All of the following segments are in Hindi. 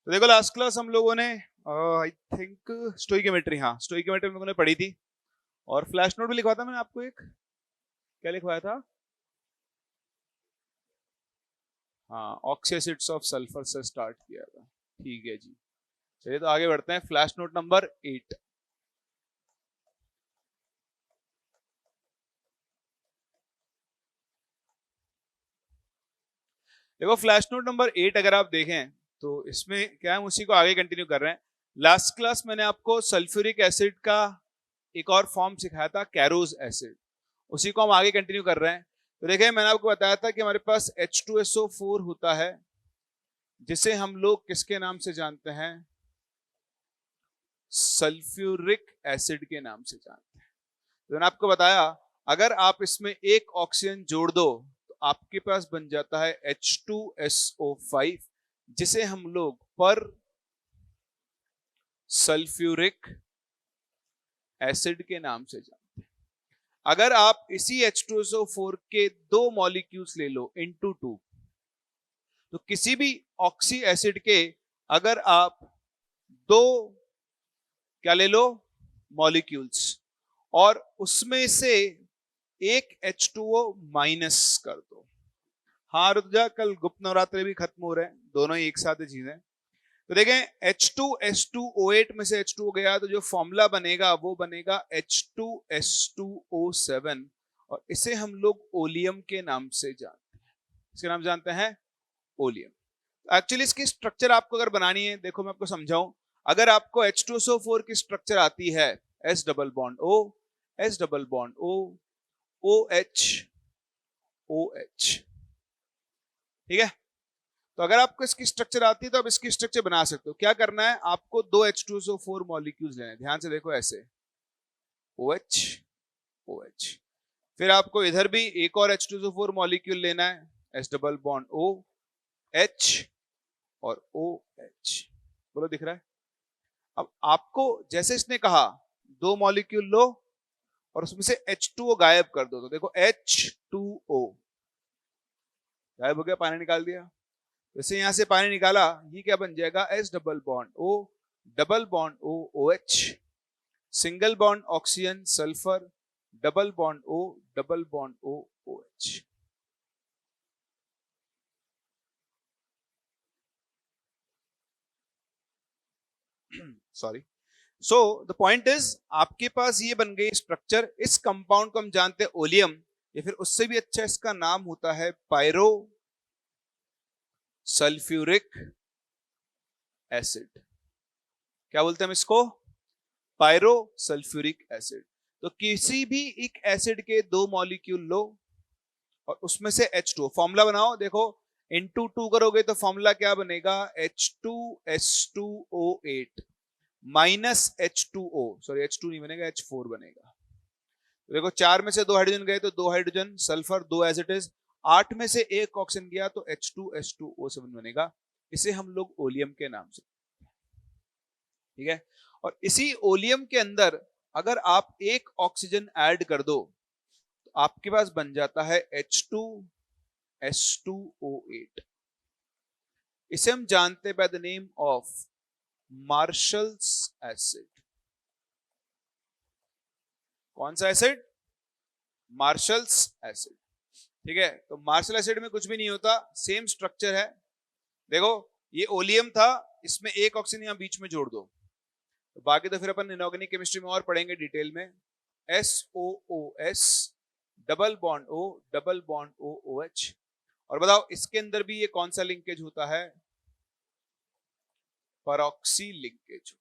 तो देखो लास्ट क्लास हम लोगों ने आई थिंक स्टोइकियोमेट्री, हाँ स्टोइकियोमेट्री हम लोगों ने पढ़ी थी और फ्लैश नोट भी लिखवा था मैंने आपको एक, क्या लिखवाया था? हाँ, ऑक्सी एसिड्स ऑफ सल्फर से स्टार्ट किया था। ठीक है जी, चलिए तो आगे बढ़ते हैं। Flash note number 8। देखो फ्लैश नोट नंबर 8 अगर आप देखें तो इसमें क्या है, उसी को आगे कंटिन्यू कर रहे हैं। लास्ट क्लास मैंने आपको सल्फ्यूरिक एसिड का एक और फॉर्म सिखाया था, कैरोज एसिड, उसी को हम आगे कंटिन्यू कर रहे हैं। तो देखिए मैंने आपको बताया था कि हमारे पास H2SO4 होता है जिसे हम लोग किसके नाम से जानते हैं? सल्फ्यूरिक एसिड के नाम से जानते हैं। तो मैंने आपको बताया अगर आप इसमें एक ऑक्सीजन जोड़ दो तो आपके पास बन जाता है H2SO5 जिसे हम लोग पर सल्फ्यूरिक एसिड के नाम से जानते हैं। अगर आप इसी H2SO4 के दो मॉलिक्यूल्स ले लो इनटू 2, तो किसी भी ऑक्सी एसिड के अगर आप दो क्या ले लो मॉलिक्यूल्स और उसमें से एक H2O माइनस कर दो। हाँ रुद्रा, कल गुप्त नवरात्रि भी खत्म हो रहे हैं, दोनों ही एक साथ चीजें। तो देखें H2S2O8 में से H2O गया तो जो फॉर्मूला बनेगा वो बनेगा H2S2O7 और इसे हम लोग ओलियम के नाम से जानते हैं। इसके नाम जानते हैं ओलियम। एक्चुअली इसकी स्ट्रक्चर आपको अगर बनानी है, देखो मैं आपको समझाऊं। अगर आपको H2SO4 की स्ट्रक्चर आती है S double bond O, S double bond O, OH, OH, ठीक है। तो अगर आपको इसकी स्ट्रक्चर आती है तो आप इसकी स्ट्रक्चर बना सकते हो। क्या करना है, आपको दो H2SO4 मॉलिक्यूल्स लेने, ध्यान से देखो ऐसे OH, OH। फिर आपको इधर भी एक और H2SO4 मॉलिक्यूल लेना है S double bond O, H और OH। बोलो दिख रहा है? अब आपको जैसे इसने कहा दो मॉलिक्यूल लो और उसमें से H2O गायब कर दो, तो देखो H2O गायब हो गया, पानी निकाल दिया। वैसे यहां से पानी निकाला, ये क्या बन जाएगा? S double bond O, double bond O, OH, single bond oxygen sulphur, double bond O, double bond O, OH। Sorry. So the point is आपके पास ये बन गई स्ट्रक्चर। इस कंपाउंड को हम जानते हैं ओलियम, या फिर उससे भी अच्छा इसका नाम होता है पायरो सल्फ्यूरिक एसिड। क्या बोलते हैं हम इसको? Pyro sulphuric acid. तो किसी भी एक एसिड के दो मॉलिक्यूल लो और उसमें से H2O फॉर्मूला बनाओ। देखो इनटू 2 करोगे तो फॉर्मूला क्या बनेगा? H2S2O8 minus H2O, sorry H2 नहीं बनेगा, H4 बनेगा। तो देखो 4 में से 2 हाइड्रोजन गए तो 2 hydrogen sulphur, 2 as it is. 8 में से एक ऑक्सीजन गया तो H2S2O7 बनेगा। इसे हम लोग ओलियम के नाम से, ठीक है। और इसी ओलियम के अंदर अगर आप एक ऑक्सीजन ऐड कर दो तो आपके पास बन जाता है H2S2O8। इसे हम जानते हैं by the name of marshals acid. कौन सा एसिड? मार्शल्स एसिड, ठीक है। तो मार्शल एसिड में कुछ भी नहीं होता, सेम स्ट्रक्चर है। देखो ये ओलियम था, इसमें एक ऑक्सीजन यहां बीच में जोड़ दो, तो बाकी तो फिर अपन इनऑर्गेनिक केमिस्ट्री में और पढ़ेंगे डिटेल में। SOOS, double bond O, double bond O, OH। और बताओ इसके अंदर भी ये कौन सा लिंकेज होता है? परऑक्सी लिंकेज,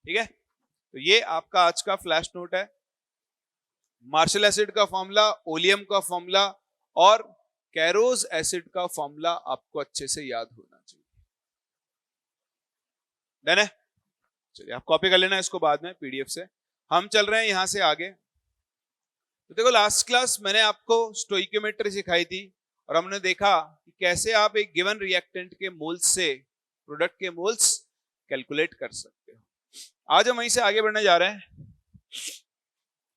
ठीक है। तो ये आपका आज का फ्लैश नोट है। मार्शल एसिड का फॉर्मूला, ओलियम का फॉर्मूला और कैरोज एसिड का फॉर्मूला आपको अच्छे से याद होना चाहिए। डन है? चलिए आप कॉपी कर लेना इसको बाद में पीडीएफ से। हम चल रहे हैं यहां से आगे। तो देखो लास्ट क्लास मैंने आपको स्टोइकियोमेट्री सिखाई थी और हमने देखा कि कैसे आप एक गिवन रिएक्टेंट के मोल्स से प्रोडक्ट के मोल्स कैलकुलेट कर सकते हो। आज हम वहीं से आगे बढ़ने जा रहे हैं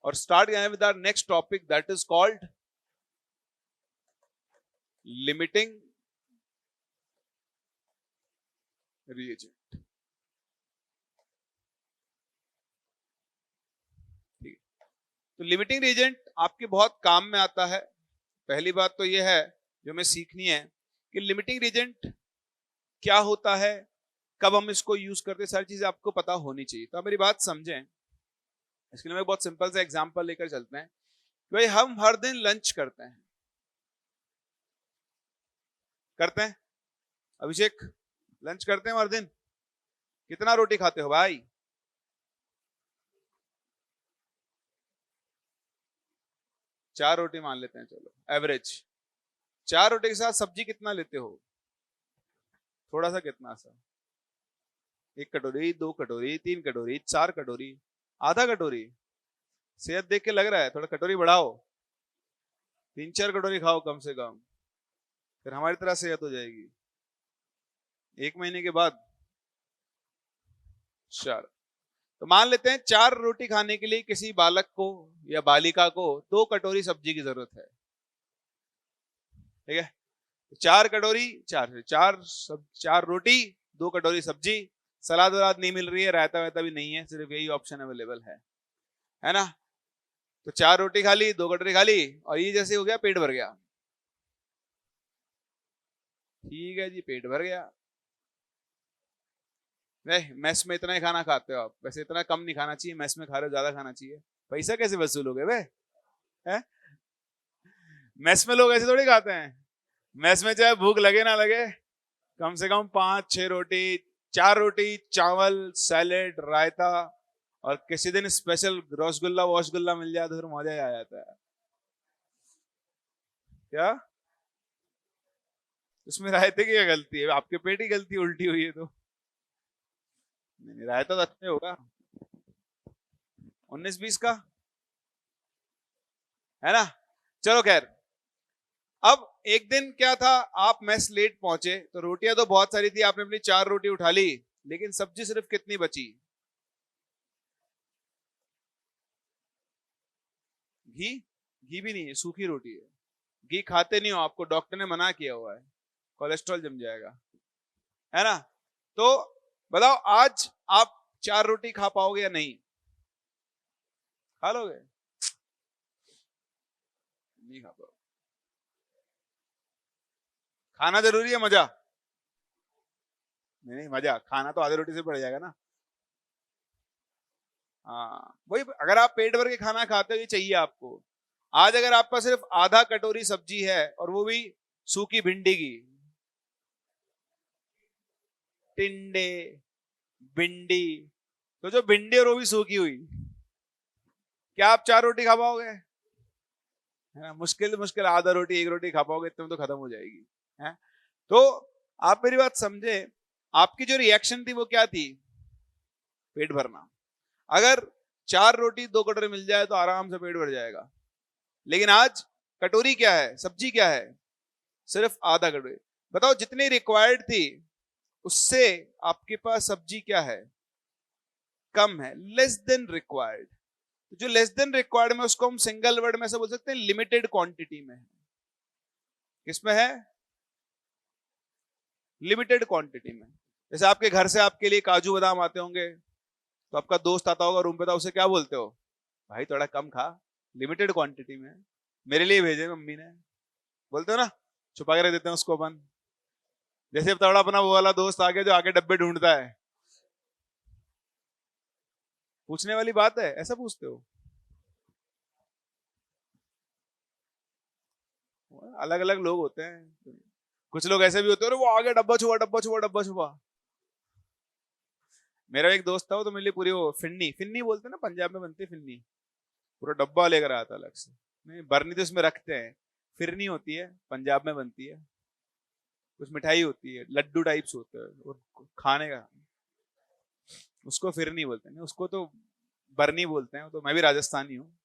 और start with our next topic, that is called limiting reagent. ठीक है, तो लिमिटिंग रिएजेंट आपके बहुत काम में आता है। पहली बात तो यह है जो हमें सीखनी है कि लिमिटिंग रिएजेंट क्या होता है, कब हम इसको यूज करते हैं, सारी चीजें आपको पता होनी चाहिए। तो आप मेरी बात समझें, इसके लिए मैं बहुत सिंपल सा एग्जांपल लेकर चलते हैं। भाई हम हर दिन लंच करते हैं, अभिषेक लंच करते हैं हर दिन। कितना रोटी खाते हो भाई? 4 रोटी मान लेते हैं, चलो एवरेज। 4 रोटी के साथ सब्जी कितना लेते हो? थोड़ा सा, कितना सा? 1 कटोरी, 2 कटोरी, 3 कटोरी, 4 कटोरी, आधा कटोरी। सेहत देख के लग रहा है, थोड़ा कटोरी बढ़ाओ, 3-4 कटोरी खाओ कम से कम, फिर हमारी तरह सेहत हो जाएगी 1 महीने के बाद। 4, तो मान लेते हैं 4 रोटी खाने के लिए किसी बालक को या बालिका को 2 कटोरी सब्जी की जरूरत है। ठीक है, 4 कटोरी, 4 रोटी, 2 कटोरी सब्जी। सलाद वलाद नहीं मिल रही है, रायता वायता भी नहीं है, सिर्फ यही ऑप्शन अवेलेबल है ना? तो 4 रोटी खा ली, 2 कटोरी खा ली, और ये जैसे हो गया पेट भर गया। ठीक है जी, पेट भर गया। मेस में इतना ही खाना खाते हो आप, वैसे इतना कम नहीं खाना चाहिए, मेस में खा रहे हो ज्यादा खाना चाहिए। पैसा कैसे वसूलोगे वे? मेस में लोग ऐसे थोड़ी खाते हैं। मेस में चाहे भूख लगे ना लगे, कम से कम 5-6 रोटी, 4 रोटी, चावल, सैलेड, रायता, और किसी दिन स्पेशल रसगुल्ला वॉशगुल्ला मिल जाए तो फिर मजा ही आ जाता है। क्या उसमें रायते की क्या गलती है? आपके पेट की गलती उल्टी हुई है तो। नहीं, रायता तो अच्छा होगा। 19-20 का है ना? चलो खैर, अब एक दिन क्या था, आप मेस लेट पहुंचे, तो रोटियां तो बहुत सारी थी, आपने अपनी 4 रोटी उठा ली, लेकिन सब्जी सिर्फ कितनी बची? घी? घी भी नहीं है, सूखी रोटी है। घी खाते नहीं हो, आपको डॉक्टर ने मना किया हुआ है, कोलेस्ट्रॉल जम जाएगा, है ना? तो बताओ आज आप 4 रोटी खा पाओगे या नहीं? खा लोगे? नहीं खा पाओगे। खाना जरूरी है, मजा नहीं? मजा खाना तो आधी रोटी से बढ़ जाएगा ना। हाँ वही, अगर आप पेट भर के खाना खाते हो, ये चाहिए आपको। आज अगर आपका सिर्फ आधा कटोरी सब्जी है, और वो भी सूखी भिंडी की, टिंडे, भिंडी, तो जो भिंडी और वो भी सूखी हुई, क्या आप 4 रोटी खा पाओगे? है ना? मुश्किल मुश्किल आधा रोटी, 1 रोटी खा पाओगे, इतने में तो खत्म हो जाएगी। है? तो आप मेरी बात समझे, आपकी जो रिएक्शन थी वो क्या थी? पेट भरना। अगर 4 रोटी 2 कटोरी मिल जाए तो आराम से पेट भर जाएगा, लेकिन आज कटोरी क्या है, सब्जी क्या है? सिर्फ आधा कटोरी। बताओ जितनी रिक्वायर्ड थी उससे आपके पास सब्जी क्या है? कम है, लेस देन रिक्वायर्ड। जो लेस देन रिक्वायर्ड में, उसको हम सिंगल वर्ड में से बोल सकते हैं लिमिटेड क्वांटिटी में है। किसमें है? लिमिटेड क्वांटिटी में। जैसे आपके घर से आपके लिए काजू बादाम आते होंगे, तो आपका दोस्त आता होगा रूम पे, तो उसे क्या बोलते हो? भाई थोड़ा कम खा, लिमिटेड क्वांटिटी में, मेरे लिए भेजे मम्मी ने, बोलते हो ना? छुपा के रख देते हैं उसको अपन। जैसे अब थोड़ा अपना वो वाला दोस्त आ गया जो आगे डब्बे ढूंढता है। पूछने वाली बात है, ऐसा पूछते हो? अलग अलग लोग होते हैं। कुछ लोग ऐसे भी होते हैं, वो आगे डब्बा छुपा, डब्बा छुपा, डब्बा छुपा। मेरा एक दोस्त था, वो तो मेरे लिए पूरी वो फिन्नी, फिन्नी बोलते हैं ना, पंजाब में बनती है फिन्नी, पूरा डब्बा लेकर आया था अलग से। नहीं, बरनी तो इसमें रखते हैं, फिरनी होती है, पंजाब में बनती है, कुछ मिठाई होती है, लड्डू टाइप्स होते हैं, और खाने का, उसको फिरनी बोलते हैं, उसको तो बरनी बोलते हैं। तो मैं भी राजस्थानी हूँ।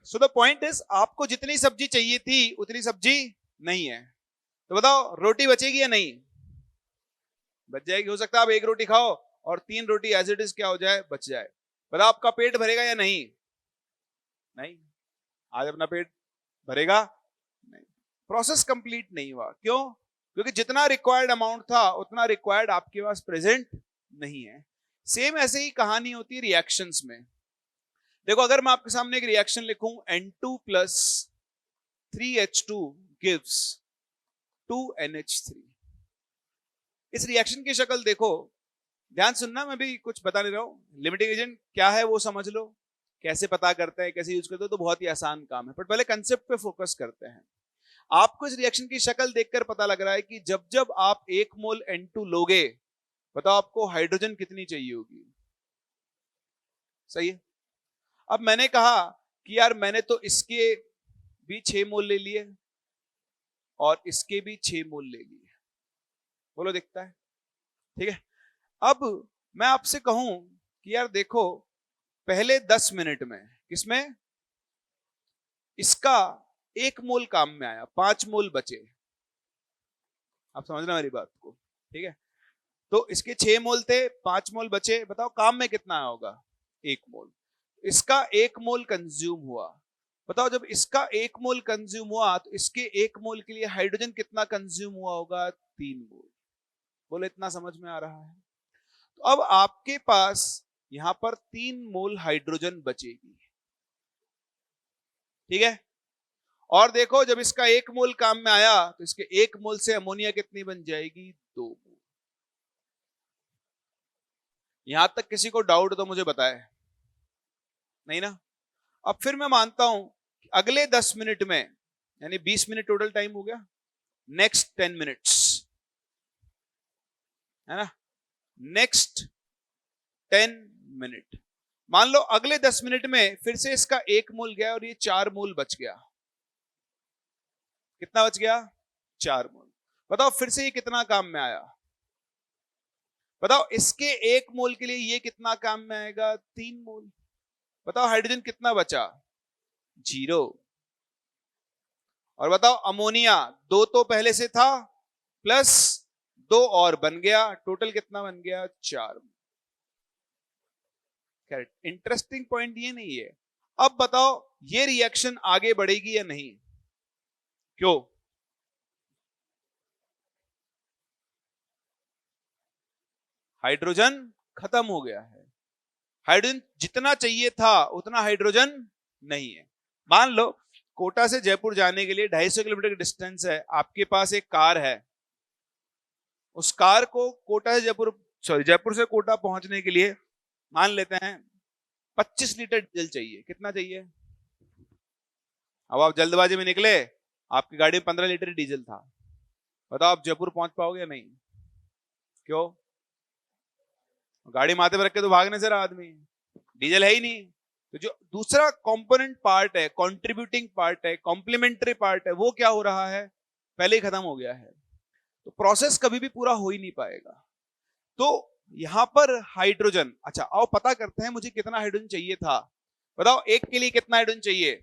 सो द पॉइंट इज, आपको जितनी सब्जी चाहिए थी उतनी सब्जी नहीं है, तो बताओ रोटी बचेगी या नहीं? बच जाएगी। हो सकता है आप 1 रोटी खाओ और 3 रोटी एज इट इज क्या हो जाए, बच जाए। बताओ आपका पेट भरेगा या नहीं? नहीं। आज अपना पेट भरेगा नहीं। प्रोसेस कंप्लीट नहीं हुआ, क्यों? क्योंकि जितना रिक्वायर्ड अमाउंट था उतना रिक्वायर्ड आपके पास प्रेजेंट नहीं है। सेम ऐसे ही कहानी होती है रिएक्शंस में। देखो अगर मैं आपके सामने एक रिएक्शन लिखूं N2 plus 3H2 gives 2NH3, इस रिएक्शन की शक्ल देखो, ध्यान सुनना, मैं भी कुछ बता नहीं रहा हूं। लिमिटिंग एजेंट क्या है वो समझ लो, कैसे पता करते हैं, कैसे यूज करते हो, तो बहुत ही आसान काम है, पर पहले कंसेप्ट पे फोकस करते हैं। आपको इस रिएक्शन की शक्ल देखकर पता लग रहा है कि जब जब आप 1 मोल N2 लोगे, बताओ आपको हाइड्रोजन कितनी चाहिए होगी। सही है। अब मैंने कहा कि यार मैंने तो इसके भी 6 मोल ले लिए और इसके भी 6 मोल ले लिए, बोलो दिखता है, ठीक है। अब मैं आपसे कहूं कि यार देखो, पहले 10 मिनट में किसमें, इसका 1 मोल काम में आया, 5 मोल बचे। आप समझना मेरी बात को, ठीक है। तो इसके 6 मोल थे, 5 मोल बचे, बताओ काम में कितना आया होगा, 1 मोल। इसका 1 मोल कंज्यूम हुआ, बताओ जब इसका 1 मोल कंज्यूम हुआ तो इसके 1 मोल के लिए हाइड्रोजन कितना कंज्यूम हुआ होगा, 3 मोल। बोले इतना समझ में आ रहा है। तो अब आपके पास यहां पर 3 मोल हाइड्रोजन बचेगी, ठीक है। और देखो जब इसका 1 मोल काम में आया तो इसके 1 मोल से अमोनिया कितनी बन जाएगी, 2 मोल। यहां तक किसी को डाउट तो मुझे बताए, नहीं ना। अब फिर मैं मानता हूं कि अगले 10 मिनट में, यानी 20 मिनट टोटल टाइम हो गया, नेक्स्ट 10 मिनट्स, है ना, नेक्स्ट 10 मिनट, मान लो अगले 10 मिनट में फिर से इसका 1 मोल गया और ये 4 मोल बच गया। कितना बच गया, 4 मोल। बताओ फिर से ये कितना काम में आया, बताओ इसके 1 मोल के लिए ये कितना काम में आएगा, 3 मोल। बताओ हाइड्रोजन कितना बचा, 0। और बताओ अमोनिया 2 तो पहले से था, प्लस 2 और बन गया, टोटल कितना बन गया, 4। इंटरेस्टिंग पॉइंट ये नहीं है। अब बताओ ये रिएक्शन आगे बढ़ेगी या नहीं, क्यों, हाइड्रोजन खत्म हो गया है। हाइड्रोजन जितना चाहिए था उतना हाइड्रोजन नहीं है। मान लो कोटा से जयपुर जाने के लिए 250 किलोमीटर की डिस्टेंस है, आपके पास एक कार है, उस कार को कोटा से जयपुर, सॉरी जयपुर से कोटा पहुंचने के लिए मान लेते हैं 25 लीटर डीजल चाहिए। कितना चाहिए, अब आप जल्दबाजी में निकले, आपकी गाड़ी में 15 लीटर डीजल था, बताओ आप जयपुर पहुंच पाओगे या नहीं, क्यों, गाड़ी माथे पर रख के तो भागने से रहा आदमी, डीजल है ही नहीं। तो जो दूसरा कंपोनेंट पार्ट है, कंट्रीब्यूटिंग पार्ट है, कॉम्प्लीमेंट्री पार्ट है, वो क्या हो रहा है, पहले ही खत्म हो गया है। तो प्रोसेस कभी भी पूरा हो ही नहीं पाएगा। तो यहां पर हाइड्रोजन, अच्छा आओ पता करते हैं मुझे कितना हाइड्रोजन चाहिए था। बताओ एक के लिए कितना हाइड्रोजन चाहिए,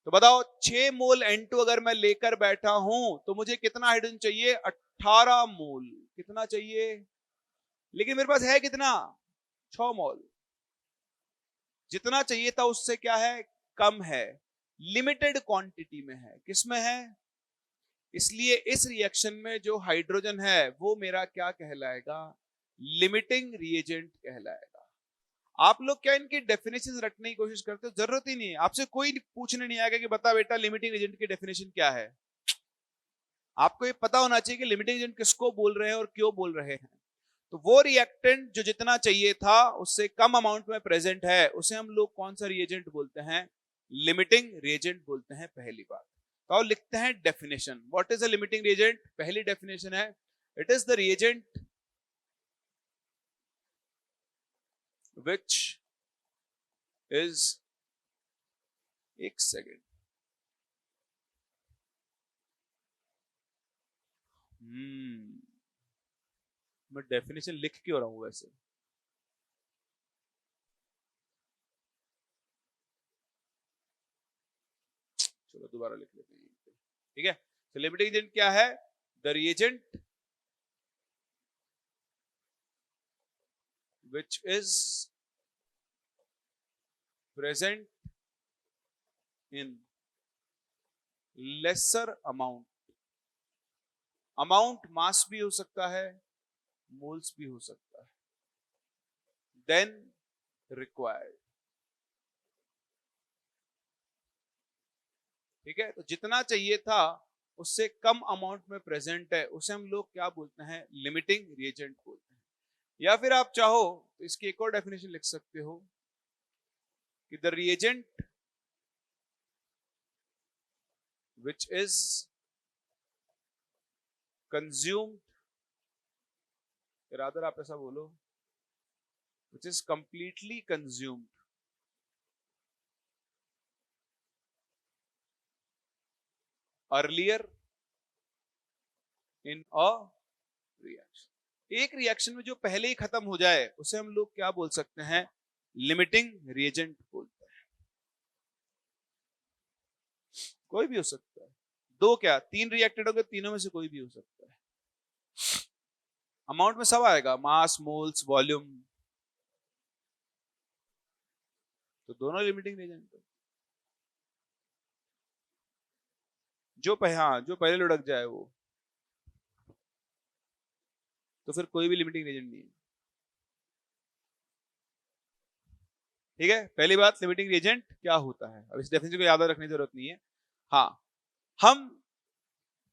तो बताओ 6 मोल N2 अगर मैं लेकर बैठा हूं तो मुझे कितना हाइड्रोजन चाहिए, 18 मोल। कितना चाहिए, लेकिन मेरे पास है कितना, 6 मोल। जितना चाहिए था उससे क्या है, कम है, लिमिटेड क्वांटिटी में है, किसमें है। इसलिए इस रिएक्शन में जो हाइड्रोजन है वो मेरा क्या कहलाएगा, लिमिटिंग रिएजेंट कहलाएगा। आप लोग क्या इनकी डेफिनेशन रटने की कोशिश करते हो, जरूरत ही नहीं है, आपसे कोई पूछने नहीं आएगा कि बता बेटा लिमिटिंग रिएजेंट की डेफिनेशन क्या है। आपको ये पता होना चाहिए कि लिमिटिंग रिएजेंट किसको बोल रहे हैं और क्यों बोल रहे हैं। तो वो रिएक्टेंट जो जितना चाहिए था उससे कम अमाउंट में प्रेजेंट है, उसे हम लोग कौन सा रिएजेंट बोलते हैं, लिमिटिंग रिएजेंट बोलते हैं, पहली बात। तो लिखते हैं definition, what is a limiting reagent. पहली डेफिनेशन है, it is the reagent which is, एक सेकेंड, मैं डेफिनेशन लिख क्यों रहा हूं वैसे, चलो दोबारा लिख लेते हैं, ठीक है। तो लिमिटिंग एजेंट क्या है, the reagent which is present in lesser amount amount mass भी हो सकता है, मोल्स भी हो सकता है, देन रिक्वायर्ड। ठीक है, तो जितना चाहिए था उससे कम अमाउंट में प्रेजेंट है, उसे हम लोग क्या बोलते हैं, लिमिटिंग रिएजेंट बोलते हैं। या फिर आप चाहो तो इसकी एक और डेफिनेशन लिख सकते हो कि the reagent which is consumed, rather आप ऐसा बोलो, which is completely consumed earlier in a reaction। एक रिएक्शन में जो पहले ही खत्म हो जाए उसे हम लोग क्या बोल सकते हैं, लिमिटिंग रिएजेंट बोलते हैं। कोई भी हो सकता है, दो क्या तीन रिएक्टेड होंगे, तीनों में से कोई भी हो सकता है। अमाउंट में सब आएगा, मास, मोल्स, वॉल्यूम, तो दोनों लिमिटिंग रिएजेंट है। जो पहले लुढ़क जाए वो, तो फिर कोई भी लिमिटिंग रिएजेंट नहीं है। ठीक है, पहली बात, लिमिटिंग रिएजेंट क्या होता है, अब इस डेफिनेशन को याद रखने की जरूरत नहीं है। हाँ, हम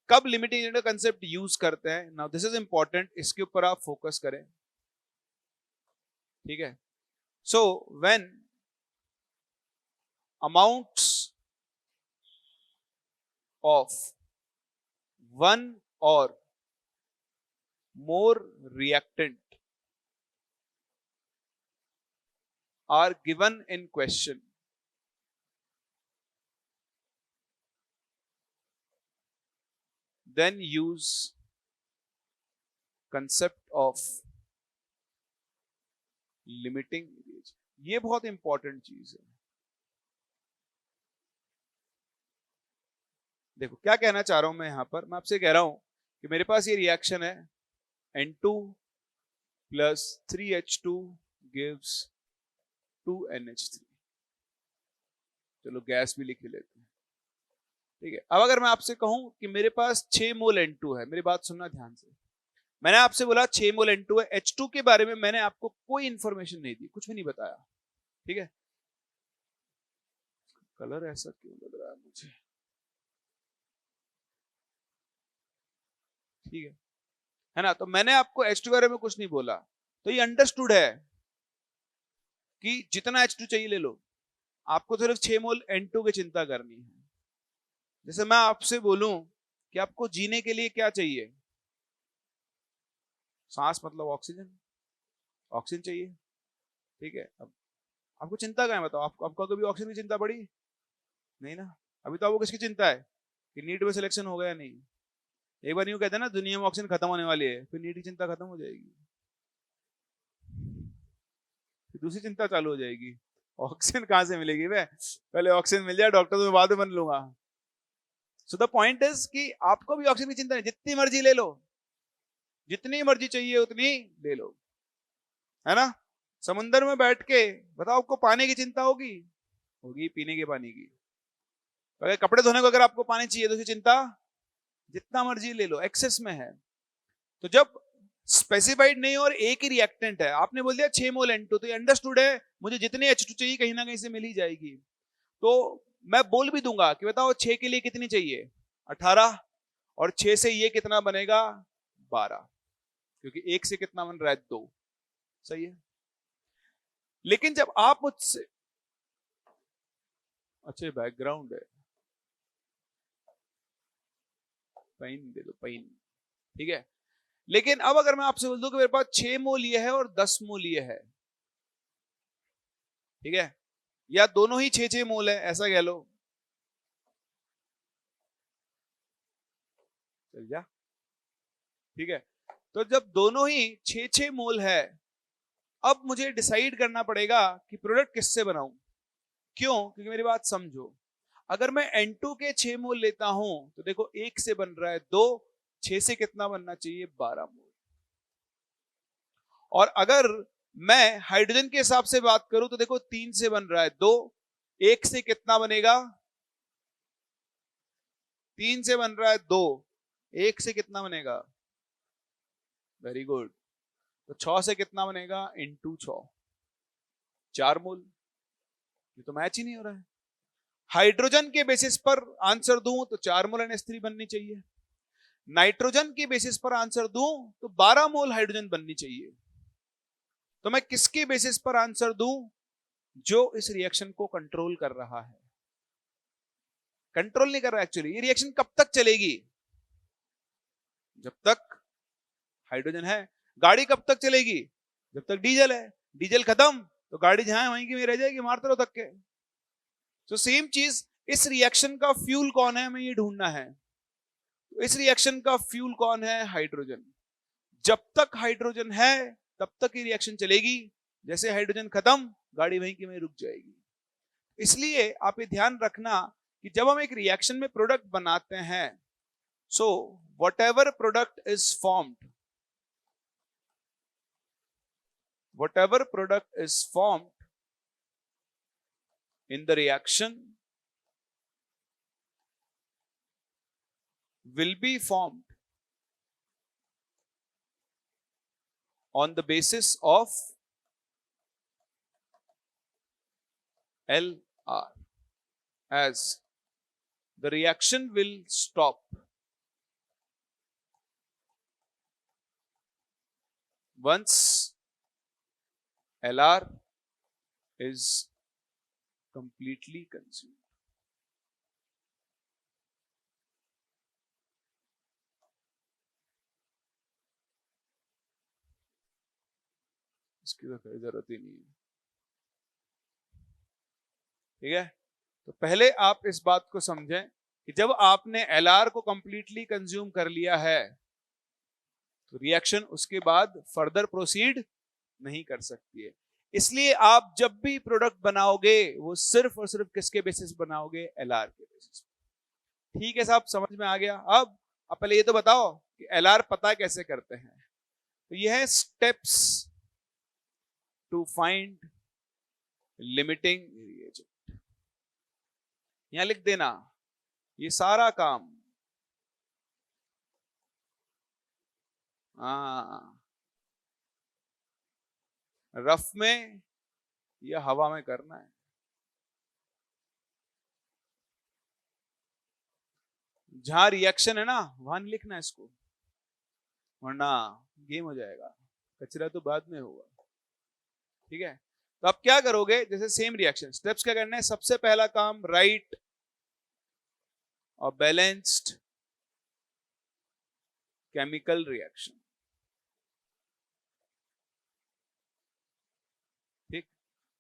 कब लिमिटिंग रिएजेंट का कंसेप्ट यूज करते हैं, नाउ दिस इज इंपॉर्टेंट, इसके ऊपर आप फोकस करें। ठीक है, so when amounts of one और मोर reactant are given in question, then use concept of limiting reagent। ये बहुत इंपॉर्टेंट चीज है। देखो क्या कहना चाह रहा हूं मैं यहां पर, मैं आपसे कह रहा हूं कि मेरे पास ये रिएक्शन है, N2 plus 3H2 gives 2NH3। चलो गैस भी लिख लेते हैं। ठीक है, अब अगर मैं आपसे कहूं कि मेरे पास 6 मोल N2 है, मेरी बात सुनना ध्यान से, मैंने आपसे बोला 6 मोल N2 है, H2 के बारे में मैंने आपको कोई इंफॉर्मेशन नहीं दी, कुछ भी नहीं बताया। ठीक है, कलर ऐसा क्यों लग रहा है मुझे, ठीक है ना, तो मैंने आपको H2 के बारे में कुछ नहीं बोला, तो ये अंडरस्टूड है कि जितना H2 चाहिए ले लो, आपको सिर्फ 6 मोल N2 की चिंता करनी है। जैसे मैं आपसे बोलूं कि आपको जीने के लिए क्या चाहिए, सांस मतलब ऑक्सीजन, ऑक्सीजन चाहिए। ठीक है, अब आपको चिंता क्या है बताओ, आपको कभी ऑक्सीजन की चिंता पड़ी नहीं ना, अभी तो आपको किसकी चिंता है कि नीट में सिलेक्शन हो गया नहीं। एक बार यूं कहते हैं ना, दुनिया में ऑक्सीजन खत्म होने वाली है, फिर नीट की चिंता खत्म हो जाएगी, फिर दूसरी चिंता चालू हो जाएगी, ऑक्सीजन कहां से मिलेगी, वे पहले ऑक्सीजन मिल जाए, डॉक्टर तो मैं बाद में बन लूंगा। सो द पॉइंट इज कि आपको भी ऑक्सीजन की चिंता नहीं, जितनी मर्जी ले लो, जितनी मर्जी चाहिए उतनी ले लो, है ना। समुंदर में बैठ के बताओ, आपको पानी की चिंता होगी, होगी पीने के पानी की। अगर कपड़े धोने को अगर आपको पानी चाहिए तो उसकी चिंता जितना मर्जी ले लो, एक्सेस में है। तो जब स्पेसिफाइड नहीं और एक ही रिएक्टेंट है, आपने बोल दिया 6 मोल N2, तो ये अंडरस्टूड है मुझे जितनी H2 चाहिए कहीं ना कहीं से मिल ही जाएगी। तो मैं बोल भी दूंगा कि बताओ 6 के लिए कितनी चाहिए, 18, और 6 से ये कितना बनेगा, 12, क्योंकि 1 से कितना बन रहा है, 2। सही है। लेकिन जब आप मुझसे, अच्छे बैकग्राउंड है, पेन दे दो पेन, ठीक है। लेकिन अब अगर मैं आपसे बोल दूं कि मेरे पास 6 मोल ये है और 10 मोल ये है, ठीक है, या दोनों ही 6-6 मोल है, ऐसा कह लो, चल जा। ठीक है, तो जब दोनों ही 6-6 मोल है, अब मुझे डिसाइड करना पड़ेगा कि प्रोडक्ट किससे बनाऊं। क्यों, क्योंकि मेरी बात समझो, अगर मैं N2 के 6 मोल लेता हूं तो देखो 1 से बन रहा है 2, 6 से कितना बनना चाहिए, 12 मोल। और अगर मैं हाइड्रोजन के हिसाब से बात करूं तो देखो 3 से बन रहा है 2, 1 से कितना बनेगा, 3 से बन रहा है 2, 1 से कितना बनेगा? Very good. तो 6 से कितना बनेगा? इंटू 6, 4 मोल। ये तो मैच ही नहीं हो रहा है। हाइड्रोजन के बेसिस पर आंसर दूं तो 4 मोल NH3 बननी चाहिए, नाइट्रोजन के बेसिस पर आंसर दूं तो 12 मोल हाइड्रोजन बननी चाहिए। तो मैं किसके बेसिस पर आंसर दूं? जो इस रिएक्शन को कंट्रोल कर रहा है। कंट्रोल नहीं कर रहा एक्चुअली। ये रिएक्शन कब तक चलेगी? जब तक हाइड्रोजन है। गाड़ी कब तक चलेगी? जब तक डीजल है। डीजल खत्म तो गाड़ी जहां है वहीं की वहीं रह जाएगी, मारते रहो धक्के। तो सेम चीज, इस रिएक्शन का फ्यूल कौन है, हमें ये ढूंढना है। तो इस रिएक्शन का फ्यूल कौन है? हाइड्रोजन। जब तक हाइड्रोजन है तब तक ये रिएक्शन चलेगी, जैसे हाइड्रोजन खत्म गाड़ी वहीं की वहीं रुक जाएगी। इसलिए आप ये ध्यान रखना कि जब हम एक रिएक्शन में प्रोडक्ट बनाते हैं, so whatever product is formed, whatever product is formed in the reaction will be formed on the basis of LR, as the reaction will stop once LR is completely consumed. इसकी तो कोई जरूरत ही नहीं है। ठीक है, तो पहले आप इस बात को समझें कि जब आपने LR को कंप्लीटली कंज्यूम कर लिया है तो रिएक्शन उसके बाद फर्दर प्रोसीड नहीं कर सकती है। इसलिए आप जब भी प्रोडक्ट बनाओगे वो सिर्फ और सिर्फ किसके बेसिस बनाओगे? LR के बेसिस। ठीक है साहब, समझ में आ गया। अब आप पहले ये तो बताओ कि LR पता कैसे करते हैं। तो ये है steps to find limiting reagent. यहां लिख देना ये सारा काम। रफ में या हवा में करना है। जहां रिएक्शन है ना वहां नहीं लिखना है इसको, वरना गेम हो जाएगा, कचरा तो बाद में होगा। ठीक है, तो आप क्या करोगे? जैसे सेम रिएक्शन स्टेप्स क्या करना है? सबसे पहला काम, राइट और बैलेंस्ड केमिकल रिएक्शन। ठीक,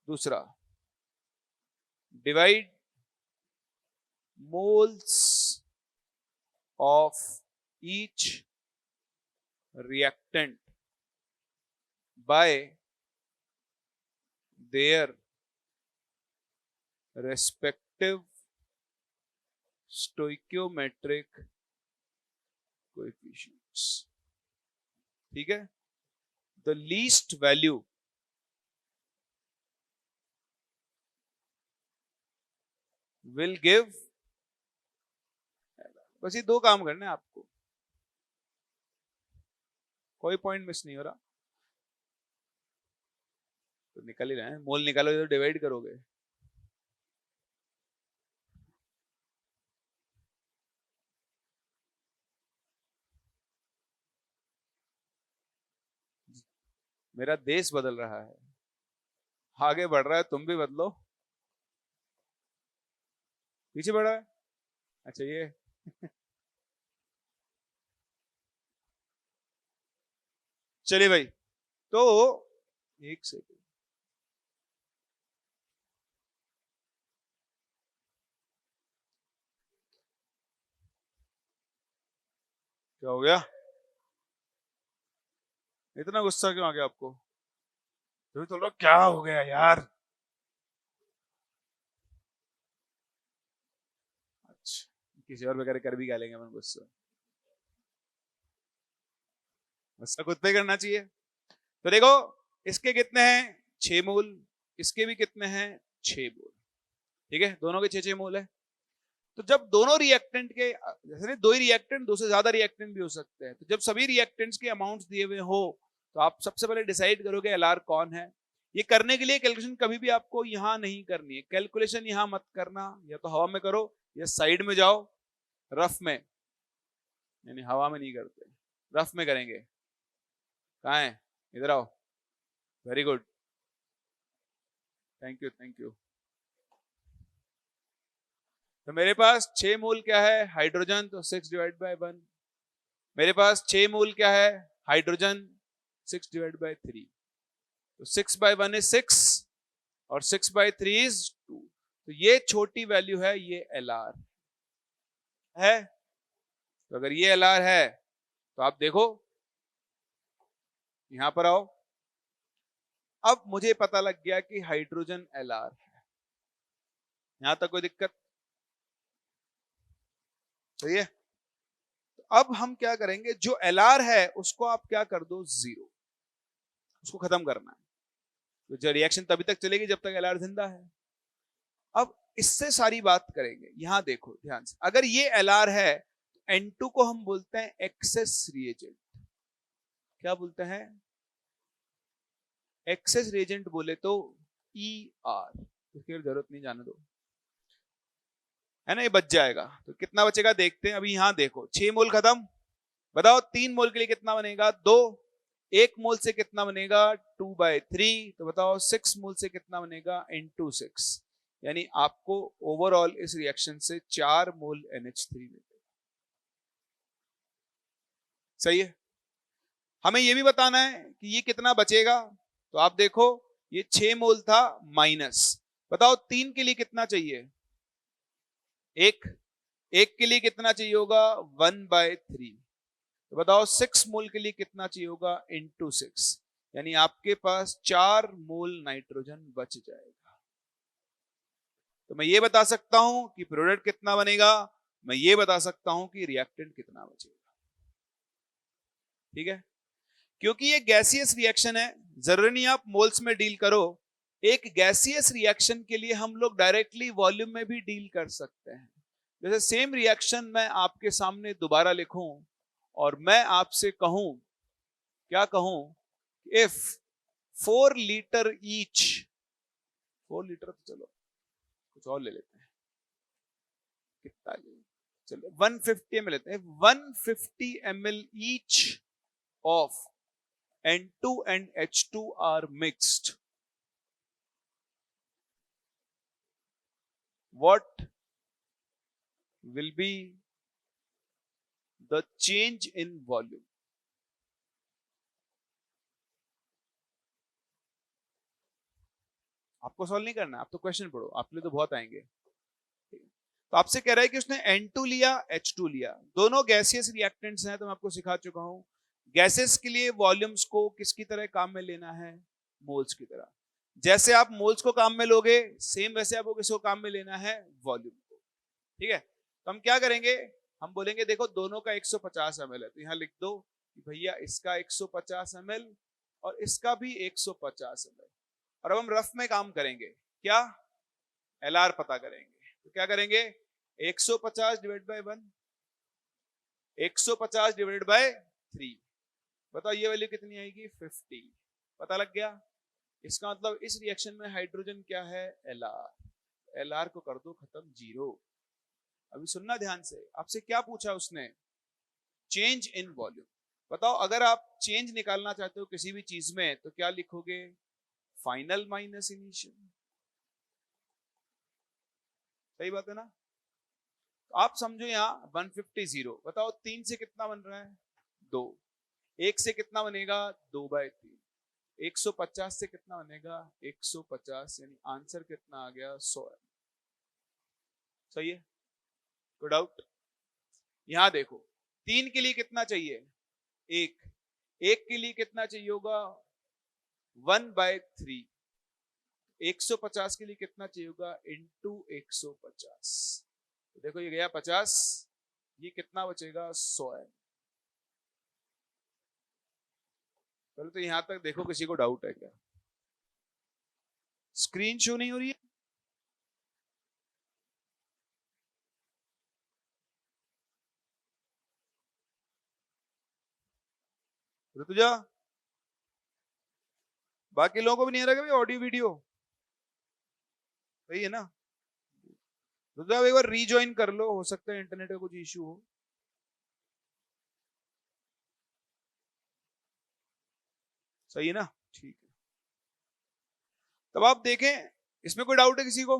दूसरा, divide moles of each reactant by their respective stoichiometric coefficients. ठीक है, the least value will give, बस ये 2 काम करने हैं आपको, कोई पॉइंट मिस नहीं हो रहा। तो निकल ही रहे हैं, मोल निकालोगे तो डिवाइड करोगे। मेरा देश बदल रहा है, आगे बढ़ रहा है, तुम भी बदलो। पीछे बढ़ रहा है, अच्छा ये चलिए भाई, तो एक सेकंड, क्या हो गया? इतना गुस्सा क्यों आ गया आपको? तो लोग क्या हो गया यार? अच्छा, किसी और वगैरह कर भी क्या लेंगे मन गुस्सा? गुस्सा खुद पे करना चाहिए। तो देखो, इसके कितने हैं? 6 मोल, इसके भी कितने हैं? 6 मोल। ठीक है, दोनों के 6-6 मोल है। तो जब दोनों रिएक्टेंट के, जैसे दो ही रिएक्टेंट, दो से ज्यादा रिएक्टेंट भी हो सकते हैं, तो जब सभी रिएक्टेंट्स के अमाउंट्स दिए हुए हो तो आप सबसे पहले डिसाइड करोगे एलआर कौन है। ये करने के लिए कैलकुलेशन कभी भी आपको यहां नहीं करनी है, कैलकुलेशन यहां मत करना, या तो हवा में करो या साइड में जाओ रफ में, यानी हवा में नहीं करते, रफ में करेंगे। कहाँ है, इधर आओ, very good, thank you thank you. तो मेरे पास 6 मोल क्या है हाइड्रोजन, तो 6 डिवाइड बाय 1। मेरे पास 6 मोल क्या है हाइड्रोजन, 6 डिवाइड बाय 3, तो 6 बाय 1 इज 6 और 6 बाय 3 इज 2। तो ये छोटी वैल्यू है, ये एलआर है। तो अगर ये एलआर है तो आप देखो, यहां पर आओ, अब मुझे पता लग गया कि हाइड्रोजन एलआर है। यहां तक कोई दिक्कत? सही है। तो अब हम क्या करेंगे, जो एलआर है उसको आप क्या कर दो, 0, उसको खत्म करना है। तो जो रिएक्शन तभी तक चलेगी जब तक एलआर जिंदा है। अब इससे सारी बात करेंगे, यहां देखो ध्यान से, अगर ये एलआर है तो N2 को हम बोलते हैं एक्सेस रिएजेंट। क्या बोलते हैं, एक्सेस रिएजेंट बोले तो ER, इसकी जरूरत नहीं, जाने दो, है ना, ये बच जाएगा। तो कितना बचेगा देखते हैं, अभी यहां देखो 6 मोल खत्म, बताओ 3 मोल के लिए कितना बनेगा, 2, 1 मोल से कितना बनेगा 2/3, तो बताओ 6 मोल से कितना बनेगा into 6, यानी आपको ओवरऑल इस रिएक्शन से 4 मोल NH3 मिलेगा। सही है। हमें यह भी बताना है कि ये कितना बचेगा, तो आप देखो ये 6 मोल था माइनस, बताओ 3 के लिए कितना चाहिए, 1 के लिए कितना चाहिए होगा 1/3, तो बताओ 6 मोल के लिए कितना चाहिए होगा into 6, यानी आपके पास 4 मोल नाइट्रोजन बच जाएगा। तो मैं ये बता सकता हूं कि प्रोडक्ट कितना बनेगा, मैं ये बता सकता हूं कि रिएक्टेंट कितना बचेगा। ठीक है, क्योंकि ये गैसियस रिएक्शन है, जरूरी नहीं आप मोल्स में डील करो। एक गैसियस रिएक्शन के लिए हम लोग डायरेक्टली वॉल्यूम में भी डील कर सकते हैं। जैसे सेम रिएक्शन मैं आपके सामने दोबारा लिखूं और मैं आपसे कहूं, क्या कहूं, इफ 4 लीटर ईच, 4 लीटर तो चलो कुछ और ले लेते हैं, कितना ले, चलो 150 ml लेते हैं, 150 ml each of N2 and H2 are mixed, what will be the change in volume? आपको सॉल्व नहीं करना, आप तो क्वेश्चन पढ़ो, आपके लिए तो बहुत आएंगे। तो आपसे कह रहा है कि उसने N2 लिया, H2 लिया, दोनों गैसियस रिएक्टेंट्स हैं, तो मैं आपको सिखा चुका हूं गैसेस के लिए वॉल्यूम्स को किसकी तरह काम में लेना है, मोल्स की तरह। जैसे आप मोल्स को काम में लोगे, सेम वैसे आपको किसको काम में लेना है, वॉल्यूम को। ठीक है, तो हम क्या करेंगे, हम बोलेंगे देखो दोनों का 150 ml है, तो यहां लिख दो कि भैया इसका 150 ml और इसका भी 150 ml। और अब हम रफ में काम करेंगे, क्या, एलआर पता करेंगे। तो क्या करेंगे, 150 डिवाइड बाय 1, 150 डिवाइड बाय 3, बताओ ये वैल्यू कितनी आएगी, 50। पता लग गया। इसका मतलब इस रिएक्शन में हाइड्रोजन क्या है, एलआर, एलआर को कर दो खत्म, 0। अभी सुनना ध्यान से, आपसे क्या पूछा उसने, चेंज इन वॉल्यूम। बताओ अगर आप चेंज निकालना चाहते हो किसी भी चीज में तो क्या लिखोगे, फाइनल माइनस इनिशियल। सही बात है ना। तो आप समझो यहाँ 150 0, बताओ 3 से कितना बन रहा है, 2, 1 से कितना बनेगा 2/3, 150 से कितना बनेगा 150, यानी आंसर कितना आ गया 100। सही है, कोई डाउट? यहां देखो 3 के लिए कितना चाहिए, 1, 1 के लिए कितना चाहिए होगा 1/3, 150 के लिए कितना चाहिए होगा इंटू 150। तो देखो ये गया 50, ये कितना बचेगा 100 है। पहले तो यहां तक देखो, किसी को डाउट है क्या, स्क्रीन शो नहीं हो रही है, ऋतुजा, बाकी लोगों को भी नहीं आ रहा भाई ऑडियो वीडियो? सही है ना? ऋतुजा एक बार रीज्वाइन कर लो, हो सकता है इंटरनेट का कुछ इश्यू हो। सही है ना? ठीक है। तब आप देखें, इसमें कोई डाउट है किसी को?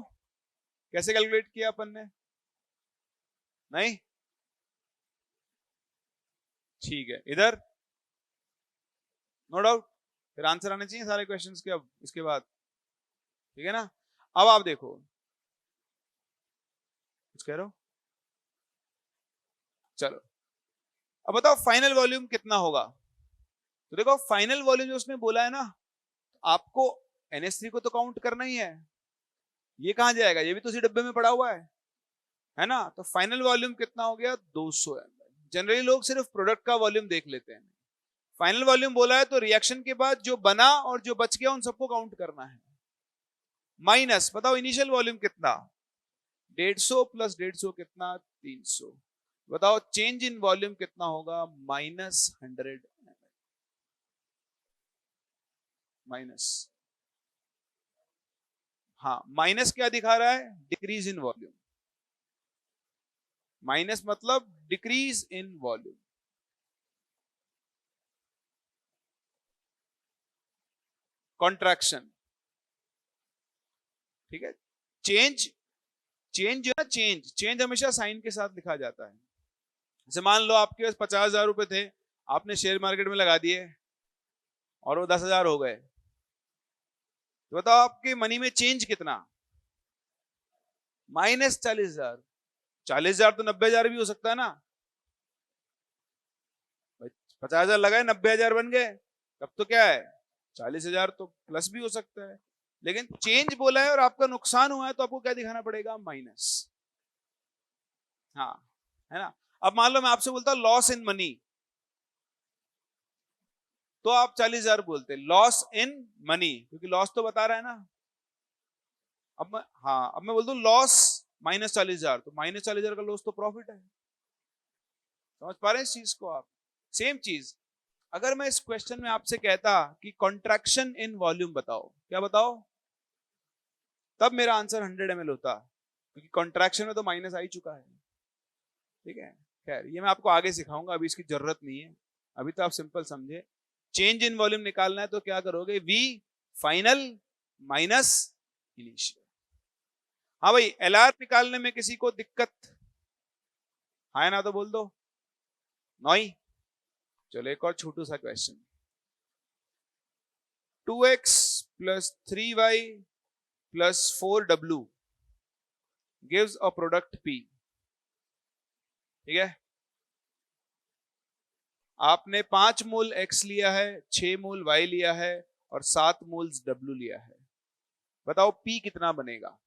कैसे कैलकुलेट किया अपन ने? नहीं? ठीक है। इधर नो डाउट? फिर आंसर आने चाहिए सारे क्वेश्चंस के अब इसके बाद। ठीक है ना? अब आप देखो, कुछ कह रहे हो? चलो अब बताओ फाइनल वॉल्यूम कितना होगा। तो देखो फाइनल वॉल्यूम जो उसने बोला है ना, आपको NH3 को तो काउंट करना ही है। ये कहां जाएगा? ये भी तो उसी डब्बे में पड़ा हुआ है ना? तो फाइनल वॉल्यूम कितना हो गया? 200 ml। जनरली लोग सिर्फ प्रोडक्ट का वॉल्यूम देख लेते हैं। फाइनल वॉल्यूम बोला है तो रिएक्शन के बाद जो बना और जो बच गया उन सबको काउंट करना है। माइनस बताओ इनिशियल वॉल्यूम कितना? 150 प्लस 150 कितना? 300। बताओ चेंज इन वॉल्यूम कितना होगा? -100 माइनस। हाँ, माइनस क्या दिखा रहा है? Decrease in volume. माइनस मतलब डिक्रीज इन वॉल्यूम। कॉन्ट्रैक्शन। ठीक है। चेंज, चेंज जो है ना, चेंज चेंज हमेशा साइन के साथ लिखा जाता है। जैसे मान लो आपके पास 50,000 रुपए थे, आपने शेयर मार्केट में लगा दिए और वो 10,000 हो गए, तो बताओ आपके मनी में चेंज कितना? -40,000। 40,000 तो 90,000 भी हो सकता है ना? 50,000 लगाए, 90,000 बन गए, तब तो क्या है? 40,000 तो प्लस भी हो सकता है। लेकिन चेंज बोला है और आपका नुकसान हुआ है तो आपको क्या दिखाना पड़ेगा? माइनस। हाँ, है ना? अब मान लो मैं आपसे बोलता लॉस इन मनी, तो आप 40,000 बोलते लॉस इन मनी, क्योंकि लॉस तो बता रहा है ना। अब मैं, हाँ, अब मैं बोल दूं लॉस -40,000, तो -40,000 का लॉस तो प्रॉफिट है। समझ पा रहे हैं इस चीज को आप? सेम चीज अगर मैं इस क्वेश्चन में आपसे कहता कि कॉन्ट्रैक्शन इन वॉल्यूम बताओ, क्या बताओ? तब मेरा आंसर 100 ml होता, क्योंकि कॉन्ट्रैक्शन में तो माइनस आ ही चुका है। ठीक है, खैर ये मैं आपको आगे सिखाऊंगा, अभी इसकी जरूरत नहीं है। अभी तो आप सिंपल समझे। चेंज इन वॉल्यूम निकालना है तो क्या करोगे? V final minus initial. हाँ भाई, LR निकालने में किसी को दिक्कत? हाँ ना तो बोल दो। नॉई। चलो एक और छोटू सा question. 2x plus 3y plus 4w gives a product P। ठीक है, आपने 5 मोल X लिया है, 6 मोल Y लिया है और 7 मोल्स W लिया है। बताओ P कितना बनेगा?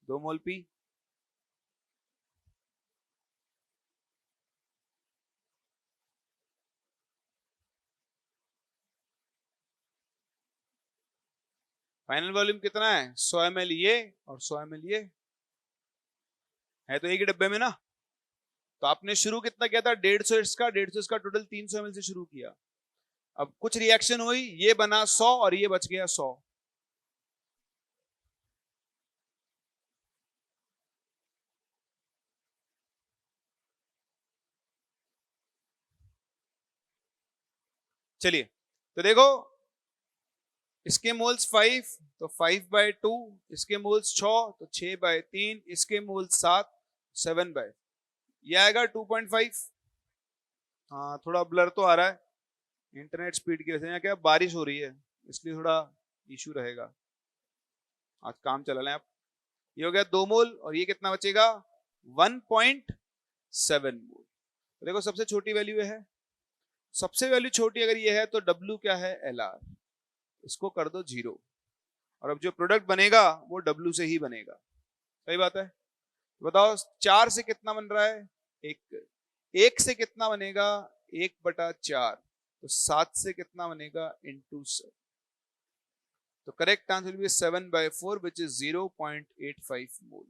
दो मोल P। फाइनल वॉल्यूम कितना है? 100 ml ये और 100 ml ये है, तो एक ही डब्बे में ना। तो आपने शुरू कितना किया था? 150 इसका, 150 इसका, टोटल 300 ml से शुरू किया। अब कुछ रिएक्शन हुई, ये बना 100 और ये बच गया 100। चलिए तो देखो, इसके मोल्स 5 तो 5/2, इसके मोल्स 6 तो 6/3, इसके मोल्स 7 7/, ये आएगा 2.5। हाँ थोड़ा ब्लर तो आ रहा है इंटरनेट स्पीड की वजह से, यहाँ क्या बारिश हो रही है इसलिए थोड़ा इशू रहेगा। आज काम चला लें आप। ये हो गया 2 मोल और ये कितना बचेगा? 1.7 मोल। तो देखो सबसे छोटी वैल्यू है, सबसे वैल्यू छोटी अगर ये है तो W क्या है? LR। इसको कर दो 0, और अब जो प्रोडक्ट बनेगा वो W से ही बनेगा। सही बात है। बताओ 4 से कितना बन रहा है? 1। 1 से कितना बनेगा? 1/4। तो 7 से कितना बनेगा? इंटू 7। तो correct answer will be 7/4 which is 0.85 मोल।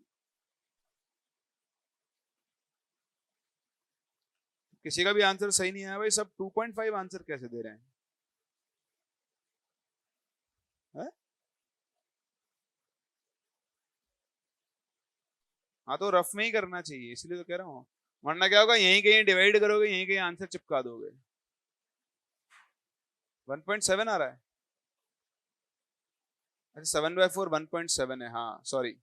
किसी का भी आंसर सही नहीं आया भाई, सब 2.5 आंसर कैसे दे रहे हैं? है? हाँ तो रफ में ही करना चाहिए, इसलिए तो कह रहा हूँ, वरना क्या होगा, यहीं कहीं डिवाइड करोगे, यहीं कहीं आंसर चिपका दोगे। 1.7 आ रहा है? अच्छा 7/4 1.7 है, हाँ सॉरी।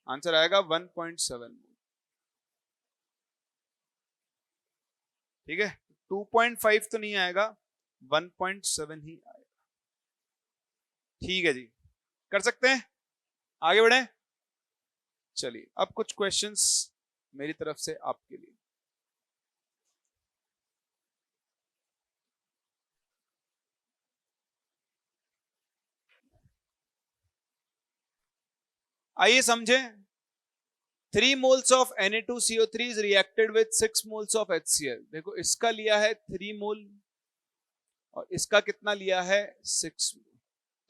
आंसर आएगा 1.7। ठीक है, 2.5 तो नहीं आएगा, 1.7 ही आएगा। ठीक है जी, कर सकते हैं, आगे बढ़े। चलिए अब कुछ क्वेश्चंस मेरी तरफ से आपके लिए। आइए समझें। 3 moles of Na2CO3 is reacted with 6 moles of HCl। देखो इसका लिया है 3 मोल और इसका कितना लिया है? 6 मोल।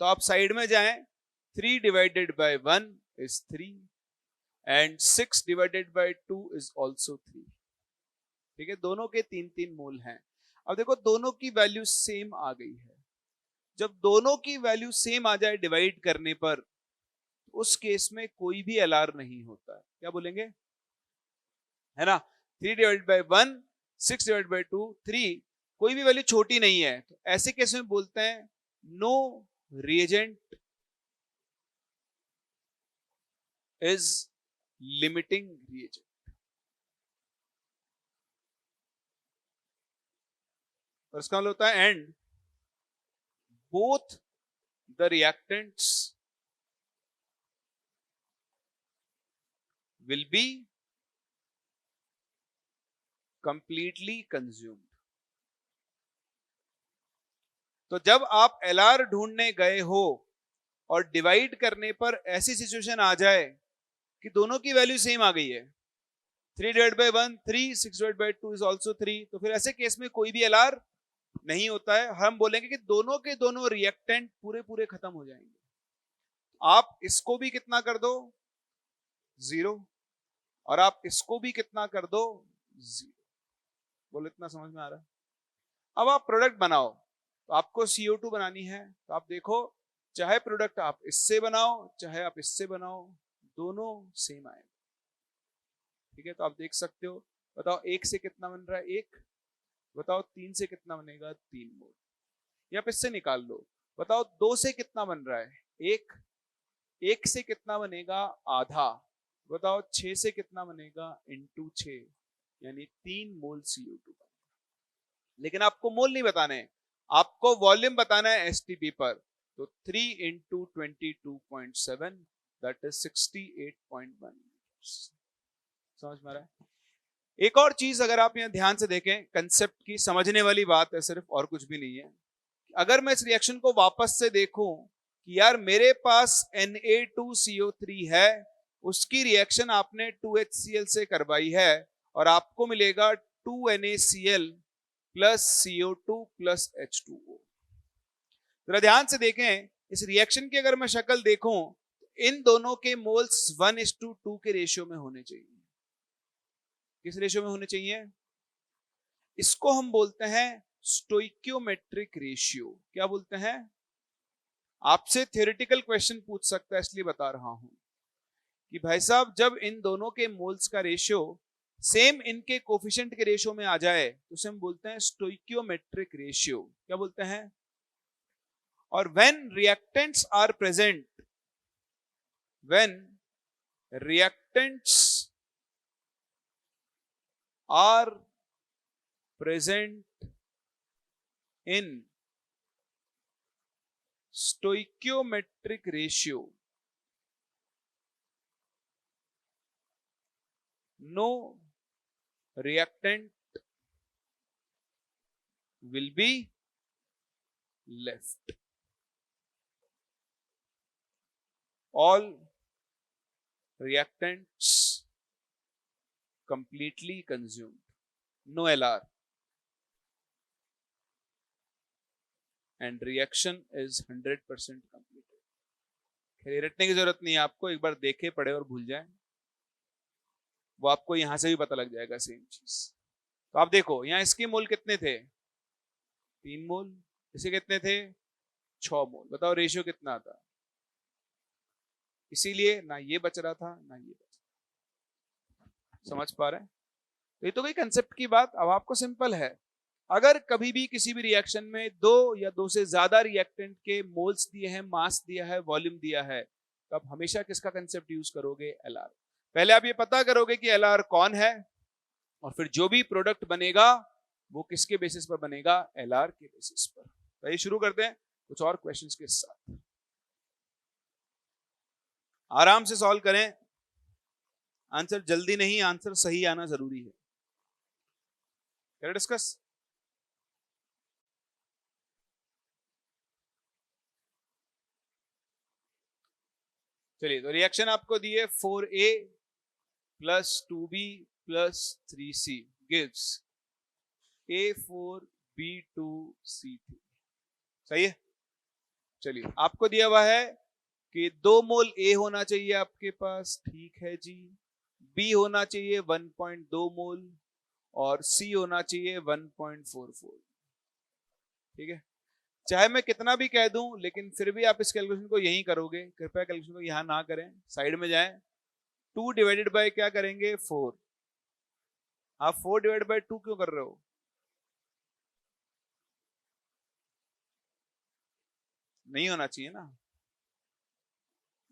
तो आप साइड में जाएं, 3 divided by 1 is 3 and 6 divided by 2 is also 3। ठीक है, दोनों के 3-3 मोल हैं। अब देखो दोनों की वैल्यू सेम आ गई है। जब दोनों की वैल्यू सेम आ जाए डिवाइड करने पर, उस केस में कोई भी एलआर नहीं होता है। क्या बोलेंगे? है ना, 3/1, 6/2, 3, कोई भी वैल्यू छोटी नहीं है, तो ऐसे केस में बोलते हैं no reagent is limiting reagent. और इसका मतलब होता है and both the reactants will be completely consumed। तो जब आप एलआर ढूंढने गए हो और डिवाइड करने पर ऐसी सिचुएशन आ जाए कि दोनों की वैल्यू सेम आ गई है, 3/1 3, 6/2 इज ऑल्सो 3, तो फिर ऐसे केस में कोई भी एलआर नहीं होता है। हम बोलेंगे कि दोनों के दोनों रिएक्टेंट पूरे पूरे खत्म हो जाएंगे। आप इसको भी कितना कर दो? 0। और आप इसको भी कितना कर दो? 0। बोलो इतना समझ में आ रहा है? अब आप प्रोडक्ट बनाओ, तो आपको CO2 बनानी है, तो आप देखो चाहे प्रोडक्ट आप इससे बनाओ चाहे आप इससे बनाओ, दोनों सेम आएगा। ठीक है, तो आप देख सकते हो। बताओ 1 से कितना बन रहा है? 1। बताओ 3 से कितना बनेगा? 3 मोल। या आप इससे निकाल लो। बताओ 2 से कितना बन रहा है? 1। 1 से कितना बनेगा? आधा। बताओ 6 से कितना बनेगा? इंटू 6, यानी 3 मोल CO2 का। लेकिन आपको मोल नहीं बताने, आपको वॉल्यूम बताना है एसटीपी पर। तो 3 इंटू 22.7 दैट इज 68.1। समझ में आ रहा है? एक और चीज अगर आप यहां ध्यान से देखें, कंसेप्ट की समझने वाली बात है सिर्फ, और कुछ भी नहीं है। अगर मैं इस रिएक्शन को वापस से देखूं कि यार मेरे पास Na2CO3 है, उसकी रिएक्शन आपने 2HCl से करवाई है और आपको मिलेगा 2NaCl plus CO2 plus H2O। जरा ध्यान से देखें, इस रिएक्शन की अगर मैं शक्ल देखूं, इन दोनों के मोल्स 1:2 के रेशियो में होने चाहिए। किस रेशियो में होने चाहिए? इसको हम बोलते हैं स्टोइकियोमेट्रिक रेशियो। क्या बोलते हैं? आपसे थ्योरेटिकल क्वेश्चन पूछ सकता है, इसलिए बता रहा हूं कि भाई साहब जब इन दोनों के मोल्स का रेशियो सेम इनके कोफिशिएंट के रेशियो में आ जाए तो उसे हम बोलते हैं स्टोइकियोमेट्रिक रेशियो। क्या बोलते हैं? और when reactants are present, when reactants are present in stoichiometric ratio, no reactant will be left. All reactants completely consumed. No LR. And reaction is 100% completed. खैर रटने की जरूरत नहीं है आपको, एक बार देखे पढ़े और भूल जाए, वो आपको यहां से भी पता लग जाएगा सेम चीज। तो आप देखो यहां इसके मोल कितने थे, 3 मोल, इसे कितने थे, 6 मोल। बताओ रेशियो कितना आता, इसीलिए ना ये बच रहा था ना ये बच रहा। समझ पा रहे हैं? तो ये तो कोई कंसेप्ट की बात। अब आपको सिंपल है, अगर कभी भी किसी भी रिएक्शन में 2 या 2 से ज्यादा रिएक्टेंट के मोल्स दिए हैं, मास दिया है, वॉल्यूम दिया है, तो आप हमेशा किसका कंसेप्ट यूज करोगे, एलआर। पहले आप ये पता करोगे कि एलआर कौन है, और फिर जो भी प्रोडक्ट बनेगा वो किसके बेसिस पर बनेगा, एलआर के बेसिस पर। तो ये शुरू करते हैं कुछ और क्वेश्चंस के साथ, आराम से सॉल्व करें। आंसर जल्दी नहीं, आंसर सही आना जरूरी है। Can discuss? चलिए, तो रिएक्शन आपको दी है 4A plus 2B plus 3C gives A4B2C3। सही है? चलिए, आपको दिया हुआ है कि 2 मोल A होना चाहिए आपके पास, ठीक है जी। B होना चाहिए 1.2 मोल और C होना चाहिए 1.44। ठीक है, चाहे मैं कितना भी कह दूं, लेकिन फिर भी आप इस कैलकुलेशन को यहीं करोगे। कृपया कैलकुलेशन को यहां ना करें, साइड में जाएं। 2 डिवाइडेड बाय क्या करेंगे, 4। आप 4 डिवाइड बाय 2 क्यों कर रहे हो? नहीं होना चाहिए ना,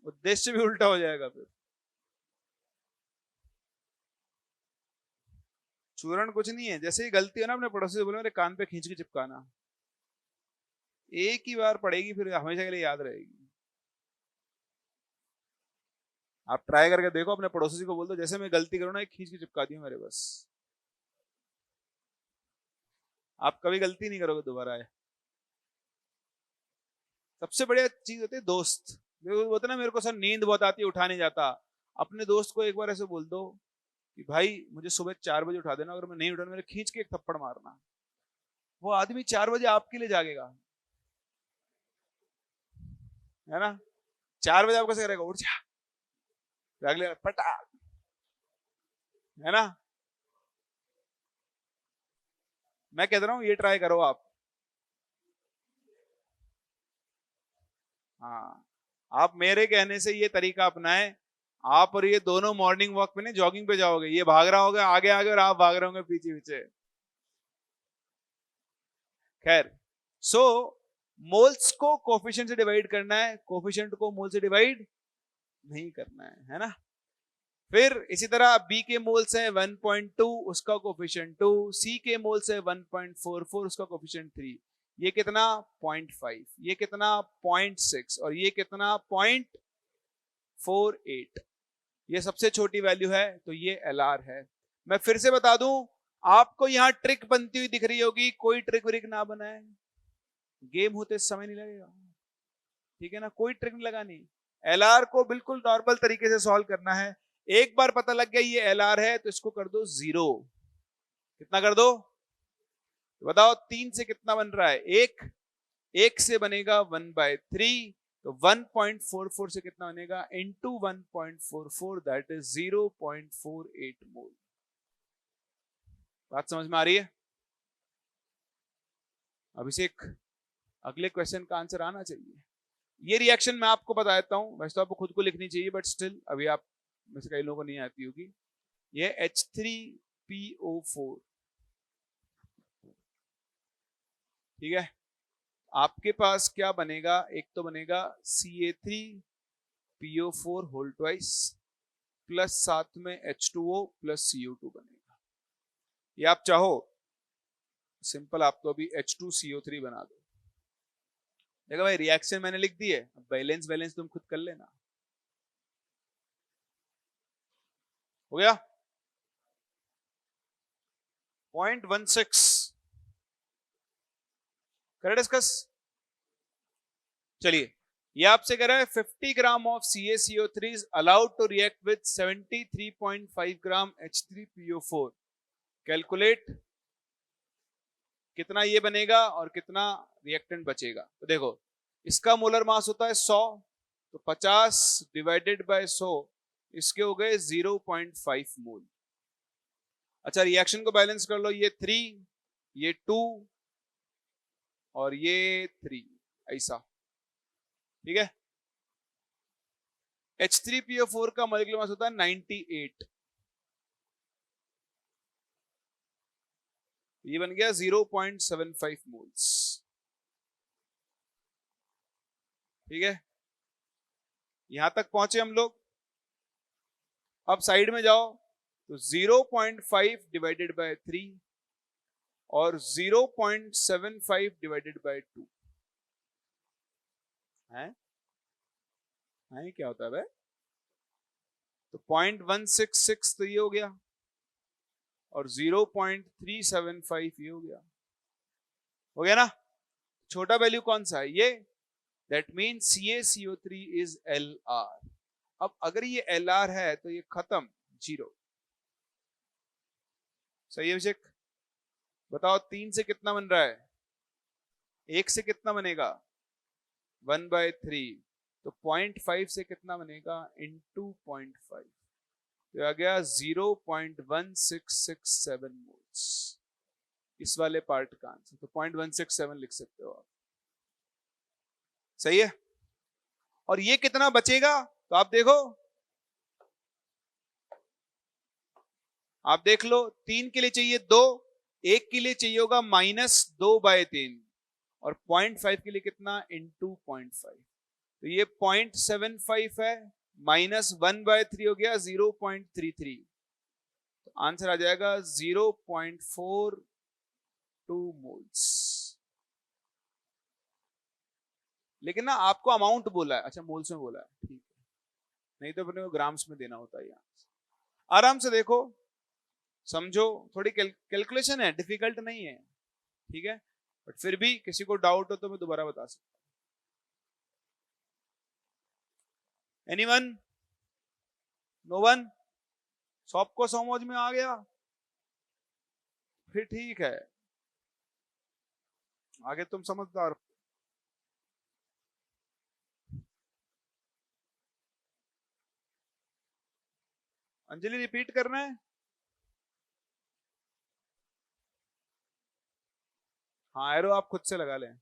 उद्देश्य भी उल्टा हो जाएगा फिर। चूरण कुछ नहीं है, जैसे ही गलती है ना, अपने पड़ोसी से बोलो मेरे कान पे खींच के चिपकाना, एक ही बार पड़ेगी, फिर हमेशा के लिए याद रहेगी। आप ट्राई करके देखो, अपने पड़ोसी को बोल दो जैसे मैं गलती करूँ ना, एक खींच के चिपका दियो मेरे बस। आप कभी गलती नहीं करोगे दोबारा है। सबसे बढ़िया चीज होती है दोस्त। बोलते ना मेरे को सर नींद बहुत आती है, उठा नहीं जाता। अपने दोस्त को एक बार ऐसे बोल दो कि भाई मुझे सुबह 4 बजे उठा देना, अगर मैं नहीं उठा मेरे खींच के एक थप्पड़ मारना। वो आदमी 4 बजे आपके लिए जागेगा, है ना। 4 बजे आपको कैसे करेगा, उठ जा, अगले पटा, है ना। मैं कह रहा हूं ये ट्राई करो आप। हाँ, आप मेरे कहने से ये तरीका अपनाएं, आप और ये दोनों मॉर्निंग वॉक पे नहीं, जॉगिंग पे जाओगे। ये भाग रहा होगा आगे आगे और आप भाग रहे होंगे पीछे पीछे। खैर, सो मोल्स को कोफिशिएंट से डिवाइड करना है, कोफिशिएंट को मोल से डिवाइड नहीं करना है ना। फिर इसी तरह B के मोल्स है 1.2, उसका कोफिशिएंट 2, C के मोल्स है 1.44, उसका कोफिशिएंट 3। ये कितना 0.5, ये कितना 0.6 और ये कितना 0.48। ये सबसे छोटी वैल्यू है, तो ये LR है। मैं फिर से बता दूं, आपको यहां ट्रिक बनती हुई दिख रही होगी, कोई ट्रिक व्रिक ना बनाए, गेम होते समय नहीं लगेगा, ठीक है ना, कोई ट्रिक नहीं लगानी। LR को बिल्कुल नॉर्मल तरीके से सॉल्व करना है। एक बार पता लग गया ये LR है, तो इसको कर दो 0। कितना कर दो, तो बताओ 3 से कितना बन रहा है, 1 से बनेगा 1/3, तो 1.44 से कितना बनेगा, इंटू 1.44, दैट इज 0.48 मोल। बात समझ में आ रही है? अभिषेक, अगले क्वेश्चन का आंसर आना चाहिए। ये रिएक्शन मैं आपको बता देता हूं, वैसे तो आपको खुद को लिखनी चाहिए, बट स्टिल अभी आप में से कई लोगों को नहीं आती होगी। ये H3PO4, ठीक है। आपके पास क्या बनेगा, एक तो बनेगा Ca3PO4 होल ट्वाइस प्लस साथ में H2O प्लस CO2 बनेगा। ये आप चाहो सिंपल आप तो अभी H2CO3 बना दो। देखो भाई, रिएक्शन मैंने लिख दी है, अब बैलेंस बैलेंस तुम खुद कर लेना। हो गया 0.16, करें डिस्कस? चलिए, ये आपसे कह रहा है 50 gram of CaCO3 is allowed to react with 73.5 gram H3PO4। Calculate कितना ये बनेगा और कितना रिएक्टेंट बचेगा। तो देखो, इसका मोलर मास होता है 100, तो 50 डिवाइडेड बाय 100, इसके हो गए 0.5 मोल। अच्छा, रिएक्शन को बैलेंस कर लो, ये 3, ये 2 और ये 3, ऐसा, ठीक है। H3PO4 का मॉलिक्यूलर मास होता है 98, ये बन गया 0.75 मोल्स, ठीक है। यहां तक पहुंचे हम लोग। अब साइड में जाओ तो 0.5 डिवाइडेड बाय 3 और 0.75 डिवाइडेड बाय 2 है क्या होता है भाई? तो 0.166 तो ये हो गया और 0.375 ये हो गया ना। छोटा वैल्यू कौन सा है? ये। That means CaCO3 is LR। अब अगर ये LR है तो ये खत्म, 0। सही है अभिषेक? बताओ 3 से कितना बन रहा है? 1 से कितना बनेगा? 1/3। तो 0.5 से कितना बनेगा? इंटू 0.5, तो आ गया 0.1667 मोल्स। इस वाले पार्ट का आंसर तो 0.167 लिख सकते हो आप। सही है। और ये कितना बचेगा? तो आप देखो, आप देख लो, 3 के लिए चाहिए 2, 1 के लिए चाहिए होगा -2/3 और 0.5 के लिए कितना? इंटू 0.5। तो ये 0.75 है, -1/3 हो गया 0.33। तो आंसर आ जाएगा 0.42 मोल्स। लेकिन ना आपको अमाउंट बोला है, अच्छा मोल्स में बोला है, ठीक है, नहीं तो अपने को ग्राम्स में देना होता है। आराम से देखो, समझो, थोड़ी कैलकुलेशन है, डिफिकल्ट नहीं है, ठीक है। बट फिर भी किसी को डाउट हो तो मैं दोबारा बता सकता हूं। एनीवन? No one? सबको समझ में आ गया? फिर ठीक है, आगे तुम समझदार। अंजलि रिपीट करना है? हाँ, एरो आप खुद से लगा लें।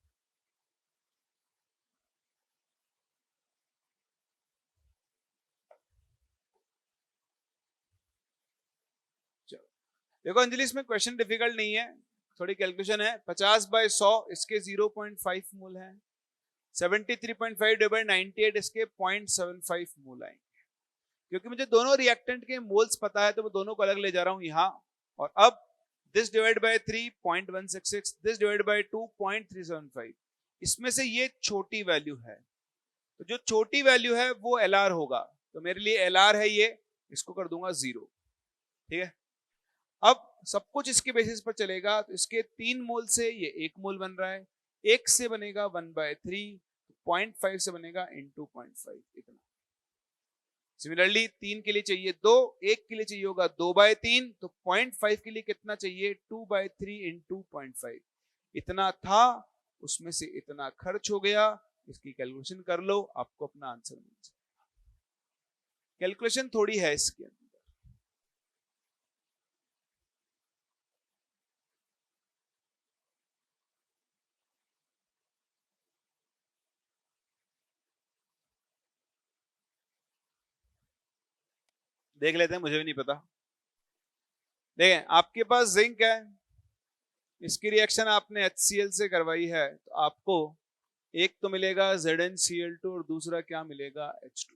चलो देखो अंजलि, इसमें क्वेश्चन डिफिकल्ट नहीं है, थोड़ी कैलकुलेशन है। 50/100 इसके 0.5 मोल है, 73.5 डिवाइड बाय 98 इसके 0.75 मोल आएंगे। क्योंकि मुझे दोनों रिएक्टेंट के मोल्स पता है तो मैं दोनों को अलग ले जा रहा हूं यहां। और अब this divide by 3 0.166, this divide by 2 0.375, इसमें से ये छोटी वैल्यू है, तो जो छोटी वैल्यू है वो LR होगा। तो मेरे लिए LR है ये, इसको कर दूंगा 0, ठीक है। अब सब कुछ इसके बेसिस पर चलेगा, तो इसके 3 मोल से ये 1 मोल बन रहा है, 1 से बनेगा 1/3, 0.5 से बनेगा इंटू 0.5, इतना। सिमिलरली 3 के लिए चाहिए 2, 1 के लिए चाहिए होगा 2/3, तो 0.5 के लिए कितना चाहिए? 2/3 इंटू 0.5, इतना था, उसमें से इतना खर्च हो गया। इसकी कैलकुलेशन कर लो, आपको अपना आंसर मिल जाएगा। कैलकुलेशन थोड़ी है इसके अंदर। देख लेते हैं, मुझे भी नहीं पता। देखें, आपके पास जिंक है, इसकी रिएक्शन आपने HCl से करवाई है, तो आपको एक तो मिलेगा ZnCl2 और दूसरा क्या मिलेगा? H2,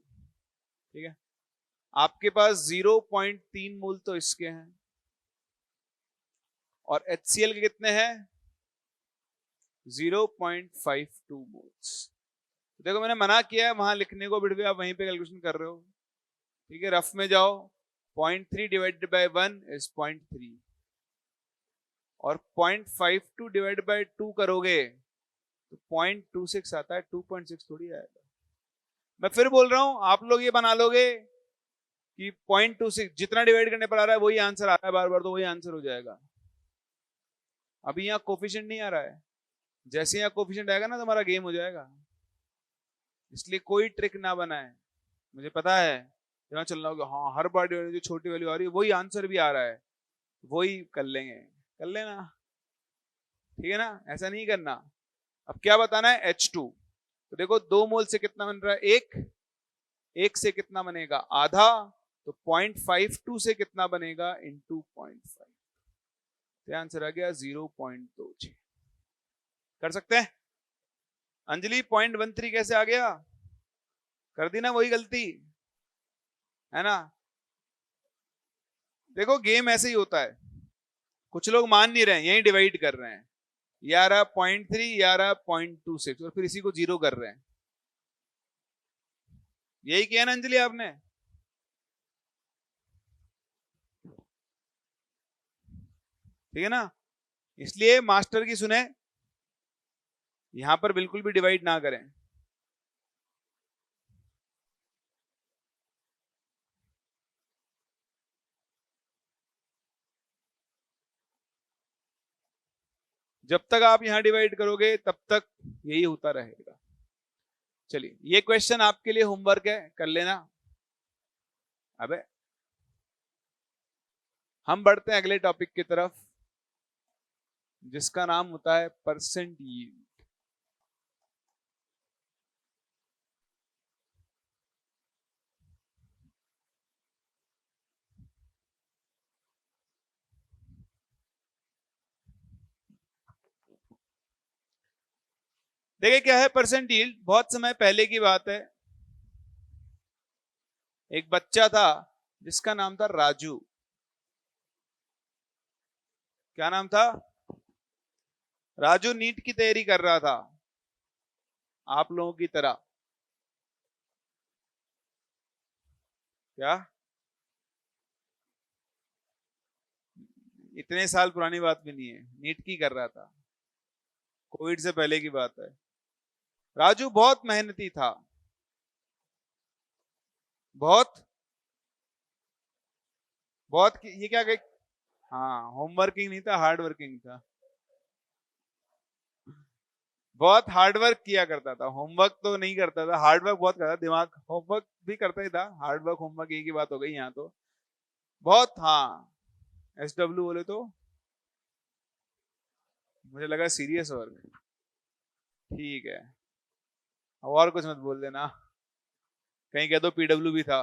ठीक है। आपके पास 0.3 मोल तो इसके हैं और HCl के कितने हैं? 0.52 मोल्स। देखो मैंने मना किया है वहां लिखने को, फिर भी आप वहीं पे कैलकुलेशन कर रहे हो, ठीक है। रफ में जाओ, 0.3 डिवाइडेड बाय 1 इज 0.3 और 0.52 डिवाइड बाय 2 करोगे तो 0.26 आता है, 2.6 थोड़ी आएगा। मैं फिर बोल रहा हूं, आप लोग ये बना लोगे कि 0.26 जितना डिवाइड करने पर आ रहा है वही आंसर आ रहा है बार बार, तो वही आंसर हो जाएगा। अभी यहाँ कोफिशिएंट नहीं आ रहा है, जैसे यहाँ कोफिशिएंट आएगा ना तुम्हारा गेम हो जाएगा। इसलिए कोई ट्रिक ना बनाए। मुझे पता है यहाँ चलना होगा, हाँ हर बार जो छोटी वैल्यू आ रही है वही आंसर भी आ रहा है, वही कर लेंगे, कर लेना, ठीक है ना, ऐसा नहीं करना। अब क्या बताना है, H2। तो देखो 2 मोल से कितना बन रहा है, एक से कितना बनेगा, आधा, तो 0.52 से कितना बनेगा, इंटू 0.5, तो आंसर आ गया 0.26। कर सकते हैं? अंजलि 0.13 कैसे आ गया, कर दी ना वही गलती, है ना। देखो गेम ऐसे ही होता है, कुछ लोग मान नहीं रहे हैं, यही डिवाइड कर रहे हैं, ये आ रहा 0.3, ये आ रहा 0.26, और फिर इसी को 0 कर रहे हैं। यही किया ना अंजलि आपने, ठीक है ना। इसलिए मास्टर की सुने, यहां पर बिल्कुल भी डिवाइड ना करें। जब तक आप यहां डिवाइड करोगे तब तक यही होता रहेगा। चलिए ये क्वेश्चन आपके लिए होमवर्क है, कर लेना। अबे हम बढ़ते हैं अगले टॉपिक की तरफ, जिसका नाम होता है परसेंट यील्ड। देखिए क्या है परसेंट यील्ड, बहुत समय पहले की बात है, एक बच्चा था जिसका नाम था राजू। क्या नाम था, राजू नीट की तैयारी कर रहा था, आप लोगों की तरह। क्या इतने साल पुरानी बात भी नहीं है, नीट की कर रहा था, कोविड से पहले की बात है। राजू बहुत मेहनती था, बहुत बहुत, ये क्या कह, हाँ होम वर्किंग नहीं था, हार्ड वर्किंग था, बहुत हार्ड वर्क किया करता था, होमवर्क तो नहीं करता था, हार्ड वर्क बहुत करता था, दिमाग होमवर्क भी करता ही था, हार्ड वर्क होमवर्क एक ही बात हो गई यहाँ तो, बहुत। हाँ SW बोले तो मुझे लगा सीरियस वर्क, ठीक है, अब और कुछ मत बोल देना, कहीं कह दो PW भी था,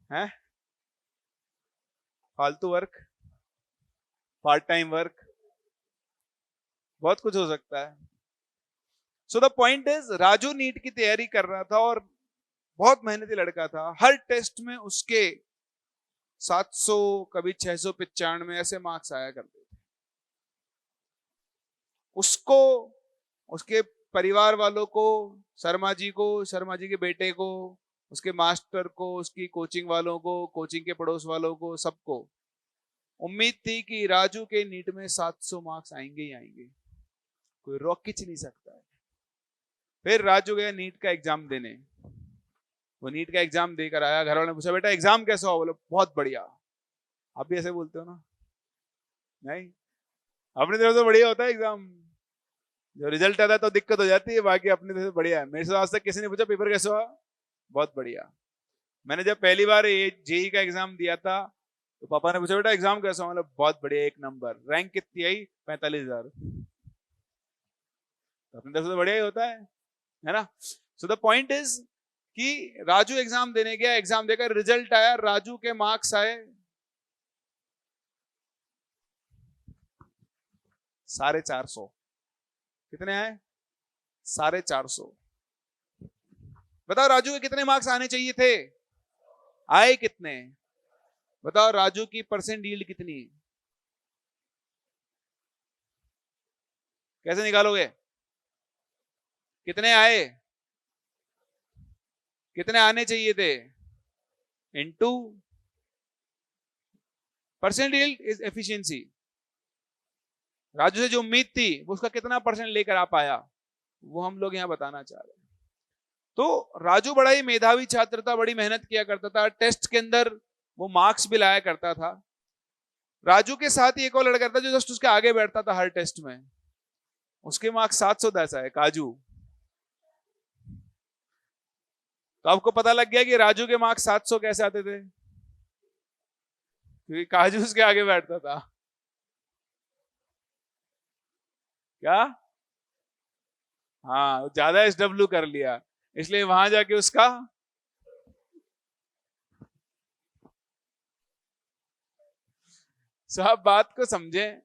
है फालतू वर्क, पार्ट टाइम वर्क, बहुत कुछ हो सकता है। So the point is, Raju NEET की तैयारी कर रहा था और बहुत मेहनती लड़का था, हर टेस्ट में उसके 700, कभी 695 ऐसे मार्क्स आया करते थे। उसको, उसके परिवार वालों को, शर्मा जी को, शर्मा जी के बेटे को, उसके मास्टर को, उसकी कोचिंग वालों को, कोचिंग के पड़ोस वालों को, सबको उम्मीद थी कि राजू के नीट में 700 मार्क्स आएंगे ही आएंगे, कोई रोक खींच नहीं सकता है। फिर राजू गया नीट का एग्जाम देने, वो नीट का एग्जाम देकर आया, घर वालों ने पूछा बेटा एग्जाम कैसा हो, बोले बहुत बढ़िया। आप भी ऐसे बोलते हो ना, नहीं अपनी तरफ से बढ़िया होता है एग्जाम, जो रिजल्ट आता है तो दिक्कत हो जाती है, बाकी अपनी तरफ से बढ़िया है। मेरे से आज तक किसी ने पूछा पेपर कैसा हुआ, बहुत बढ़िया। मैंने जब पहली बार ये जेई का एग्जाम दिया था, तो पापा ने पूछा बेटा एग्जाम कैसा हुआ, मतलब बहुत बढ़िया, एक नंबर। रैंक कितनी आई, 45,000। तो अपनी तरफ से तो बढ़िया ही होता है ना। सो द पॉइंट इज कि राजू एग्जाम देने गया, एग्जाम देकर रिजल्ट आया, राजू के मार्क्स आए 450। कितने आए, 450। बताओ राजू के कितने मार्क्स आने चाहिए थे, आए कितने, बताओ राजू की परसेंट यील्ड कितनी, कैसे निकालोगे, कितने आए, कितने आने चाहिए थे, into percent yield is efficiency. Raju से जो उम्मीद थी वो उसका कितना परसेंट लेकर आ पाया, वो हम लोग यहाँ बताना चाह रहे हैं। तो राजू बड़ा ही मेधावी छात्र था, बड़ी मेहनत किया करता था, टेस्ट के अंदर वो मार्क्स भी लाया करता था। राजू के साथ ही एक और लड़का था जो जस्ट उसके आगे बैठता था हर टेस्ट में, उसके मार्क्स 710 है, काजू। तो आपको पता लग गया कि राजू के मार्क्स 700 कैसे आते थे, क्योंकि काजू उसके आगे बैठता था। क्या? हाँ, ज्यादा SW कर लिया, इसलिए वहां जाके उसका सब बात को समझें।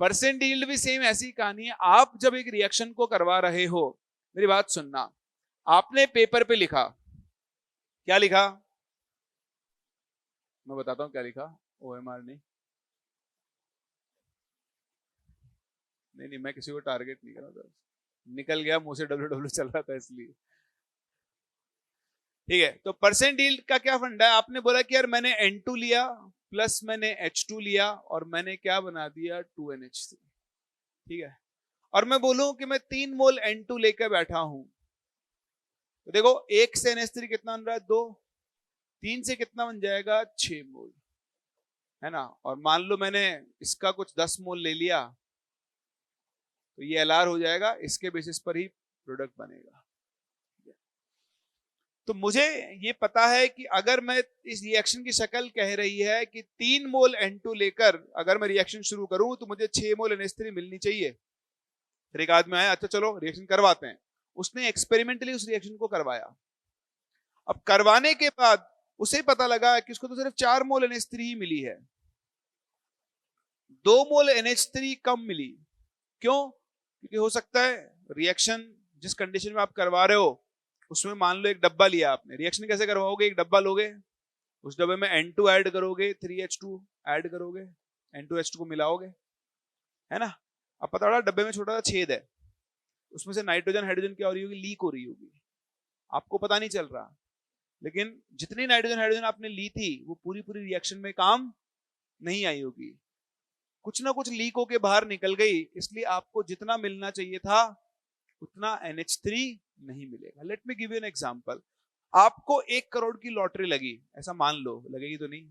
परसेंट यील्ड भी सेम ऐसी कहानी है। आप जब एक रिएक्शन को करवा रहे हो, मेरी बात सुनना, आपने पेपर पे लिखा, क्या लिखा? मैं बताता हूं क्या लिखा। OMR नहीं, नहीं नहीं, मैं किसी को टारगेट नहीं कर रहा था, निकल गया मुंह से, WW चल रहा था इसलिए। ठीक है, तो परसेंट यील्ड का क्या फंडा है? आपने बोला कि यार मैंने N2 लिया प्लस मैंने H2 लिया और मैंने क्या बना दिया, 2NH3। ठीक है, और मैं बोलूं कि मैं 3 मोल N2 लेकर बैठा हूं, तो देखो 1 से NH3 कितना बन रहा है, 2, 3 से कितना बन जाएगा, 6 मोल, है ना। और मान लो मैंने इसका कुछ 10 मोल ले लिया, तो ये LR हो जाएगा, इसके बेसिस पर ही प्रोडक्ट बनेगा। तो मुझे ये पता है कि अगर मैं इस रिएक्शन की शक्ल कह रही है कि 3 मोल N2 लेकर अगर मैं रिएक्शन शुरू करूं तो मुझे 6 मोल NH3 मिलनी चाहिए। फिर एक आदमी आया, अच्छा चलो रिएक्शन करवाते हैं, उसने एक्सपेरिमेंटली उस रिएक्शन को करवाया। अब करवाने के बाद उसे पता लगा कि उसको तो सिर्फ 4 मोल NH3 ही मिली है, 2 मोल NH3 कम मिली। क्यों? क्योंकि हो सकता है रिएक्शन जिस कंडीशन में आप करवा रहे हो उसमें मान लो एक डब्बा लिया आपने, रिएक्शन कैसे करवाओगे, एक डब्बा लोगे, उस डब्बे में N2 ऐड करोगे, 3H2 ऐड करोगे, N2H2 को मिलाओगे, है ना। अब पता चला डब्बे में छोटा सा छेद है, उसमें से नाइट्रोजन हाइड्रोजन क्या हो रही होगी, लीक हो रही होगी, आपको पता नहीं चल रहा। लेकिन जितनी नाइट्रोजन हाइड्रोजन आपने ली थी वो पूरी पूरी रिएक्शन में काम नहीं आई होगी, कुछ ना कुछ लीक होके बाहर निकल गई, इसलिए आपको जितना मिलना चाहिए था उतना NH3 नहीं मिलेगा। Let me give you an example. आपको 1 करोड़ की लॉटरी लगी, ऐसा मान लो, लगेगी तो नहीं,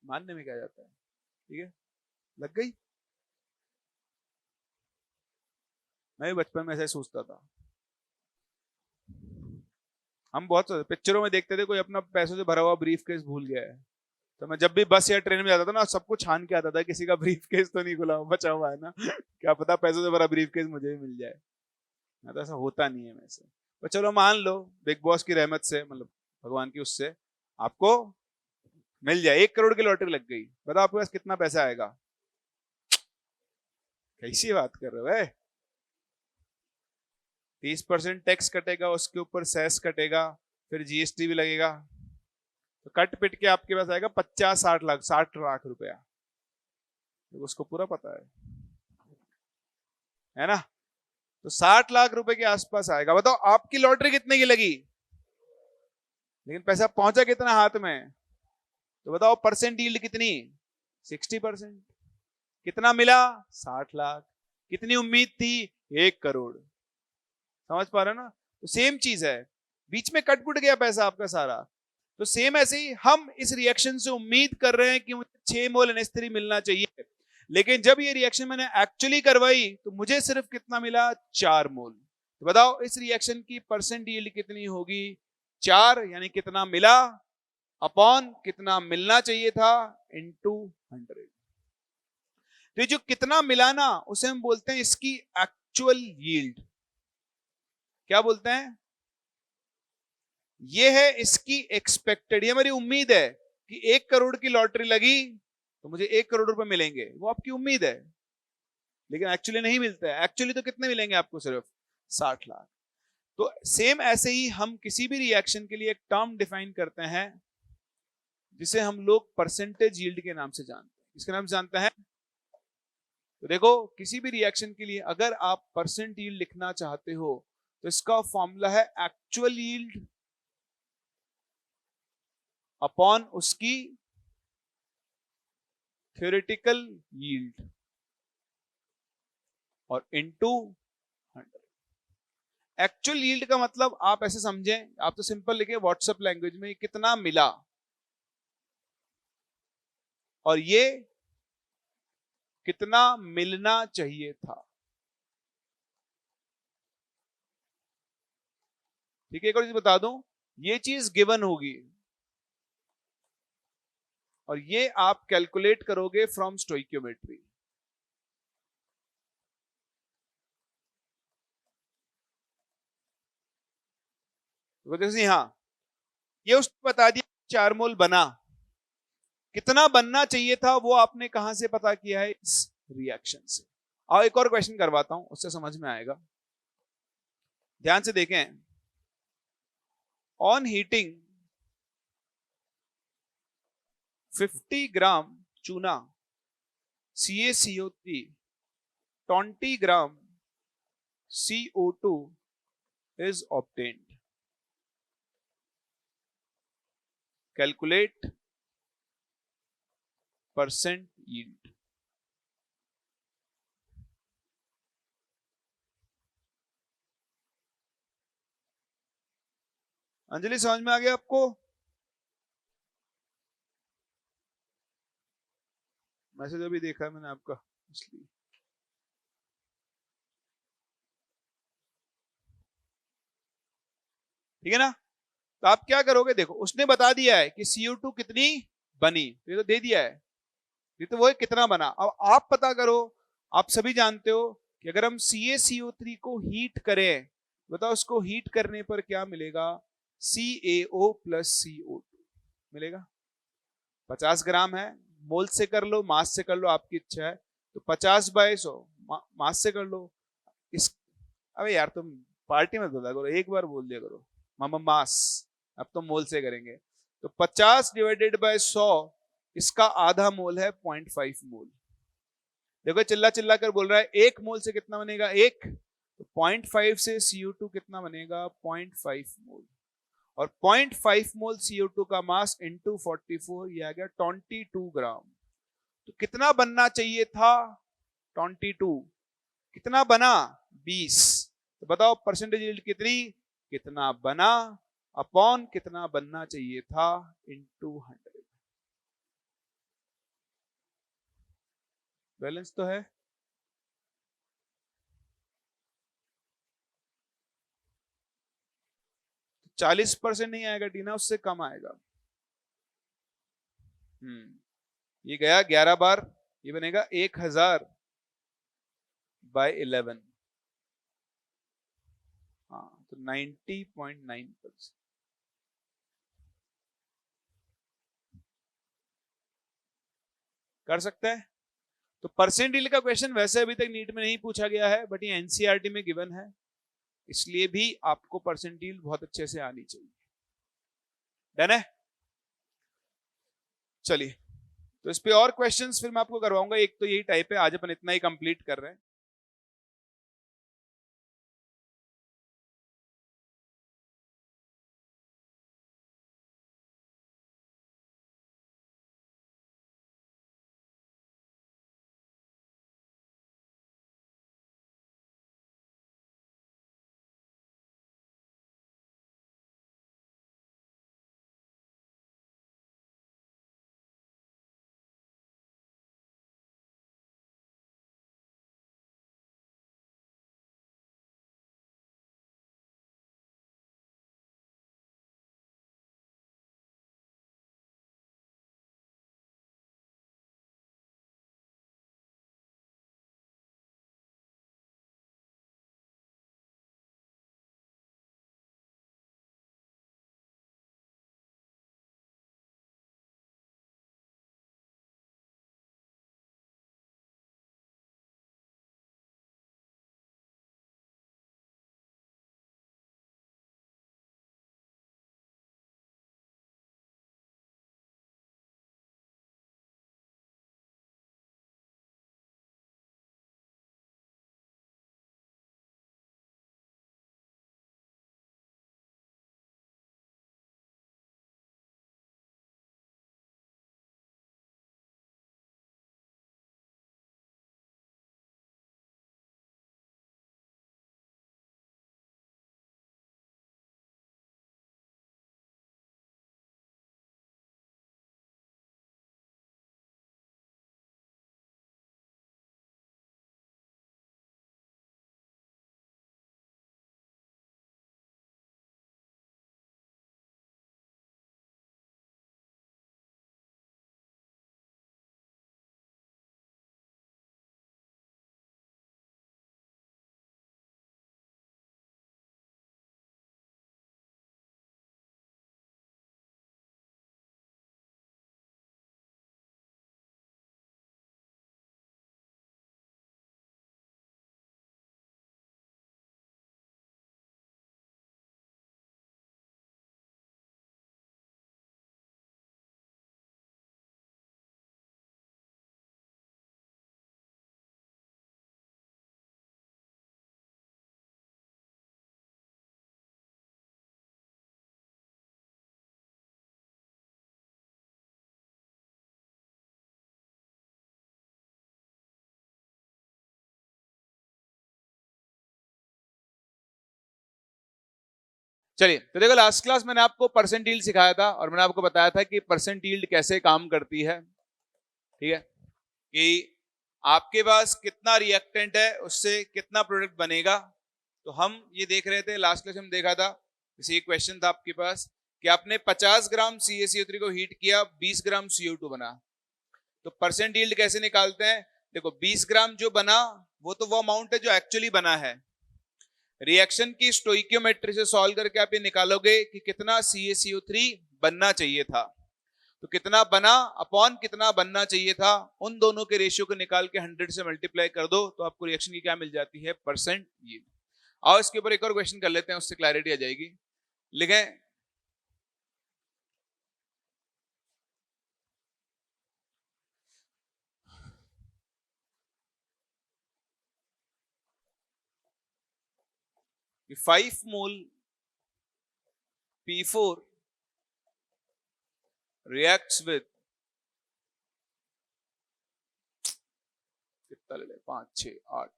मानने में क्या जाता है, ठीक है, लग गई। मैं भी बचपन में ऐसा ही सोचता था, हम बहुत पिक्चरों में देखते थे कोई अपना पैसों से भरा हुआ ब्रीफ केस भूल गया है, तो मैं जब भी बस या ट्रेन में जाता था ना, सबको छान के आता था किसी का ब्रीफ केस तो नहीं खुला बचा हुआ है ना क्या पता पैसों से भरा ब्रीफ केस मुझे भी मिल जाए। ना तो ऐसा होता नहीं है वैसे, पर चलो मान लो बिग बॉस की रहमत से, मतलब भगवान की उससे आपको मिल जाए, 1 करोड़ की लॉटरी लग गई, बताओ आपके पास कितना पैसा आएगा? कैसी बात कर रहे हो भाई? 30% टैक्स कटेगा, उसके ऊपर सेस कटेगा, फिर GST भी लगेगा, तो कट पिट के आपके पास आएगा 50-60 लाख, 60 लाख रुपया। तो उसको पूरा पता है ना। तो 60 लाख रुपए के आसपास आएगा। बताओ आपकी लॉटरी कितने की लगी, लेकिन पैसा पहुंचा कितना हाथ में, तो बताओ परसेंट यील्ड कितनी, 60%। कितना मिला, 60 लाख। कितनी उम्मीद थी, 1 करोड़। समझ पा रहे हो ना। तो सेम चीज है, बीच में कटपुट गया पैसा आपका सारा। तो सेम ऐसे ही हम इस रिएक्शन से उम्मीद कर रहे हैं कि मुझे 6 मोल NH3 मिलना चाहिए, लेकिन जब ये रिएक्शन मैंने एक्चुअली करवाई तो मुझे सिर्फ कितना मिला, 4 मोल। तो बताओ इस रिएक्शन की परसेंट यील्ड कितनी होगी, 4, यानी कितना मिला अपॉन कितना मिलना चाहिए था इनटू 100। तो जो कितना मिला ना, उसे हम बोलते हैं इसकी एक्चुअल यील्ड। क्या बोलते हैं, ये है इसकी एक्सपेक्टेड, ये मेरी उम्मीद है कि 1 करोड़ की लॉटरी लगी तो मुझे 1 करोड़ रुपए मिलेंगे, वो आपकी उम्मीद है, लेकिन एक्चुअली नहीं मिलता है। एक्चुअली तो कितने मिलेंगे आपको, सिर्फ 60 लाख। तो सेम ऐसे ही हम किसी भी रिएक्शन के लिए एक टर्म डिफाइन करते हैं जिसे हम लोग परसेंटेज यील्ड के नाम से जानते हैं। इसके नाम से जानते हैं। तो देखो किसी भी रिएक्शन के लिए अगर आप परसेंट यील्ड लिखना चाहते हो तो इसका फॉर्मूला है एक्चुअल यील्ड अपॉन उसकी थ्योरेटिकल यील्ड। और इनटू 100। एक्चुअल यील्ड का मतलब आप ऐसे समझें, आप तो सिंपल लिखे व्हाट्सएप लैंग्वेज में कितना मिला, और ये कितना मिलना चाहिए था। ठीक है, एक और चीज बता दूं, ये चीज गिवन होगी और ये आप कैलकुलेट करोगे फ्रॉम स्टोइकियोमेट्री। तो जैसे हाँ, ये उसने बता दिया 4 मोल बना, कितना बनना चाहिए था वो आपने कहां से पता किया है? इस रिएक्शन से। आओ एक और क्वेश्चन करवाता हूं, उससे समझ में आएगा। ध्यान से देखें, ऑन हीटिंग 50 ग्राम चूना CaCO3 20 gram CO2 is obtained. Calculate percent yield. Anjali समझ में आ गया आपको? मैसेज अभी देखा है मैंने आपका, इसलिए। ठीक है ना? तो आप क्या करोगे, देखो उसने बता दिया है कि CO2 कितनी बनी, ये तो दे दिया है, ये तो वो है कितना बना। अब आप पता करो, आप सभी जानते हो कि अगर हम CaCO3 को हीट करें, बताओ उसको हीट करने पर क्या मिलेगा? CaO प्लस CO2 मिलेगा। 50 ग्राम है, मोल से कर लो, मास से कर लो, आपकी इच्छा है। तो 50/100 मास से कर लो। इस अबे यार तुम पार्टी में बोला करो, एक बार बोल दिया करो मामा मास। अब तो मोल से करेंगे, तो 50/100, इसका आधा मोल है 0.5 मोल। देखो चिल्ला चिल्ला कर बोल रहा है, एक मोल से कितना बनेगा? एक। तो 0.5 से CO2 कितना बनेगा? 0.5 मोल। और 0.5 मोल CO2 का मास इंटू 44, ये आ गया 22 ग्राम। तो कितना बनना चाहिए था? 22। कितना बना? 20। तो बताओ परसेंटेज यील्ड कितनी? कितना बना अपॉन कितना बनना चाहिए था इंटू 100। बैलेंस तो है। 40% नहीं आएगा टीना, उससे कम आएगा। ये गया 11 बार, ये बनेगा 1000/11। हाँ, तो 90.9%। कर सकते हैं। तो परसेंटाइल का क्वेश्चन वैसे अभी तक नीट में नहीं पूछा गया है, बट ये एनसीईआरटी में गिवन है, इसलिए भी आपको परसेंटाइल बहुत अच्छे से आनी चाहिए। डन है? चलिए, तो इस पे और क्वेश्चंस फिर मैं आपको करवाऊंगा। एक तो यही टाइप है, आज अपन इतना ही कंप्लीट कर रहे हैं। चलिए, तो देखो लास्ट क्लास मैंने आपको परसेंट यील्ड सिखाया था और मैंने आपको बताया था कि परसेंट यील्ड कैसे काम करती है। ठीक है, कि आपके पास कितना रिएक्टेंट है उससे कितना प्रोडक्ट बनेगा। तो हम ये देख रहे थे, लास्ट क्लास में देखा था, जैसे एक क्वेश्चन था आपके पास कि आपने 50 ग्राम CaCO3 को हीट किया, 20 ग्राम CO2 बना। तो परसेंट यील्ड कैसे निकालते हैं? देखो 20 ग्राम जो बना वो तो वो अमाउंट है जो एक्चुअली बना है। रिएक्शन की स्टोइकियोमेट्री से सॉल्व करके आप ये निकालोगे कि कितना CaCO3 बनना चाहिए था। तो कितना बना अपॉन कितना बनना चाहिए था, उन दोनों के रेशियो को निकाल के 100 से मल्टीप्लाई कर दो तो आपको रिएक्शन की क्या मिल जाती है? Percent yield. आओ इसके ऊपर एक और क्वेश्चन कर लेते हैं, उससे क्लैरिटी आ जाएगी। लिखें, कि 5 मोल P4 reacts with कितना ले ले, 5 6 8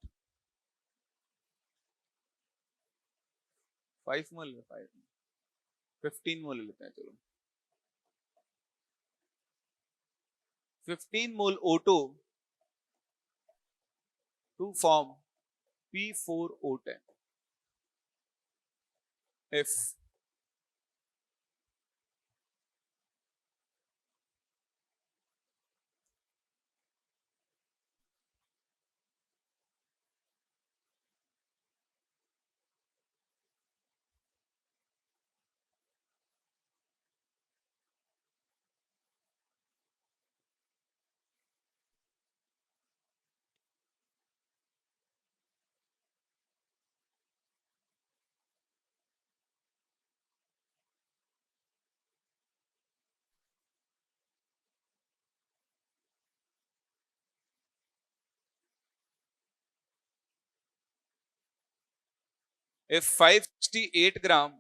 5 मोल 15 मोल ले लेते हैं। चलो 15 मोल O2 to form P4O10 if if 568 gram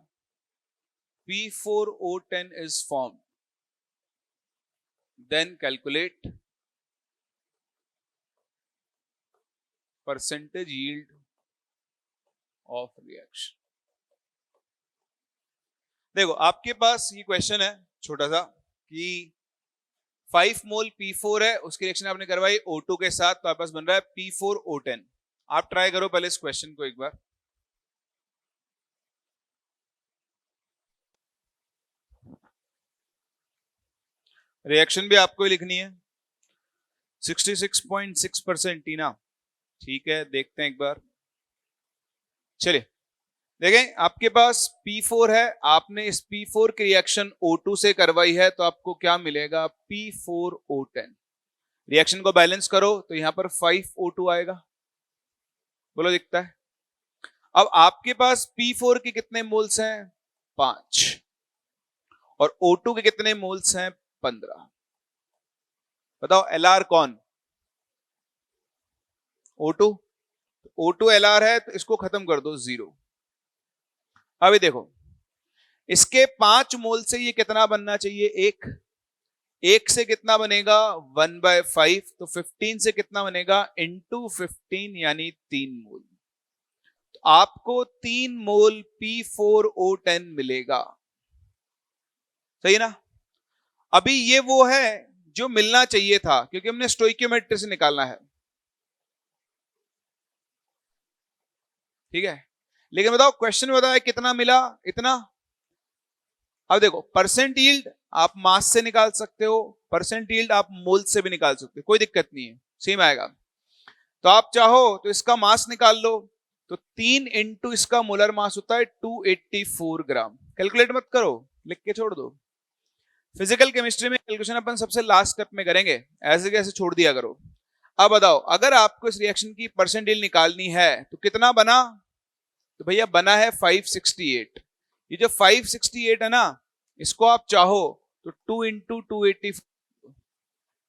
P4O10 is formed, then calculate percentage yield of reaction। देखो आपके पास ये क्वेश्चन है छोटा सा कि 5 मोल P4 है, उसकी रिएक्शन आपने करवाई O2 के साथ, तो आपके पास बन रहा है P4O10। आप ट्राई करो पहले इस क्वेश्चन को एक बार। रिएक्शन भी आपको ही लिखनी है। 66.6% टीना, ठीक है, देखते हैं एक बार। चलिए देखें, आपके पास P4 है, आपने इस P4 की रिएक्शन O2 से करवाई है, तो आपको क्या मिलेगा? P4O10। रिएक्शन को बैलेंस करो तो यहां पर 5O2 आएगा, बोलो दिखता है। अब आपके पास P4 के कितने मोल्स हैं? 5, और O2 के कितने मोल्स हैं? 15। बताओ LR कौन? O2। O2 LR है, तो इसको खत्म कर दो 0। अभी देखो इसके 5 मोल से ये कितना बनना चाहिए? 1 से कितना बनेगा? 1/5। तो 15 से कितना बनेगा? इंटू 15 यानी 3 मोल। तो आपको 3 मोल P4O10 मिलेगा, सही ना? अभी ये वो है जो मिलना चाहिए था, क्योंकि हमने स्टोइकियोमेट्री से निकालना है, ठीक है। लेकिन बताओ क्वेश्चन में बताया कितना मिला? इतना। अब देखो परसेंट यील्ड आप मास से निकाल सकते हो, परसेंट यील्ड आप मोल से भी निकाल सकते हो, कोई दिक्कत नहीं है, सेम आएगा। तो आप चाहो तो इसका मास निकाल लो, तो 3 इंटू इसका मोलर मास होता है 284 ग्राम। कैलकुलेट मत करो, लिख के छोड़ दो। फिजिकल केमिस्ट्री में कैलकुलेशन अपन सबसे लास्ट स्टेप में करेंगे, ऐसे कैसे छोड़ दिया करो। अब बताओ अगर आपको इस रिएक्शन की परसेंट यील्ड निकालनी है तो कितना बना? तो भैया बना है 568। ये जो 568 है ना, इसको आप चाहो तो 2 इंटू 284,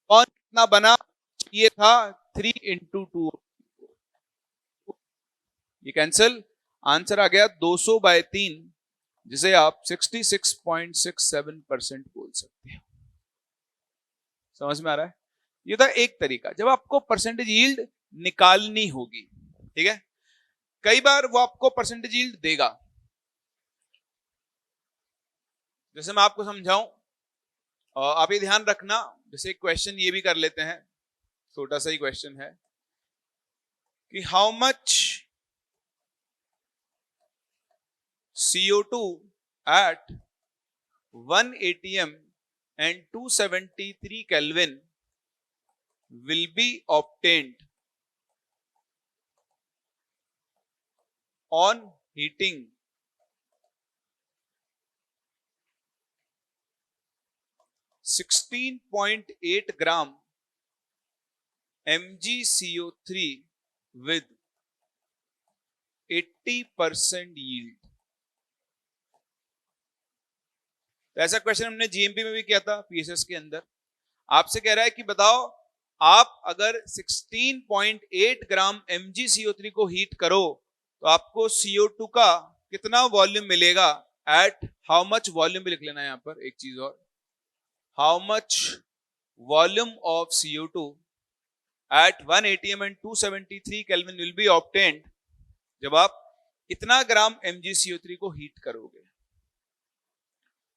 और कितना बना? ये था 3 इंटू 2, ये कैंसिल, आंसर आ गया 200/3, जिसे आप 66.67% बोल सकते हैं। समझ में आ रहा है? ये था एक तरीका जब आपको परसेंटेज यील्ड निकालनी होगी, ठीक है। कई बार वो आपको परसेंटेज यील्ड देगा, जैसे मैं आपको समझाऊं, आप ये ध्यान रखना, जैसे एक क्वेश्चन ये भी कर लेते हैं, छोटा सा ही क्वेश्चन है कि how much CO2 at 1 atm and 273 Kelvin will be obtained on heating 16.8 gram MgCO3 with 80% yield। तो ऐसा क्वेश्चन हमने जीएमपी में भी किया था, पीएसएस के अंदर। आपसे कह रहा है कि बताओ, आप अगर 16.8 ग्राम MgCO3 को हीट करो तो आपको CO2 का कितना वॉल्यूम मिलेगा, एट हाउ मच वॉल्यूम भी लिख लेना है यहां पर एक चीज और, how much volume of CO2 at 1 atm and 273 Kelvin will be obtained, जब आप इतना ग्राम MgCO3 को हीट करोगे।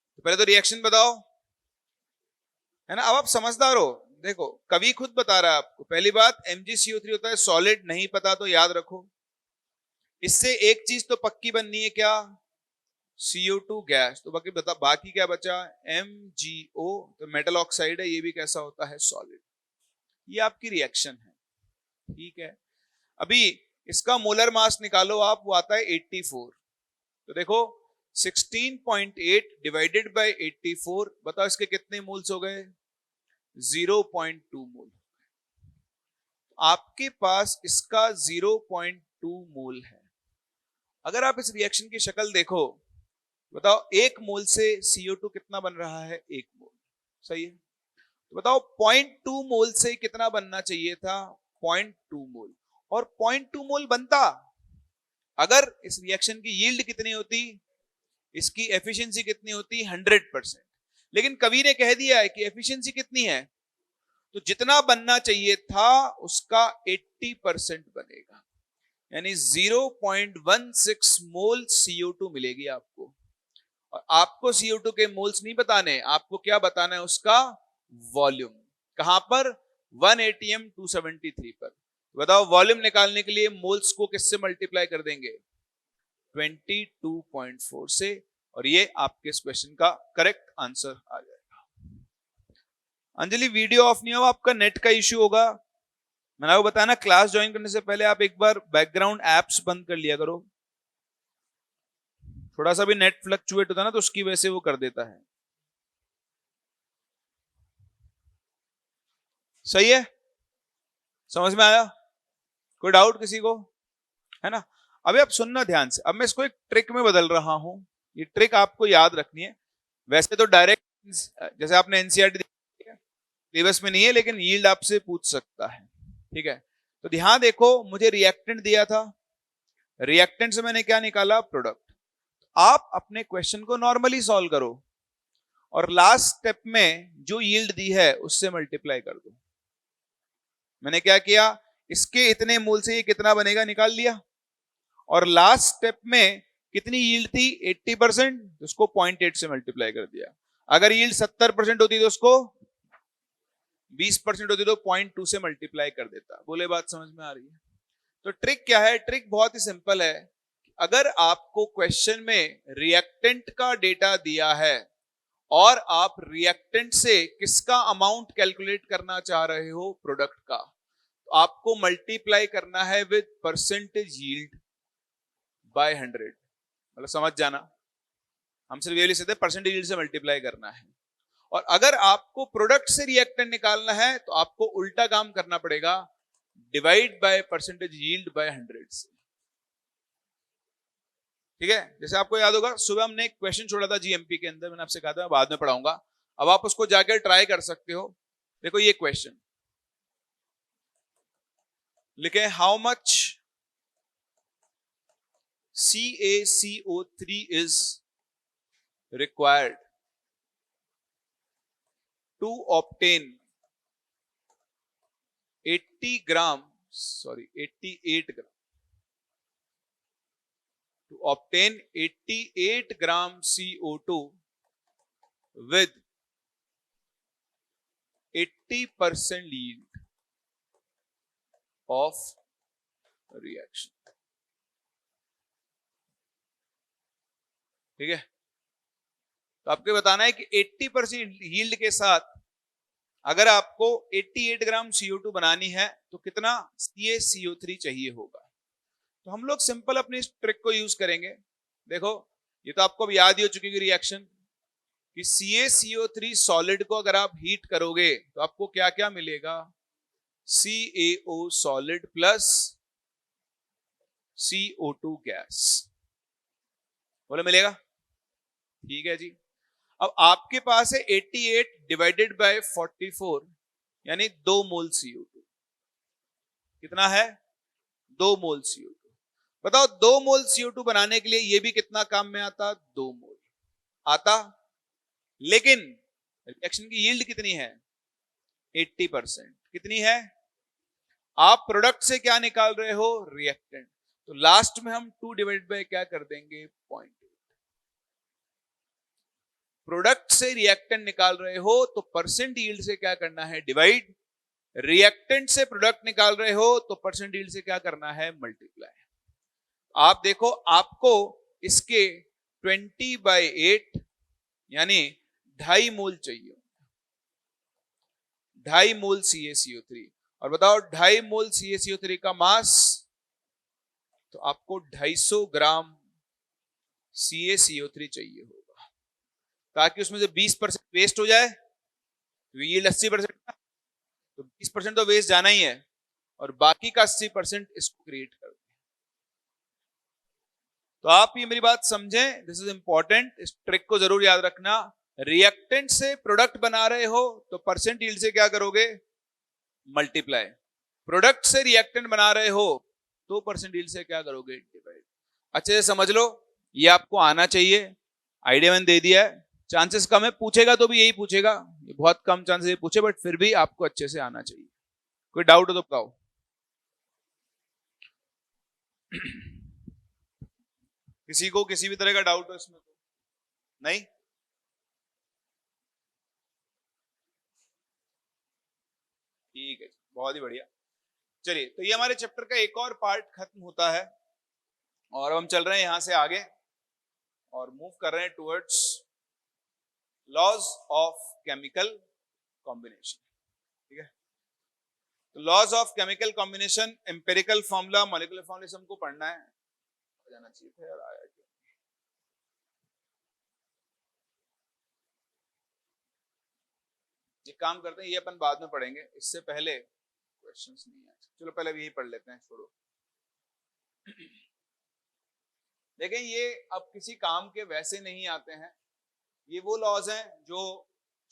तो पहले तो रिएक्शन बताओ, है ना। अब आप समझदार हो, देखो कवि खुद बता रहा है आपको। पहली बात, MgCO3 होता है सॉलिड, नहीं पता तो याद रखो। इससे एक चीज तो पक्की बननी है, क्या, CO2 गैस। तो बाकी क्या बचा, MgO, तो मेटल ऑक्साइड है, ये भी कैसा होता है, सॉलिड। ये आपकी रिएक्शन है, ठीक है। अभी इसका मोलर मास निकालो आप, वो आता है 84। तो देखो 16.8 डिवाइडेड बाय 84, बताओ इसके कितने मोल्स हो गए, 0.2 मोल। आपके पास इसका 0.2 मोल है। अगर आप इस रिएक्शन की शक्ल देखो, बताओ एक मोल से CO2 कितना बन रहा है, 1 मोल, सही है। तो बताओ 0.2 मोल से कितना बनना चाहिए था, 0.2 मोल। और 0.2 मोल बनता अगर इस रिएक्शन की यील्ड कितनी होती, इसकी एफिशिएंसी कितनी होती, 100%। लेकिन कवि ने कह दिया है कि एफिशिएंसी कितनी है, तो जितना बनना चाहिए था उसका 80% बनेगा, यानी 0.16 मोल CO2 मिलेगी आपको। और आपको CO2 के मोल्स नहीं बताने, आपको क्या बताना है, उसका वॉल्यूम। कहां पर, 1 atm 273 पर। बताओ वॉल्यूम निकालने के लिए मोल्स को किससे मल्टीप्लाई कर देंगे, 22.4 से, और ये आपके इस क्वेश्चन का करेक्ट आंसर आ जाएगा। अंजलि वीडियो ऑफ नहीं होगा, आपका नेट का इश्यू होगा। मैंने आपको बताया ना, क्लास ज्वाइन करने से पहले आप एक बार बैकग्राउंड एप्स बंद कर लिया करो। थोड़ा सा भी नेट फ्लक्चुएट होता है ना, तो उसकी वजह से वो कर देता है। सही है, समझ में आया, कोई डाउट किसी को, है ना। अभी आप सुनना ध्यान से, अब मैं इसको एक ट्रिक में बदल रहा हूं। ये ट्रिक आपको याद रखनी है। वैसे तो डायरेक्ट, जैसे आपने एनसीईआरटी सिलेबस में नहीं है, लेकिन यील्ड आपसे पूछ सकता है, ठीक है। तो ध्यान देखो, मुझे रिएक्टेंट दिया था, रिएक्टेंट से मैंने क्या निकाला, प्रोडक्ट। आप अपने क्वेश्चन को नॉर्मली सॉल्व करो और लास्ट स्टेप में जो यील्ड दी है उससे मल्टीप्लाई कर दो। मैंने क्या किया, इसके इतने मूल से ये कितना बनेगा निकाल लिया, और लास्ट स्टेप में कितनी यील्ड थी, 80%, उसको 0.8 से मल्टीप्लाई कर दिया। अगर यील्ड 70% होती तो उसको 20% होती तो 0.2 से मल्टीप्लाई कर देता। बोले बात समझ में आ रही है। तो ट्रिक क्या है, ट्रिक बहुत ही सिंपल है। अगर आपको क्वेश्चन में रिएक्टेंट का डेटा दिया है और आप रिएक्टेंट से किसका अमाउंट कैलकुलेट करना चाह रहे हो, प्रोडक्ट का, तो आपको मल्टीप्लाई करना है विद परसेंटेज यील्ड बाय 100। मतलब समझ जाना, हम सिर्फ ये लिख सकते हैं परसेंटेज यील्ड से मल्टीप्लाई करना है। और अगर आपको प्रोडक्ट से रिएक्टेंट निकालना है तो आपको उल्टा काम करना पड़ेगा, divide by percentage yield by 100 से, ठीक है। जैसे आपको याद होगा, सुबह हमने एक क्वेश्चन छोड़ा था जीएमपी के अंदर, मैंने आपसे कहा था बाद में पढ़ाऊंगा। अब आप उसको जाकर ट्राई कर सकते हो। देखो ये क्वेश्चन लिखे, how much CaCO3 is required to obtain 88 gram to obtain 88 gram CO2 with 80% yield of reaction. ठीक है, तो आपको बताना है कि 80% यील्ड के साथ अगर आपको 88 ग्राम CO2 बनानी है तो कितना CaCO3 चाहिए होगा। तो हम लोग सिंपल अपनी इस ट्रिक को यूज करेंगे। देखो ये तो आपको याद ही हो चुकी है रिएक्शन कि CaCO3 सॉलिड को अगर आप हीट करोगे तो आपको क्या क्या मिलेगा, CaO solid plus CO2 gas, बोलो मिलेगा। ठीक है जी, अब आपके पास है 88 डिवाइडेड बाय 44 यानी 2 मोल CO2। कितना है, 2 मोल CO2। बताओ 2 मोल CO2 बनाने के लिए ये भी कितना काम में आता, 2 मोल आता, लेकिन रिएक्शन की यील्ड कितनी है, 80%। कितनी है, आप प्रोडक्ट से क्या निकाल रहे हो, रिएक्टेंट, तो लास्ट में हम 2 डिवाइड बाय क्या कर देंगे, 0.8। प्रोडक्ट से रिएक्टेंट निकाल रहे हो तो परसेंट यील्ड से क्या करना है, डिवाइड, रिएक्टेंट से प्रोडक्ट निकाल रहे हो तो परसेंट यील्ड से क्या करना है, मल्टीप्लाई। आप देखो आपको इसके 20/8 यानी 2.5 मोल चाहिए, 2.5 मोल CaCO3। और बताओ 2.5 मोल CaCO3 का मास, तो आपको 250 ग्राम CaCO3 चाहिए होगा ताकि उसमें से 20% वेस्ट हो जाए, तो यील्ड 80%, तो 20% तो वेस्ट जाना ही है और बाकी का 80% इसको क्रिएट कर दे। तो आप ये मेरी बात समझें, दिस इज इंपॉर्टेंट, इस ट्रिक को जरूर याद रखना। रिएक्टेंट से प्रोडक्ट बना रहे हो तो परसेंट यील्ड से क्या करोगे, मल्टीप्लाई, प्रोडक्ट से रिएक्टेंट बना रहे हो तो परसेंट यील्ड से क्या करोगे, डिवाइड। अच्छे से समझ लो, ये आपको आना चाहिए, आइडिया मैंने दे दिया है। चांसेस कम है, पूछेगा तो भी यही पूछेगा, ये बहुत कम चांसेस ये पूछे, बट फिर भी आपको अच्छे से आना चाहिए। कोई डाउट हो तो बताओ। किसी को किसी भी तरह का डाउट हो इसमें तो नहीं, ठीक है, बहुत ही बढ़िया। चलिए, तो ये हमारे चैप्टर का एक और पार्ट खत्म होता है और हम चल रहे हैं यहां से आगे और मूव कर रहे हैं towards laws of chemical combination. ठीक है, तो laws of chemical combination, empirical formula, molecular formula हमको पढ़ना है, जाना चाहिए था यार, आया क्यों। एक काम करते हैं, ये अपन बाद में पढ़ेंगे, इससे पहले क्वेश्चंस नहीं है, चलो पहले यही पढ़ लेते हैं, छोड़ो। देखें ये अब किसी काम के वैसे नहीं आते हैं, ये वो लॉज हैं जो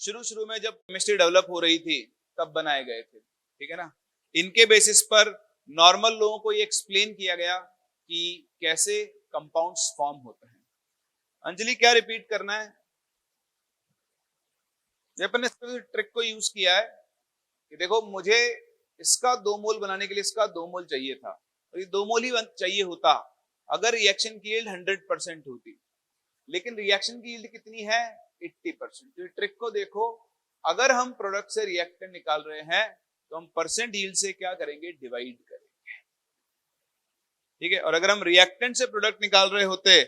शुरू शुरू में जब केमिस्ट्री डेवलप हो रही थी तब बनाए गए थे। ठीक है ना, इनके बेसिस पर नॉर्मल लोगों को ये एक्सप्लेन किया गया कि कैसे कंपाउंड्स फॉर्म होते हैं। अंजलि क्या रिपीट करना है, ये अपन ने ट्रिक को यूज किया है कि देखो मुझे इसका 2 मोल बनाने के लिए इसका 2 मोल चाहिए था, और ये 2 मोल ही चाहिए होता अगर रिएक्शन की यील्ड 100% होती, लेकिन रिएक्शन की यील्ड कितनी है, 80%। तो ट्रिक को देखो, अगर हम प्रोडक्ट से रिएक्टेंट निकाल रहे हैं तो हम परसेंट यील्ड से क्या करेंगे, डिवाइड करेंगे। ठीक है, और अगर हम रिएक्टेंट से प्रोडक्ट निकाल रहे होते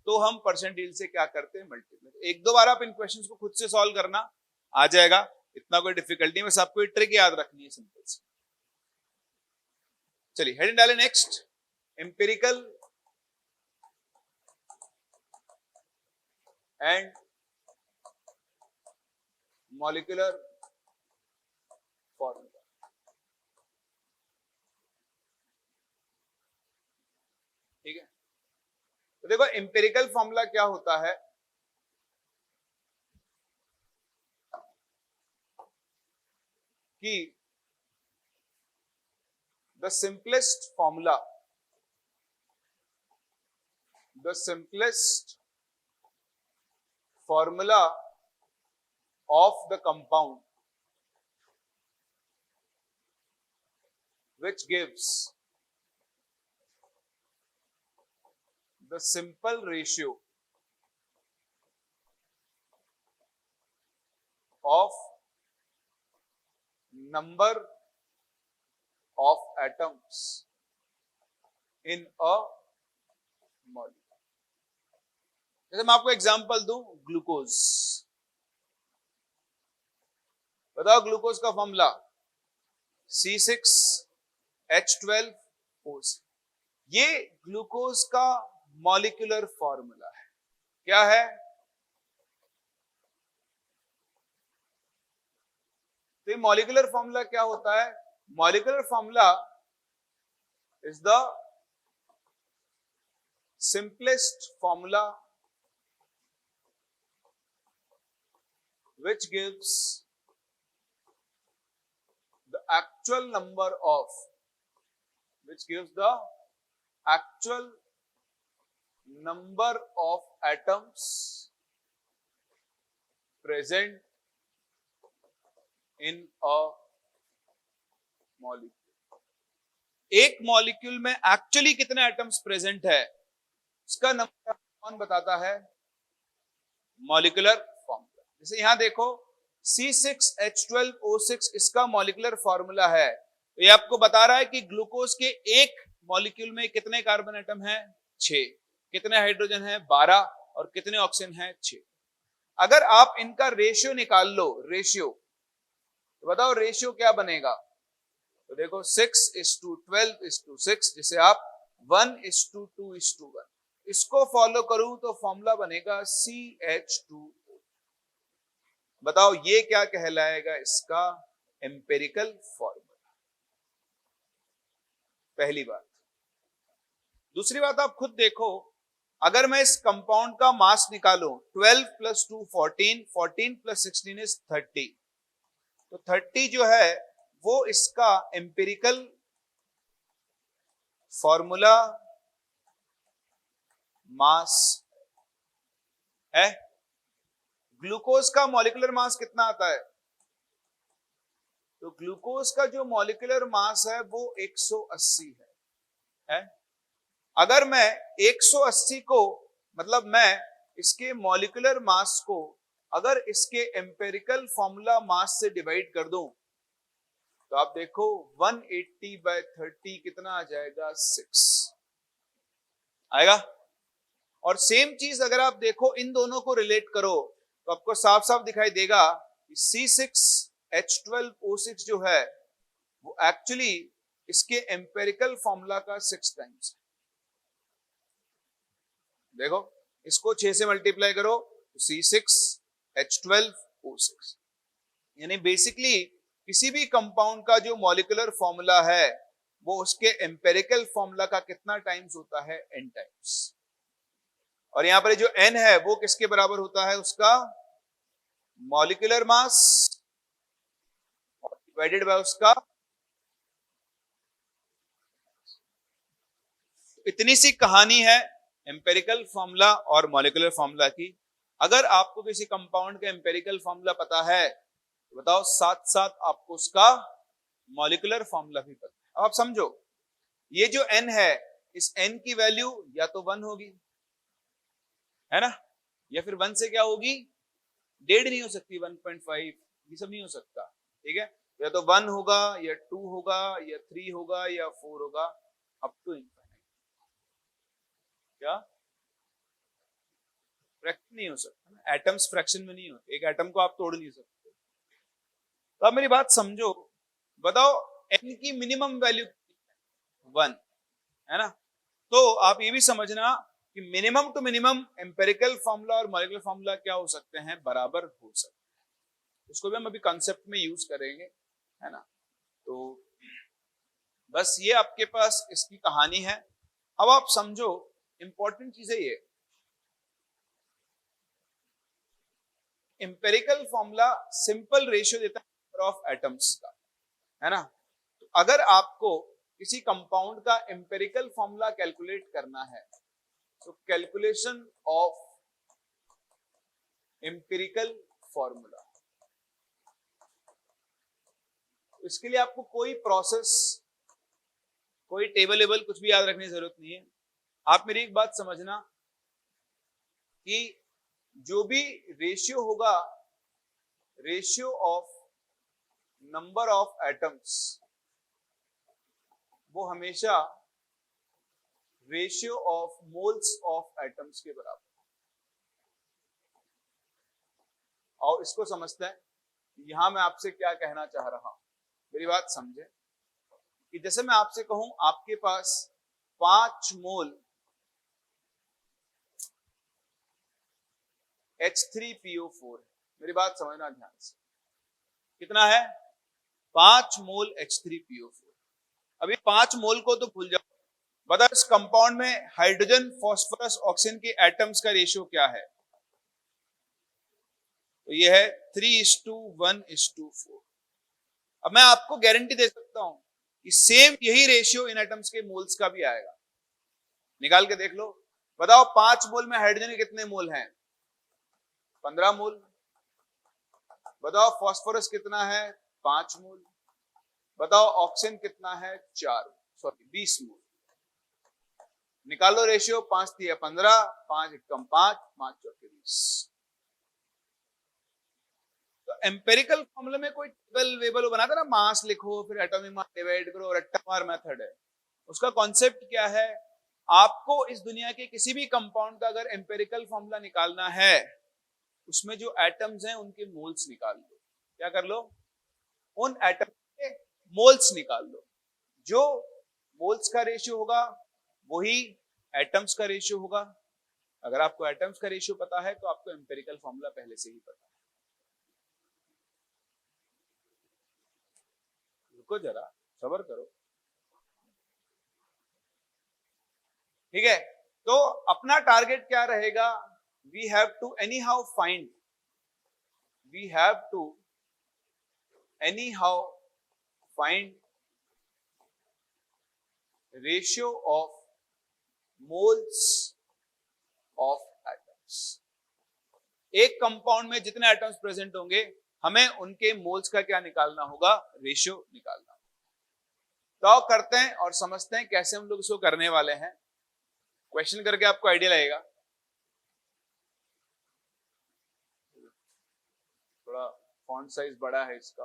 तो हम परसेंट यील्ड से क्या करते हैं, मल्टीप्लाई। एक दो बार आप इन क्वेश्चंस को खुद से सॉल्व करना, आ जाएगा, इतना कोई डिफिकल्टी में, सबको ट्रिक याद रखनी है सिंपल सी। चलिए हेडिंग डालें next, empirical and molecular formula. ठीक है, तो देखो एम्पिरिकल फॉर्मूला क्या होता है, कि the simplest formula, the simplest formula of the compound which gives the simple ratio of number of atoms in a molecule. जैसे मैं आपको एग्जांपल दूं, ग्लूकोज। बताओ ग्लूकोज का फॉर्मूला C6H12O6। ये ग्लूकोज का मॉलिक्यूलर फॉर्मूला है। क्या है? तो ये मॉलिक्यूलर फॉर्मूला क्या होता है? Molecular formula is the simplest formula which gives the actual number of atoms present in a molecule। एक मॉलिक्यूल में एक्चुअली कितने एटम्स प्रेजेंट है, इसका नंबर कौन बताता है? Molecular formula. जैसे यहां देखो C6H12O6 इसका मॉलिक्यूलर फॉर्मूला है। तो ये आपको बता रहा है कि ग्लूकोज के एक मॉलिक्यूल में कितने कार्बन एटम हैं? 6। कितने हाइड्रोजन हैं? 12। और कितने ऑक्सीजन हैं? 6। अगर आप इनका रेशियो निकाल लो, रेशियो, तो बताओ रेशियो क्या बनेगा? तो देखो 6:12:6, जिसे आप 1:2:1, इसको फॉलो करूं तो फॉर्मूला बनेगा CH2O। बताओ ये क्या कहलाएगा? इसका एम्पिरिकल फॉर्मूला। पहली बात। दूसरी बात, आप खुद देखो, अगर मैं इस कंपाउंड का मास निकालूं, 12 + 2 14, 14 + 16 is 30, तो 30 जो है वो इसका एम्पिरिकल फॉर्मूला मास है। ग्लूकोज का मॉलिक्यूलर मास कितना आता है? तो ग्लूकोज का जो मॉलिक्यूलर मास है वो 180 है। अगर मैं 180 को, मतलब मैं इसके मॉलिक्यूलर मास को अगर इसके एम्पिरिकल फॉर्मूला मास से डिवाइड कर दूं, तो आप देखो 180/30 कितना आ जाएगा? 6 आएगा। और सेम चीज अगर आप देखो, इन दोनों को रिलेट करो, तो आपको साफ साफ दिखाई देगा कि C6H12O6 जो है वो एक्चुअली इसके एम्पिरिकल फॉर्मूला का 6 टाइम्स है। देखो, इसको 6 से मल्टीप्लाई करो तो C6H12O6। यानी बेसिकली किसी भी कंपाउंड का जो मॉलिक्यूलर फॉर्मूला है वो उसके एम्पिरिकल फॉर्मूला का कितना टाइम्स होता है? n times. और यहां पर जो n है वो किसके बराबर होता है? उसका मॉलिक्यूलर मास डिवाइडेड बाय उसका। इतनी सी कहानी है एम्पिरिकल फॉर्मूला और मॉलिक्यूलर फॉर्मूला की। अगर आपको किसी कंपाउंड का एम्पिरिकल फॉर्मूला पता है तो बताओ साथ साथ आपको उसका मॉलिक्यूलर फॉर्मूला भी पता है। अब आप समझो, ये जो n है, इस n की वैल्यू या तो 1 होगी, है ना, या फिर 1 से क्या होगी? 1.5 नहीं हो सकती, 1.5, ये सब नहीं हो सकता। ठीक है, या तो 1 होगा या 2 होगा या 3 होगा या 4 होगा, अप टू इनफाइनाइट। क्या फ्रैक्शन नहीं हो सकता? एटम्स फ्रैक्शन में नहीं होते, एक एटम को आप तोड़ नहीं सकते। तो अब मेरी बात समझो, बताओ n की मिनिमम वैल्यू 1 है ना। तो आप ये भी समझना कि minimum to minimum empirical formula और मॉलिक्यूलर फॉर्मूला क्या हो सकते हैं? बराबर हो सकते हैं। उसको भी हम अभी कॉन्सेप्ट में यूज करेंगे, है ना। तो बस ये आपके पास इसकी कहानी है। अब आप समझो, इंपॉर्टेंट चीज है ये, एम्पिरिकल फॉर्मूला सिंपल रेशियो देता है नंबर ऑफ एटम्स का, है ना। तो अगर आपको किसी कंपाउंड का एम्पिरिकल फॉर्मूला कैलकुलेट करना है, तो कैलकुलेशन ऑफ एम्पिरिकल फॉर्मूला, इसके लिए आपको कोई प्रोसेस, कोई टेबल वेबल कुछ भी याद रखने की जरूरत नहीं है। आप मेरी एक बात समझना कि जो भी रेशियो होगा ratio of number of atoms वो हमेशा ratio of moles of atoms के बराबर। और इसको समझते हैं, यहां मैं आपसे क्या कहना चाह रहा हूं, मेरी बात समझे कि जैसे मैं आपसे कहूं आपके पास 5 मोल H3PO4 है, मेरी बात समझना ध्यान से, कितना है? 5 मोल H3PO4। अभी 5 मोल को तो भूल जाओ, बताओ इस कंपाउंड में हाइड्रोजन, फास्फोरस, ऑक्सीजन के एटम्स का रेशियो क्या है? तो ये है 3:1:4। अब मैं आपको गारंटी दे सकता हूं कि सेम यही रेशियो इन एटम्स के मोल्स का भी आएगा। निकाल के देख लो, बताओ 5 मोल में हाइड्रोजन के कितने मोल हैं? 15 मोल। बताओ फास्फोरस कितना है? 5 मोल। बताओ ऑक्सीजन कितना है? 20 मोल। निकालो रेशियो, 5 3 15, 5 1 5, 5 4 20। तो एम्पेरिकल फॉर्मूला में कोई टेबल वेबल बनाता ना, मास लिखो फिर एटॉमिक मास डिवाइड करो, रट्टा मार मेथड है। उसका कॉन्सेप्ट क्या है? आपको इस दुनिया के किसी भी कंपाउंड का अगर एम्पेरिकल फॉर्मूला निकालना है, उसमें जो एटम्स हैं उनके मोल्स निकाल लो। क्या कर लो? उन एटम के मोल्स निकाल लो। जो मोल्स का रेशियो होगा वही एटम्स का रेशियो होगा। अगर आपको एटम्स का रेशियो पता है तो आपको एम्पेरिकल फॉर्मूला पहले से ही पता है। रुको जरा, सब्र करो, ठीक है? तो अपना टारगेट क्या रहेगा? We have to anyhow find, we have to anyhow find ratio of moles of atoms. एक कंपाउंड में जितने एटम्स प्रेजेंट होंगे हमें उनके मोल्स का क्या निकालना होगा? रेशियो निकालना। तो करते हैं और समझते हैं कैसे हम लोग इसको करने वाले हैं। क्वेश्चन करके आपको आइडिया लगेगा। थोड़ा फॉन्ट साइज बड़ा है इसका,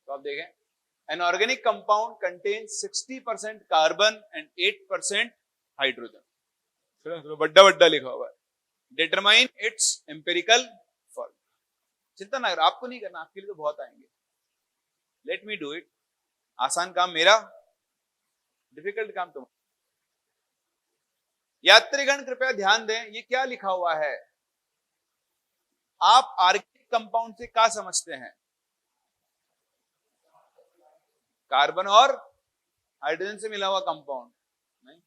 तो आप देखें, an organic compound contains 60% carbon and 8% hydrogen. बड्डा बड्डा लिखा हुआ है। Determine its empirical formula. चिंता ना करो, आपको नहीं करना, आपके लिए तो बहुत आएंगे। Let me do it. आसान काम मेरा, डिफिकल्ट काम तुम्हारा। यात्रीगण कृपया ध्यान दें, ये क्या लिखा हुआ है? आप ऑर्गेनिक कंपाउंड से क्या समझते हैं? कार्बन और हाइड्रोजन से मिला हुआ कंपाउंड नहीं?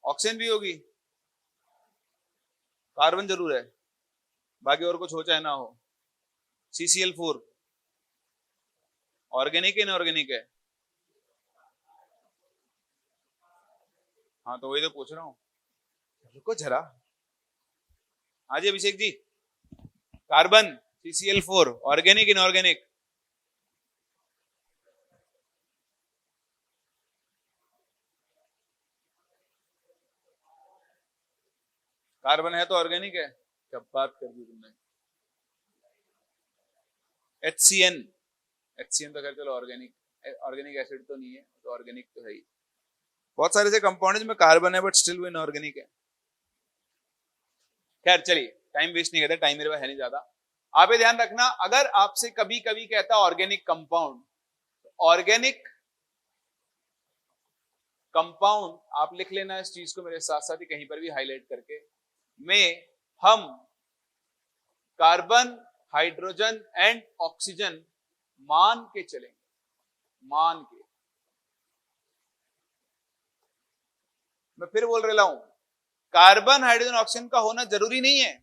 ऑक्सीजन भी होगी, कार्बन जरूर है, बाकी और कुछ हो चाहे ना हो। CCl4 ऑर्गेनिक है इनऑर्गेनिक है? हाँ तो वही तो पूछ रहा हूं, रुको जरा। हाँ जी Abhishek ji, carbon CCl4 organic inorganic? Carbon है तो ऑर्गेनिक है। क्या बात कर दी तुमने। HCN, HCN तो खैर चलो ऑर्गेनिक, ऑर्गेनिक एसिड तो नहीं है, तो ऑर्गेनिक तो है ही। बहुत सारे ऐसे कंपाउंड में कार्बन है बट स्टिल वो इनऑर्गेनिक है। खैर चलिए, टाइम वेस्ट नहीं करते, टाइम मेरे पास है नहीं ज्यादा। आप ये ध्यान रखना, अगर आपसे कभी कभी कहता ऑर्गेनिक कंपाउंड, ऑर्गेनिक कंपाउंड आप लिख लेना इस चीज को मेरे साथ साथ ही कहीं पर भी हाईलाइट करके, में हम कार्बन, हाइड्रोजन एंड ऑक्सीजन मान के चलेंगे, मान के। मैं फिर बोल रहा हूं, कार्बन, हाइड्रोजन, ऑक्सीजन का होना जरूरी नहीं है।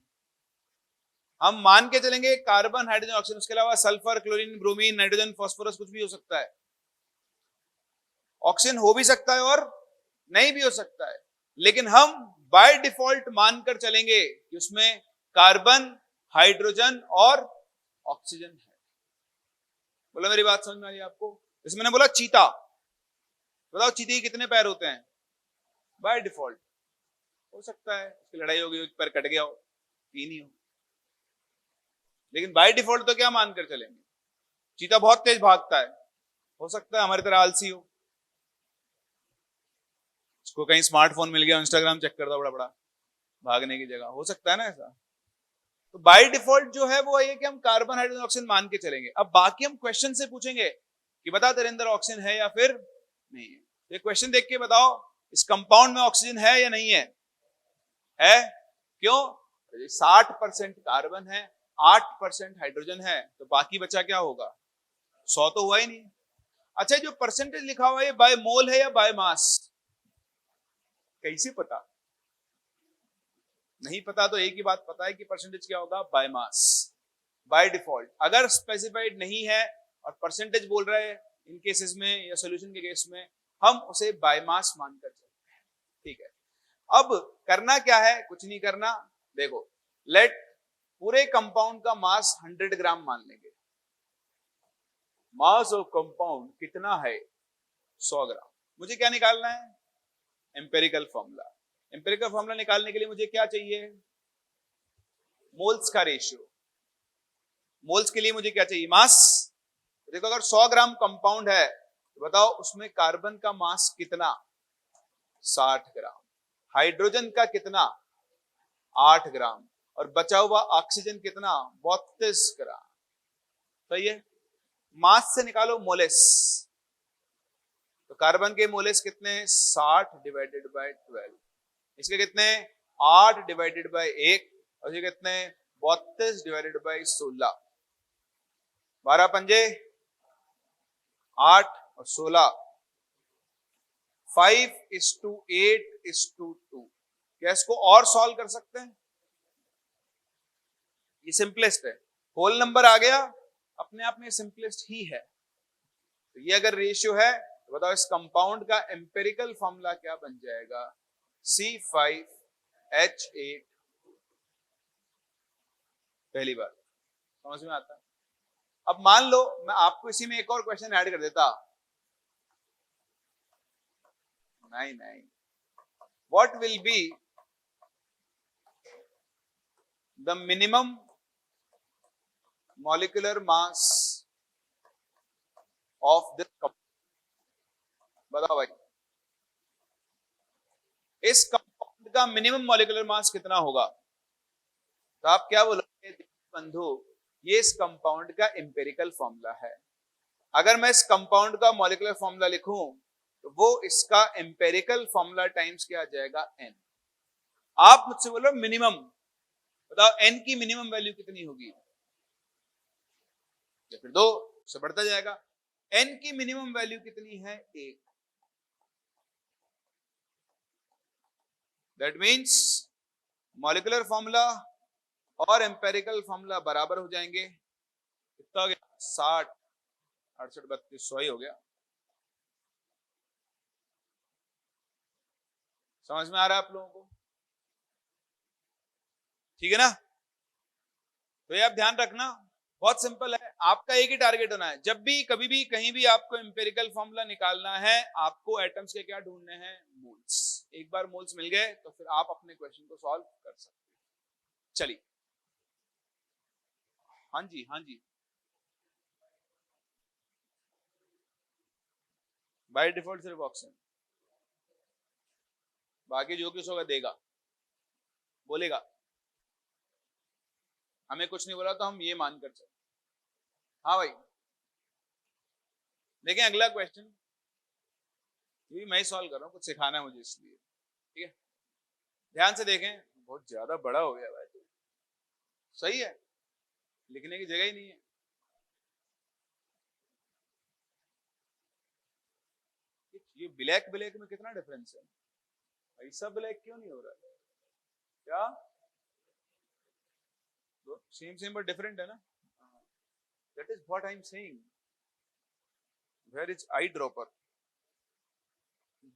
हम मान के चलेंगे कार्बन, हाइड्रोजन, ऑक्सीजन, उसके अलावा sulphur, chlorine, bromine, nitrogen, phosphorus कुछ भी हो सकता है। ऑक्सीजन हो भी सकता है और नहीं भी हो सकता है, लेकिन हम बाय डिफॉल्ट मानकर चलेंगे कि उसमें कार्बन, हाइड्रोजन और ऑक्सीजन है। बोला मेरी बात समझ में आ रही है आपको? जैसे मैंने बोला चीता, बताओ चीते के कितने पैर होते हैं? बाय डिफॉल्ट हो सकता है उसकी लड़ाई होगी, पैर कट गया हो, तीन ही हो। लेकिन बाय डिफॉल्ट तो क्या मानकर चलेंगे, चीता बहुत तेज भागता है, हो सकता है हमारी तरह आलसी हो, उसको कहीं स्मार्टफोन मिल गया, इंस्टाग्राम चेक करता बड़ा बड़ा भागने की जगह, हो सकता है ना ऐसा। तो बाय डिफॉल्ट जो है वो ये कि हम कार्बन हाइड्रोजन ऑक्सीजन मान के चलेंगे। अब बाकी हम क्वेश्चन से पूछेंगे कि बता तेरे अंदर ऑक्सीजन है या फिर नहीं है। ये क्वेश्चन देख के बताओ इस कंपाउंड में ऑक्सीजन है या नहीं है। है, क्यों? 60% कार्बन है, 8% हाइड्रोजन है, तो बाकी बचा क्या होगा, 100 तो हुआ ही नहीं। अच्छा, जो परसेंटेज लिखा हुआ है बाय मोल है या बाय मास, कैसे पता? नहीं पता तो एक ही बात पता है कि परसेंटेज क्या होगा, बाय मास, बाय डिफॉल्ट। अगर स्पेसिफाइड नहीं है और परसेंटेज बोल रहा है इन केसेस में या सॉल्यूशन के केस में, हम उसे बाय मास मानकर चलते हैं। ठीक है, अब करना क्या है, कुछ नहीं करना। देखो, लेट पूरे कंपाउंड का मास 100 ग्राम मान लेंगे। मास ऑफ कंपाउंड कितना है, 100 ग्राम। मुझे क्या निकालना है, एम्पेरिकल फॉर्मूला। एम्पेरिकल फॉर्मूला निकालने के लिए मुझे क्या चाहिए, मोल्स का रेशियो। मोल्स के लिए मुझे क्या चाहिए, मास। देखो, अगर 100 ग्राम कंपाउंड है तो बताओ उसमें कार्बन का मास कितना, 60 ग्राम। हाइड्रोजन का कितना, 8 ग्राम। और बचा हुआ ऑक्सीजन कितना, 32 ग्राम। सही है। मास से निकालो मोलेस, तो कार्बन के मोलेस कितने, 60 डिवाइडेड बाय 12। इसके कितने, 8 डिवाइडेड बाय 1, और ये कितने, 32 डिवाइडेड बाय 16। 12 पंजे 8 और 16, 5:8:2। क्या इसको और सॉल्व कर सकते हैं, ये सिंपलेस्ट है। होल नंबर आ गया, अपने आप में सिंपलेस्ट ही है। तो ये अगर रेशियो है तो बताओ इस कंपाउंड का एम्पेरिकल फॉर्मूला क्या बन जाएगा, C5H8। पहली बार समझ में आता है। अब मान लो मैं आपको इसी में एक और क्वेश्चन ऐड कर देता। नहीं नहीं, what will be the minimum molecular mass of this compound. बताओ भाई, इस कंपाउंड का मिनिमम मॉलिक्यूलर मास कितना होगा। तो आप क्या बोलोगे, बंधु ये इस कंपाउंड का एम्पेरिकल फॉर्मूला है। अगर मैं इस कंपाउंड का मॉलिक्यूलर फॉर्मूला लिखूं तो वो इसका एम्पेरिकल फॉर्मूला टाइम्स क्या आ जाएगा, n। आप मुझसे बोलो मिनिमम, बताओ n की मिनिमम वैल्यू कितनी होगी, या फिर 2 से बढ़ता जाएगा। n की मिनिमम वैल्यू कितनी है, 1। दैट मीन्स मॉलिक्यूलर फॉर्मूला और एम्पेरिकल फॉर्मूला बराबर हो जाएंगे। कितना हो गया, 60 68 32 100 ही हो गया। समझ में आ रहा है आप लोगों को, ठीक है ना। तो ये आप ध्यान रखना, बहुत सिंपल है। आपका एक ही टारगेट होना है, जब भी कभी भी कहीं भी आपको एम्पेरिकल फॉर्मूला निकालना है, आपको एटम्स के क्या ढूंढने हैं, मोल्स। एक बार मोल्स मिल गए तो फिर आप अपने क्वेश्चन को सॉल्व कर सकते हैं। चलिए, हाँ जी हाँ जी, बाय डिफॉल्ट सिर्फ ऑक्सीजन, बाकी जो कुछ होगा देगा, बोलेगा। हमें कुछ नहीं बोला तो हम ये मानकर चले। हाँ भाई, देखें अगला क्वेश्चन, ये मैं सॉल्व कर रहा हूँ, कुछ सिखाना है मुझे इसलिए, ठीक है। ध्यान से देखें, बहुत ज्यादा बड़ा हो गया भाई, सही है, लिखने की जगह ही नहीं है। ये ब्लैक ब्लैक में कितना डिफरेंस है, ऐसा ब्लैक क्यों नहीं हो रहा है, क्या सेम सेम बट डिफरेंट है ना। That is what I am saying. Where is eye dropper,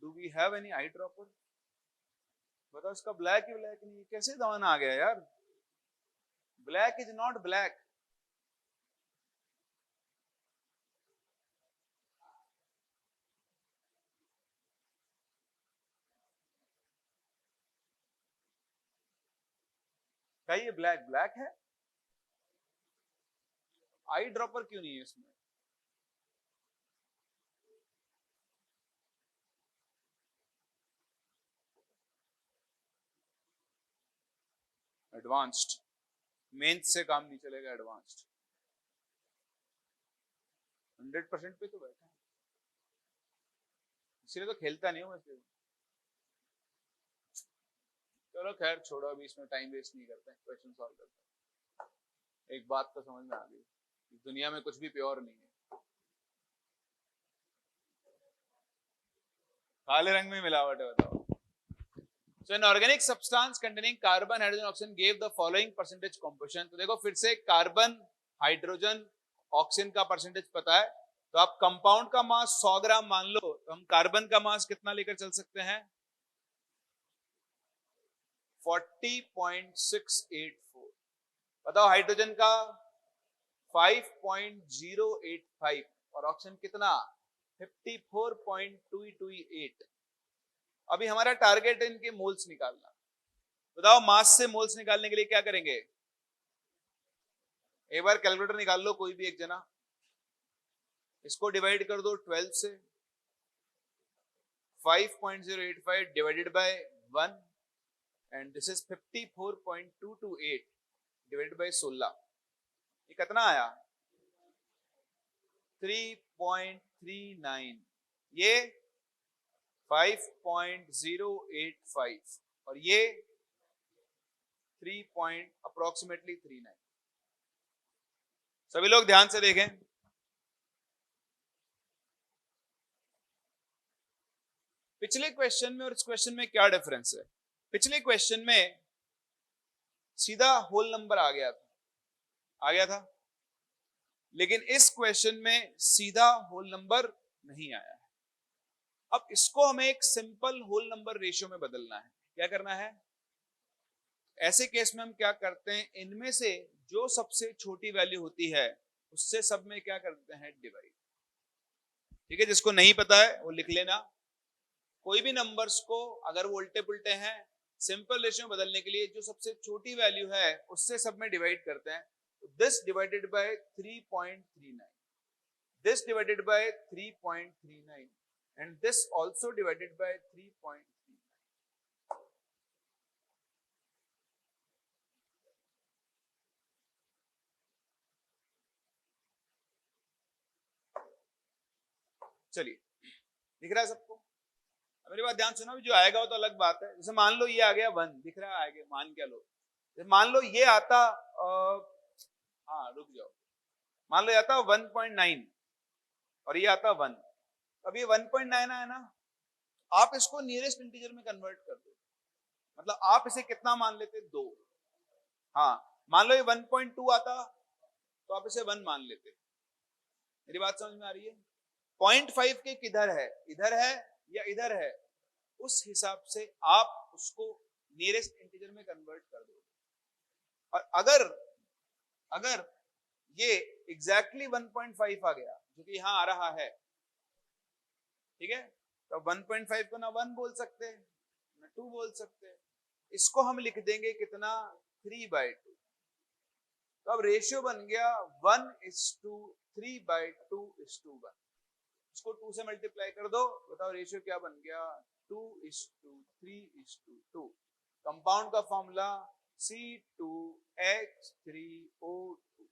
do we have any eye dropper. बताओ, इसका ब्लैक ही ब्लैक नहीं है, कैसे जमाना आ गया यार, ब्लैक इज नॉट ब्लैक। क्या ये ब्लैक ब्लैक है, आई ड्रॉपर क्यों नहीं है इसमें? एडवांस्ड, मेंस से काम नहीं चलेगा, एडवांस्ड 100% पे तो बैठा है, इसलिए तो खेलता नहीं हूं वैसे। चलो खैर छोड़ो, अभी इसमें टाइम वेस्ट नहीं करते हैं, क्वेश्चन सॉल्व करते हैं। एक बात तो समझ में आ गई, दुनिया में कुछ भी प्योर नहीं है, काले रंग में मिलावट है, बताओ। So an organic substance containing carbon, hydrogen, oxygen gave the following percentage composition। तो देखो फिर से कार्बन, हाइड्रोजन, ऑक्सीजन का परसेंटेज पता है, तो आप कंपाउंड का मास 100 ग्राम मान लो, तो हम कार्बन का मास कितना लेकर चल सकते हैं? 40.684। बताओ हाइड्रोजन का 5.085 और ऑक्सीजन कितना? 54.228। अभी हमारा टारगेट है इनके मोल्स निकालना। बताओ मास से मोल्स निकालने के लिए क्या करेंगे? एक बार कैलकुलेटर निकाल लो कोई भी एक जना, इसको डिवाइड कर दो 12 से, 5.085 divided by 1 and this is 54.228 divided by 16, ये कितना आया? 3.39। ये 5.085 और ये 3.39। सभी लोग ध्यान से देखें, पिछले क्वेश्चन में और इस क्वेश्चन में क्या डिफरेंस है? पिछले क्वेश्चन में सीधा होल नंबर आ गया था, लेकिन इस क्वेश्चन में सीधा होल नंबर नहीं आया है। अब इसको हमें एक सिंपल होल नंबर रेशियो में बदलना है। क्या करना है? ऐसे केस में हम क्या करते हैं, इनमें से जो सबसे छोटी वैल्यू होती है उससे सब में क्या करते हैं? डिवाइड। ठीक है, जिसको नहीं पता है वो लिख लेना। कोई भी नंबर्स को अगर वो उल्टे पुल्टे हैं, सिंपल रेशियो में बदलने के लिए जो सबसे छोटी वैल्यू है उससे सब में डिवाइड करते हैं। This divided by 3.39, this divided by 3.39 and this also divided by 3.39। चलिए, दिख रहा है सबको? मेरी बात ध्यान सुनो, जो आएगा वो तो अलग बात है। जैसे मान लो ये आ गया 1, दिख रहा है आगे, मान क्या लो, मान लो ये आता हाँ रुक जाओ, मान लो ये आता 1.9 और ये आता 1। अब ये 1.9 आया ना, आप इसको नियरेस्ट इंटीजर में कन्वर्ट कर दो, मतलब आप इसे कितना मान लेते? 2। हाँ, मान लो ये 1.2 आता तो आप इसे 1 मान लेते। मेरी बात समझ में आ रही है? 0.5 के किधर है, इधर है या इधर है, उस हिसाब से आप उसको नियरेस्ट इंटीजर में कन्वर्ट कर दो। और अगर ये एग्जैक्टली 1.5 आ गया, जो कि यहां आ रहा है, ठीक है, तो 1.5 को ना 1 बोल सकते ना 2 बोल सकते, इसको हम लिख देंगे कितना? 3/2। तो अब रेशियो बन गया 1:3/2:1। इसको 2 से मल्टीप्लाई कर दो, बताओ रेशियो क्या बन गया? 2:3:2। कंपाउंड का फॉर्मूला C2H3O2।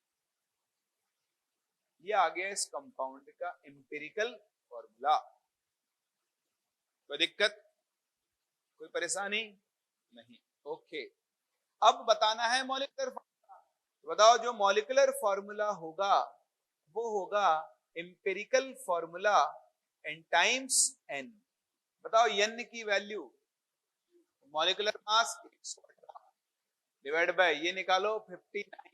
ये आ गया इस कंपाउंड का एम्पिरिकल फॉर्मूला। कोई दिक्कत, कोई परेशानी नहीं? ओके, अब बताना है मॉलिक्यूलर फॉर्मूला। बताओ जो मॉलिक्यूलर फॉर्मूला होगा वो होगा empirical formula n times n। बताओ n की value, molecular mass 118 divide by ये निकालो 59।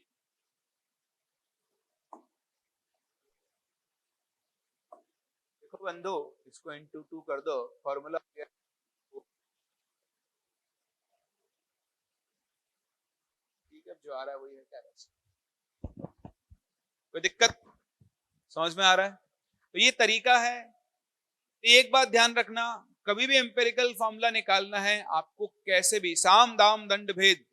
देखो बंधु, इसको into 2 कर दो, फॉर्मूला ठीक है, जो आ रहा है वही है, क्या कोई दिक्कत? समझ में आ रहा है? तो ये तरीका है। एक बात ध्यान रखना, कभी भी एम्पिरिकल फॉर्मूला निकालना है आपको, कैसे भी साम दाम दंड भेद,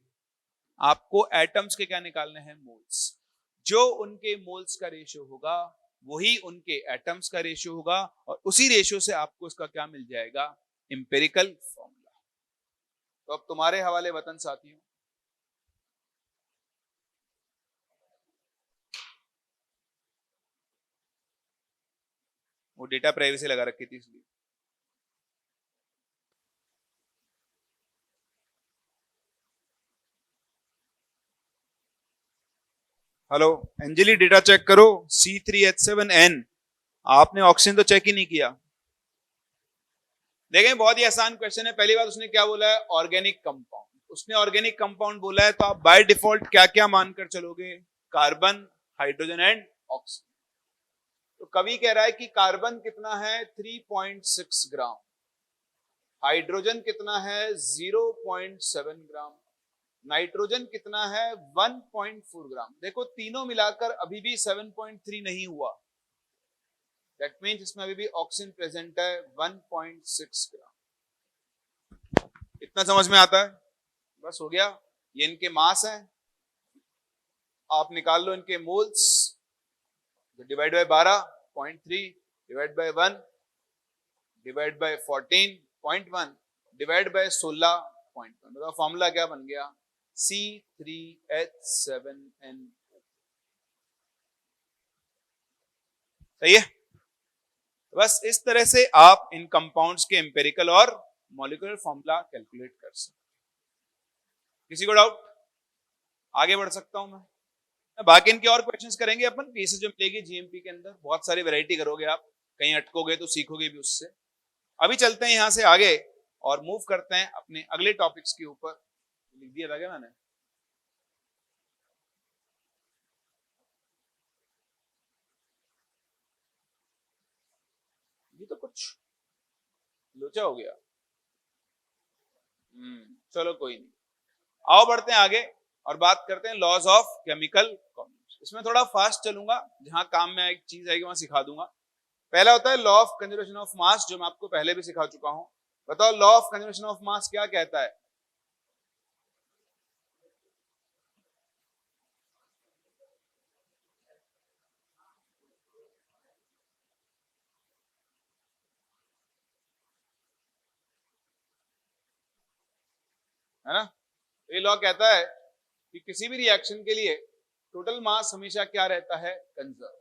आपको एटम्स के क्या निकालने हैं? मोल्स। जो उनके मोल्स का रेशियो होगा वही उनके एटम्स का रेशियो होगा, और उसी रेशियो से आपको इसका क्या मिल जाएगा, एम्पिरिकल फॉर्मूला। तो अब तुम्हारे हवाले वतन साथियों, वो डेटा प्राइवेसी लगा रखी थी इसलिए। हेलो अंजलि, डेटा चेक करो। C3H7N, आपने ऑक्सीजन तो चेक ही नहीं किया। देखें बहुत ही आसान क्वेश्चन है। पहली बात उसने क्या बोला है, ऑर्गेनिक कंपाउंड। उसने ऑर्गेनिक कंपाउंड बोला है तो आप बाय डिफॉल्ट क्या क्या मानकर चलोगे, कार्बन, हाइड्रोजन एंड ऑक्सीजन। तो कवि कह रहा है कि कार्बन कितना है 3.6 ग्राम, हाइड्रोजन कितना है 0.7 ग्राम, नाइट्रोजन कितना है 1.4 ग्राम। देखो तीनों मिलाकर अभी भी 7.3 नहीं हुआ, दैट मीन्स इसमें अभी भी ऑक्सीजन प्रेजेंट है 1.6 ग्राम। इतना समझ में आता है, बस हो गया। ये इनके मास है, आप निकाल लो इनके moles, divide by 12.3 divide by 1 divide by 14.1 divide by 16.1। तो फॉर्मूला क्या बन गया, C3H7N। सही है। बस इस तरह से आप इन कंपाउंड्स के एम्पिरिकल और मॉलिक्यूलर फॉर्मूला कैलकुलेट कर सकते। किसी को डाउट? आगे बढ़ सकता हूं मैं। बाकी इनके और क्वेश्चंस करेंगे अपन, पीसेस जो मिलेगी जीएमपी के अंदर, बहुत सारी वैरायटी करोगे आप, कहीं अटकोगे तो सीखोगे भी उससे। अभी चलते हैं यहां से आगे और मूव करते हैं अपने अगले टॉपिक्स के ऊपर। लिख दिया था क्या मैंने? ये तो कुछ लोचा हो गया। चलो कोई नहीं, आओ बढ़ते हैं आगे और बात करते हैं लॉज ऑफ केमिकल कॉम्बिनेशन। इसमें थोड़ा फास्ट चलूंगा, जहां काम में एक चीज आएगी वहां सिखा दूंगा। पहला होता है law of conservation of mass, जो मैं आपको पहले भी सिखा चुका हूं। बताओ law of conservation of mass क्या कहता है? है ना? ये लॉ कहता है कि किसी भी रिएक्शन के लिए टोटल मास हमेशा क्या रहता है, कंजर्व।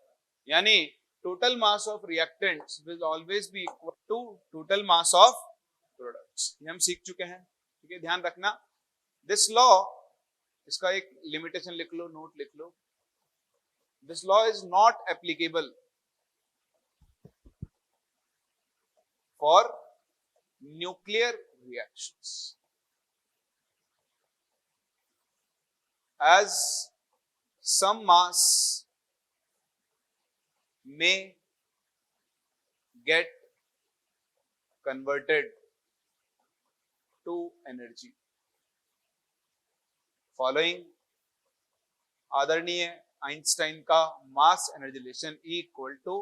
यानी total mass of reactants will always be equal to total mass of products. ये हम सीख चुके हैं, ठीक है, ध्यान रखना। दिस लॉ, इसका एक लिमिटेशन लिख लो, नोट लिख लो। This law is not applicable for nuclear reactions, as some mass may get converted to energy following आदरणीय आइंस्टाइन का mass energy relation equal to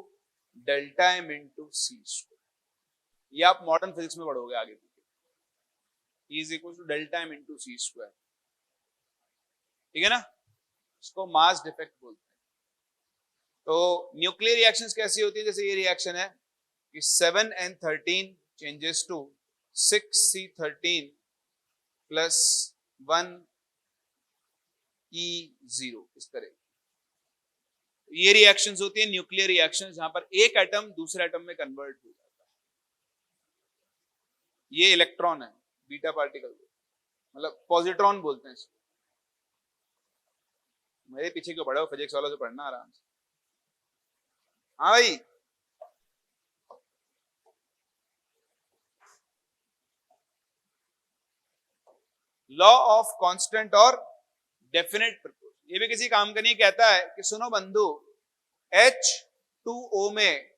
delta m into c square. ये आप मॉडर्न फिजिक्स में पढ़ोगे आगे, is equal to delta m into c square, ठीक है ना? इसको मास डिफेक्ट बोलते हैं। तो न्यूक्लियर रिएक्शंस कैसी होती है, जैसे ये रिएक्शन है कि 7N13 changes to 6C13 plus 1E0, इस तरह ये रिएक्शंस होती है न्यूक्लियर रिएक्शंस, जहां पर एक एटम दूसरे एटम में कन्वर्ट हो जाता है। ये इलेक्ट्रॉन है, बीटा पार्टिकल, मतलब पॉजिट्रॉन बोलते हैं इसको। मेरे पीछे क्यों पढ़े हो, फिजिक्स वालों से पढ़ना आराम से। हाँ भाई, लॉ ऑफ कांस्टेंट और डेफिनेट प्रोपोर्शन, ये भी किसी काम का नहीं। कहता है कि सुनो बंधु, H2O में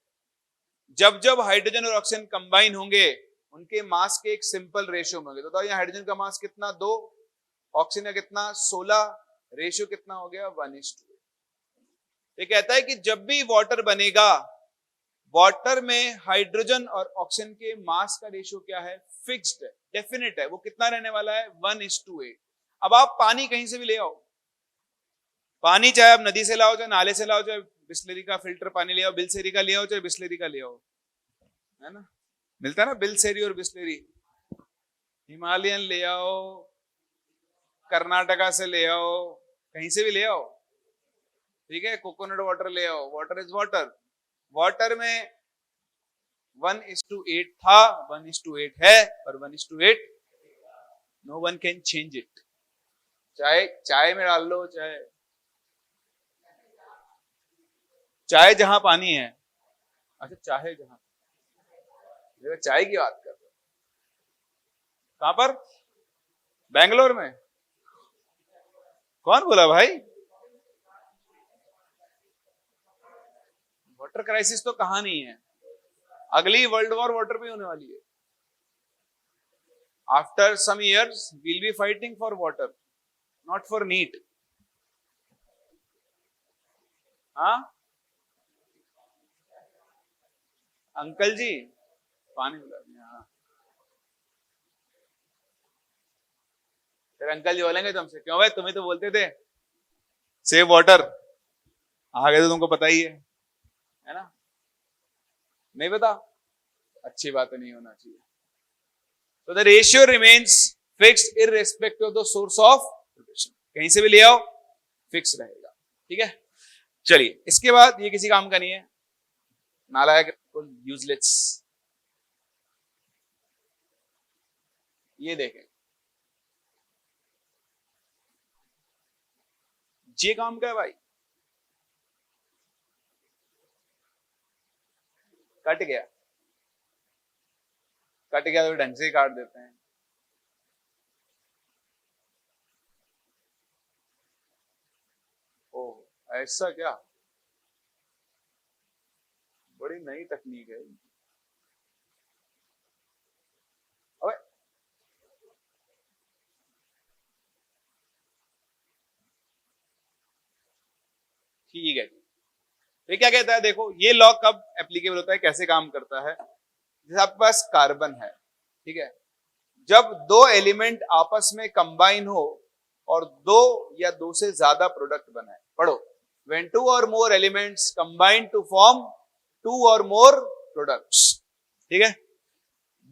जब जब हाइड्रोजन और ऑक्सीजन कंबाइन होंगे उनके मास के एक सिंपल रेशियो में होंगे। तो यहाँ हाइड्रोजन का मास कितना, 2, ऑक्सीजन का कितना, 16, रेशियो कितना हो गया, 1:2। ये कहता है कि जब भी वाटर बनेगा, वाटर में हाइड्रोजन और ऑक्सीजन के मास का रेशियो क्या है, फिक्स्ड है, डेफिनेट है। वो कितना रहने वाला है, 1:8। अब आप पानी कहीं से भी ले आओ, पानी चाहे आप नदी से लाओ, चाहे नाले से लाओ, चाहे बिस्लरी का फिल्टर पानी ले आओ, बिलसेरी का ले आओ, चाहे बिस्लरी का ले आओ, है ना, मिलता है ना बिलसेरी और बिस्लरी। हिमालयन ले आओ, कर्नाटका से ले आओ, कहीं से भी ले आओ, ठीक है। कोकोनट वाटर ले आओ, वाटर इज वाटर। वाटर में 1:8 था, 1:8 है, और 1:8 no one can change it. चाहे चाय में डाल लो, चाहे चाय जहां पानी है, अच्छा चाहे जहां, चाय की बात कर रहे हो, कहां पर? बेंगलोर में? कौन बोला भाई? वाटर क्राइसिस तो कहां नहीं है, अगली वर्ल्ड वॉर वाटर पे होने वाली है। After some years we'll be fighting for water, not for NEET. हाँ अंकल जी, पानी मिला दिया। हाँ फिर अंकल जी बोलेंगे तुमसे, क्यों भाई तुम्हें तो बोलते थे सेव वाटर, आगे तो तुमको पता ही है ना? नहीं पता, अच्छी बात नहीं होना चाहिए। तो the ratio remains fixed irrespective of the source of rotation, कहीं से भी ले आओ फिक्स रहेगा, ठीक है। चलिए इसके बाद ये किसी काम का नहीं है, नालायक, यूजलेस। ये देखें, ये काम का है भाई, कट गया, कट गया तो ढंग से ही काट देते हैं। ओ ऐसा क्या, बड़ी नई तकनीक है। अबे ठीक है, तो क्या कहता है, देखो ये लॉ कब एप्लीकेबल होता है, कैसे काम करता है। जैसे आपके पास कार्बन है, ठीक है, जब दो एलिमेंट आपस में कंबाइन हो और दो या दो से ज्यादा प्रोडक्ट बनाए, पढ़ो, when two or more elements combine to form two or more products, ठीक है,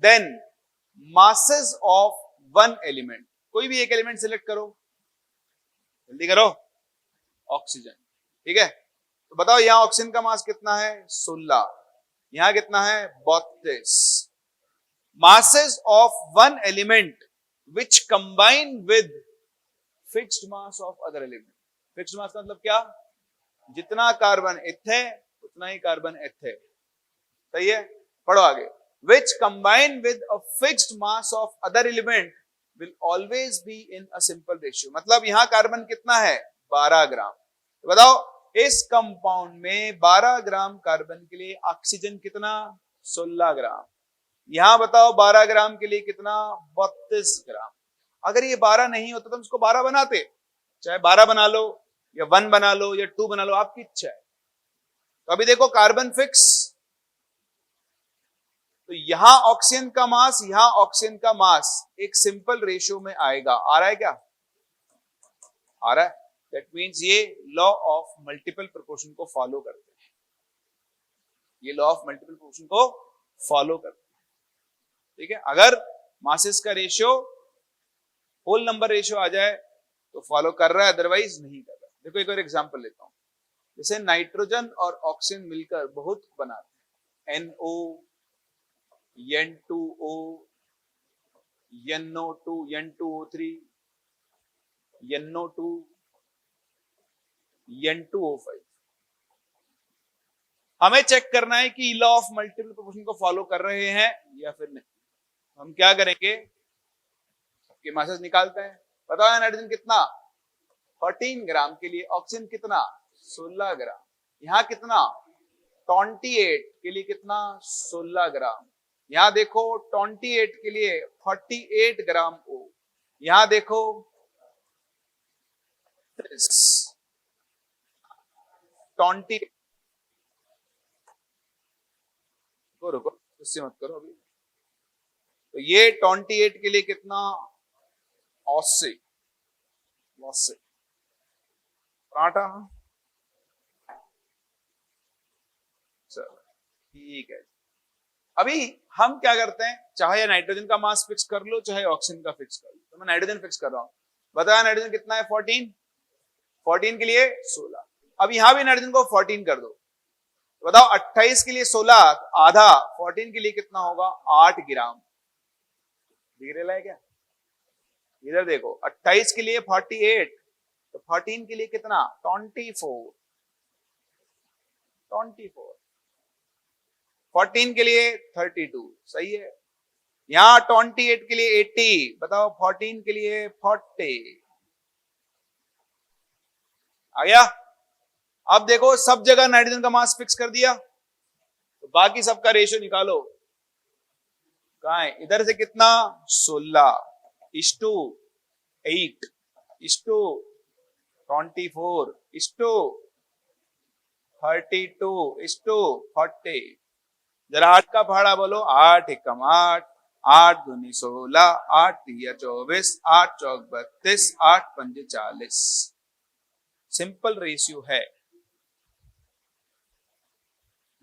then masses of one element, कोई भी एक एलिमेंट सिलेक्ट करो, जल्दी करो, ऑक्सीजन, ठीक है, तो बताओ यहां ऑक्सीजन का मास कितना है, 16, यहां कितना है, 32। masses of one element which combine with fixed mass of other element, fixed mass का मतलब क्या, जितना कार्बन इथे उतना ही कार्बन इथे, सही है, पढ़ो आगे, which combine with a fixed mass of other element will always be in a simple ratio, मतलब यहां कार्बन कितना है, 12 ग्राम, तो बताओ इस कंपाउंड में 12 ग्राम कार्बन के लिए ऑक्सीजन कितना, 16 ग्राम, यहां बताओ 12 ग्राम के लिए कितना, 32 ग्राम। अगर ये 12 नहीं होता तो हम इसको 12 बनाते, चाहे 12 बना लो या 1 बना लो या 2 बना लो, आपकी इच्छा है। तो अभी देखो कार्बन फिक्स, तो यहां ऑक्सीजन का मास, यहां ऑक्सीजन का मास एक सिंपल रेशियो में आएगा, आ रहा है क्या, आ रहा है, दैट मीन्स ये लॉ ऑफ मल्टीपल प्रोपोर्शन को फॉलो करते हैं, ये लॉ ऑफ मल्टीपल प्रोपोर्शन को फॉलो करते हैं, ठीक है। अगर मासेस का रेशियो होल नंबर रेशियो आ जाए तो फॉलो कर रहा है, अदरवाइज नहीं कर रहा। देखो एक और एग्जांपल लेता हूं, जैसे नाइट्रोजन और ऑक्सीजन मिलकर बहुत बनाते हैं, NO, N2O, NO2, N2O3, NO2, N2O5। हमें चेक करना है कि लॉ ऑफ मल्टीपल प्रोपोर्शन को फॉलो कर रहे हैं या फिर नहीं। हम क्या करेंगे, सबके मासेस निकालते हैं, बताओ नाइट्रोजन कितना, 14 ग्राम के लिए, ऑक्सीजन कितना, 16 ग्राम, यहां कितना, 28 के लिए कितना, 16 ग्राम, यहां देखो 28 के लिए 48 ग्राम O, यहां देखो 20, रुको उससे मत करो अभी, तो ये 28 के लिए कितना, 80, पराठा। चलो ठीक है। अभी हम क्या करते हैं, चाहे नाइट्रोजन का मास फिक्स कर लो चाहे ऑक्सीजन का फिक्स कर लो। तो मैं नाइट्रोजन फिक्स कर रहा हूं। बताया नाइट्रोजन कितना है? 14। 14 के लिए 16। अब यहां भी नाइट्रोजन को 14 कर दो। बताओ 28 के लिए 16 आधा, 14 के लिए कितना होगा? 8 ग्राम। दिख रहा है क्या? इधर देखो 28 के लिए 48, तो 14 के लिए कितना? 24। 14 के लिए 32। सही है। यहां 28 के लिए 80। बताओ 14 के लिए 40 आ गया। अब देखो सब जगह नाइट्रोजन का मास फिक्स कर दिया, तो बाकी सबका रेशियो निकालो। कहां है? इधर से कितना? 16:8:24:32:40। जरा 8 का पहाड़ा बोलो। 8 एकम 8, 8 दूनी 16, 8 तिया 24, 8 चौक 32, 8 पंजे 40। सिंपल रेशियो है।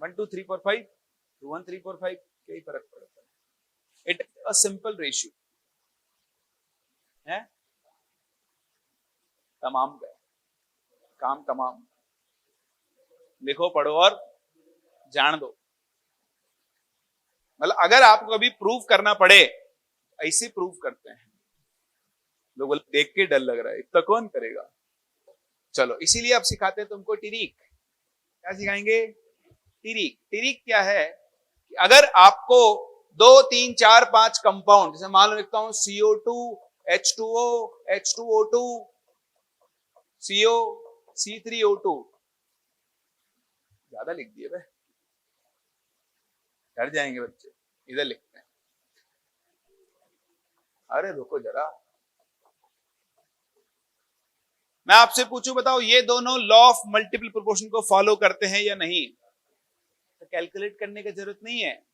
1 2 3 4 5, 2 1 3 4 5 क्या फर्क पड़ता है? इट अ सिंपल रेशियो है। तमाम का काम तमाम। लिखो पढ़ो और जान दो। मतलब अगर आपको कभी प्रूफ करना पड़े, ऐसे प्रूफ करते हैं लोग। बोले देख के डर लग रहा है, इतना कौन करेगा? चलो इसीलिए अब सिखाते हैं तुमको टिरिक। क्या सिखाएंगे? टिरिक। टिरिक क्या है कि अगर आपको 2 3 4 5 कंपाउंड, जैसे मान लो लिखता हूं CO2 H2O H2O2 CO C3O2, ज्यादा लिख दिए भाई, डर जाएंगे बच्चे। इधर लिखते हैं। अरे रुको जरा, मैं आपसे पूछूं, बताओ ये दोनों लॉ ऑफ मल्टीपल प्रोपोर्शन को फॉलो करते हैं या नहीं? तो कैलकुलेट करने की जरूरत नहीं है,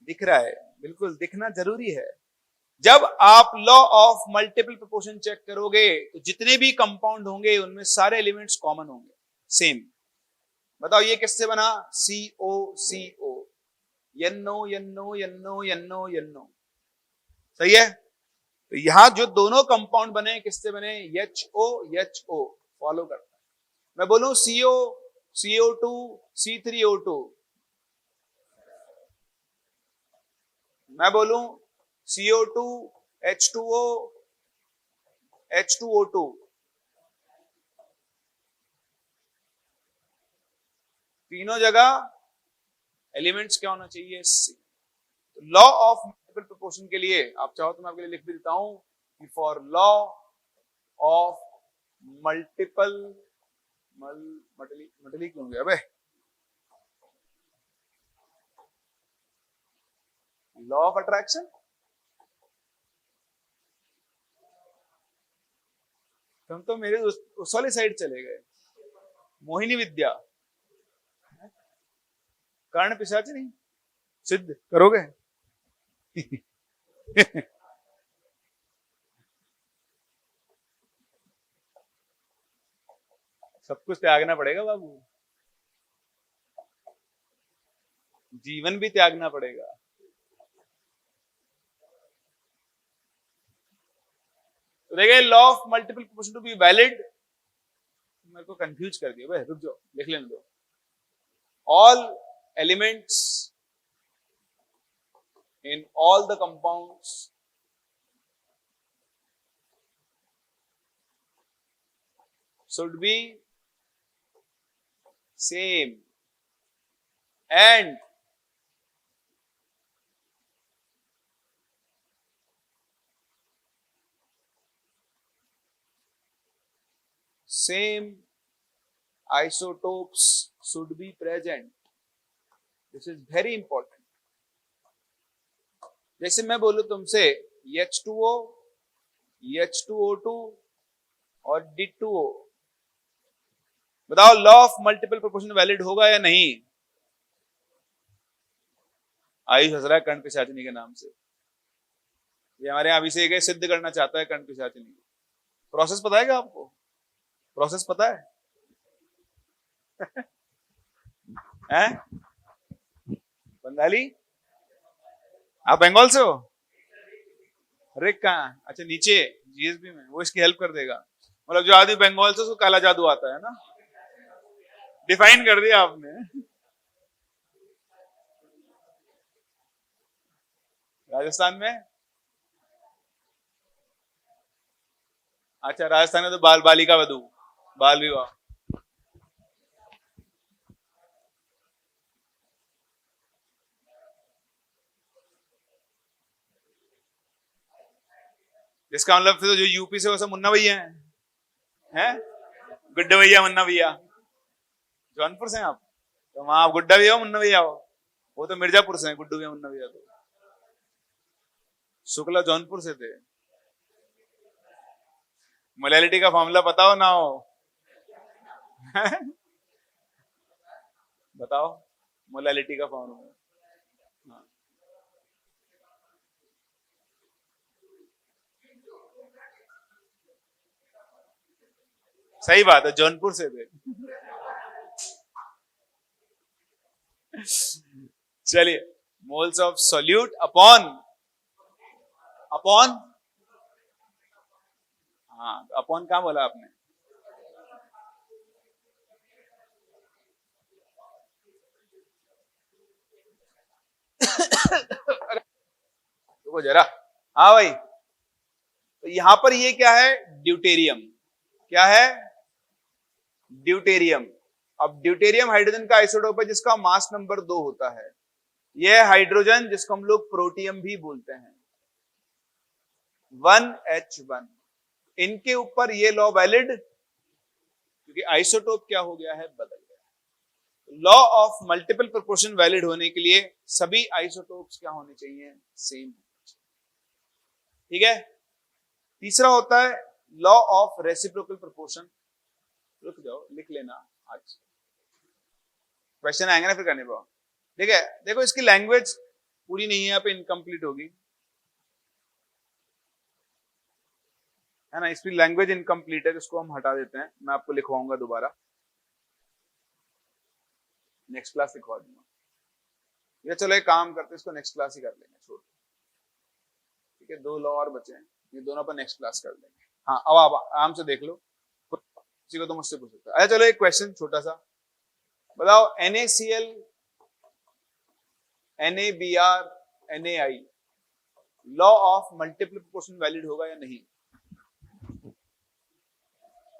दिख रहा है। बिल्कुल दिखना जरूरी है। जब आप law of multiple proportion check करोगे तो जितने भी कंपाउंड होंगे उनमें सारे एलिमेंट्स कॉमन होंगे, सेम। बताओ ये किससे बना? CO NO NO NO NO NO। सही है। तो यहां जो दोनों कंपाउंड बने किससे बने? HO फॉलो करता है। मैं बोलूं CO2 C3O2, मैं बोलूं CO2 H2O H2O2, तीनों जगह एलिमेंट्स क्या होना चाहिए? C। Law of multiple proportion के लिए आप चाहो तो मैं आपके लिए लिख भी देता हूं कि for law of multiple multi क्यों गया बे? Law of attraction. तुम तो मेरे उस वाली साइड चले गए। मोहिनी विद्या, कर्ण पिशाच नहीं, सिद्ध करोगे? सब कुछ त्यागना पड़ेगा बाबू, जीवन भी त्यागना पड़ेगा। तो देखिए law of multiple proportion to be valid, मेरे को कंफ्यूज कर दिया भाई, रुक जाओ लिख लेने दो। All elements in all the compounds should be same and same isotopes should be present. This is very important. जैसे मैं बोलूं तुमसे H2O H2O2 और D2O, बताओ law of multiple proportion valid होगा या नहीं? आयुष हंस रहा है कर्ण पिशाचिनी के नाम से। ये हमारे यहां अभिषेक है, सिद्ध करना चाहता है कर्ण पिशाचिनी। प्रोसेस पता है क्या आपको? प्रोसेस पता है? हैं? बंगाली? आप बंगाल से हो? अरे कहाँ? अच्छा नीचे जीएसबी में, वो इसकी हेल्प कर देगा। मतलब जो आदमी बंगाल से उसको काला जादू आता है ना, डिफाइन कर दिया आपने। राजस्थान में? अच्छा राजस्थान में तो बाल बालिका वधू, बाल विवाह। इसका मतलब फिर तो जो यूपी से वो सब मुन्ना भैया हैं? गुड्डे भैया मुन्ना भैया? जौनपुर से हैं आप? तो वहां आप गुड्डा भैया हो मुन्ना भैया हो? वो तो मिर्जापुर से हैं गुड्डू भैया मुन्ना भैया। तो शुक्ला जौनपुर से थे। मलयालिटी का फॉर्मूला पता हो ना हो? बताओ मोलालिटी का फॉर्मूला। हाँ। सही बात है, जौनपुर से थे। चलिए, moles of solute upon, upon, हाँ अपॉन कहाँ बोला आपने? रुको जरा। हाँ भाई, तो यहां पर ये क्या है? ड्यूटेरियम। क्या है? ड्यूटेरियम। अब ड्यूटेरियम हाइड्रोजन का आइसोटोप है जिसका मास नंबर 2 होता है। यह हाइड्रोजन जिसको हम लोग प्रोटियम भी बोलते हैं, 1H1। इनके ऊपर ये लॉ वैलिड, क्योंकि आइसोटोप क्या हो गया है? बदल गया। Law of multiple proportion valid होने के लिए सभी आइसोटोप्स क्या होने चाहिए? सेम। ठीक है। तीसरा होता है लॉ ऑफ रेसिप्रोकल प्रोपोर्शन। रुक जाओ, लिख लेना, आज क्वेश्चन आएंगे ना फिर करने पाओ। ठीक है, देखो इसकी लैंग्वेज पूरी नहीं है, यहाँ पे इनकम्प्लीट होगी, है ना। इसकी लैंग्वेज इनकम्प्लीट है, इसको हम हटा देते हैं, मैं आपको लिखवाऊंगा दोबारा, नेक्स्ट क्लास लिखवा दूंगा। ये चलो एक काम करते हैं, इसको नेक्स्ट क्लास ही कर लेंगे, छोड़। ठीक है, 2 लॉ और बचे हैं, ये दोनों पर नेक्स्ट क्लास कर लेंगे। हाँ अब आप आराम से देख लो, किसी को तो मुझसे पूछ सकता है। अच्छा चलो एक क्वेश्चन छोटा सा बताओ, NaCl, NaBr, NaI, law of multiple proportion valid होगा या नहीं?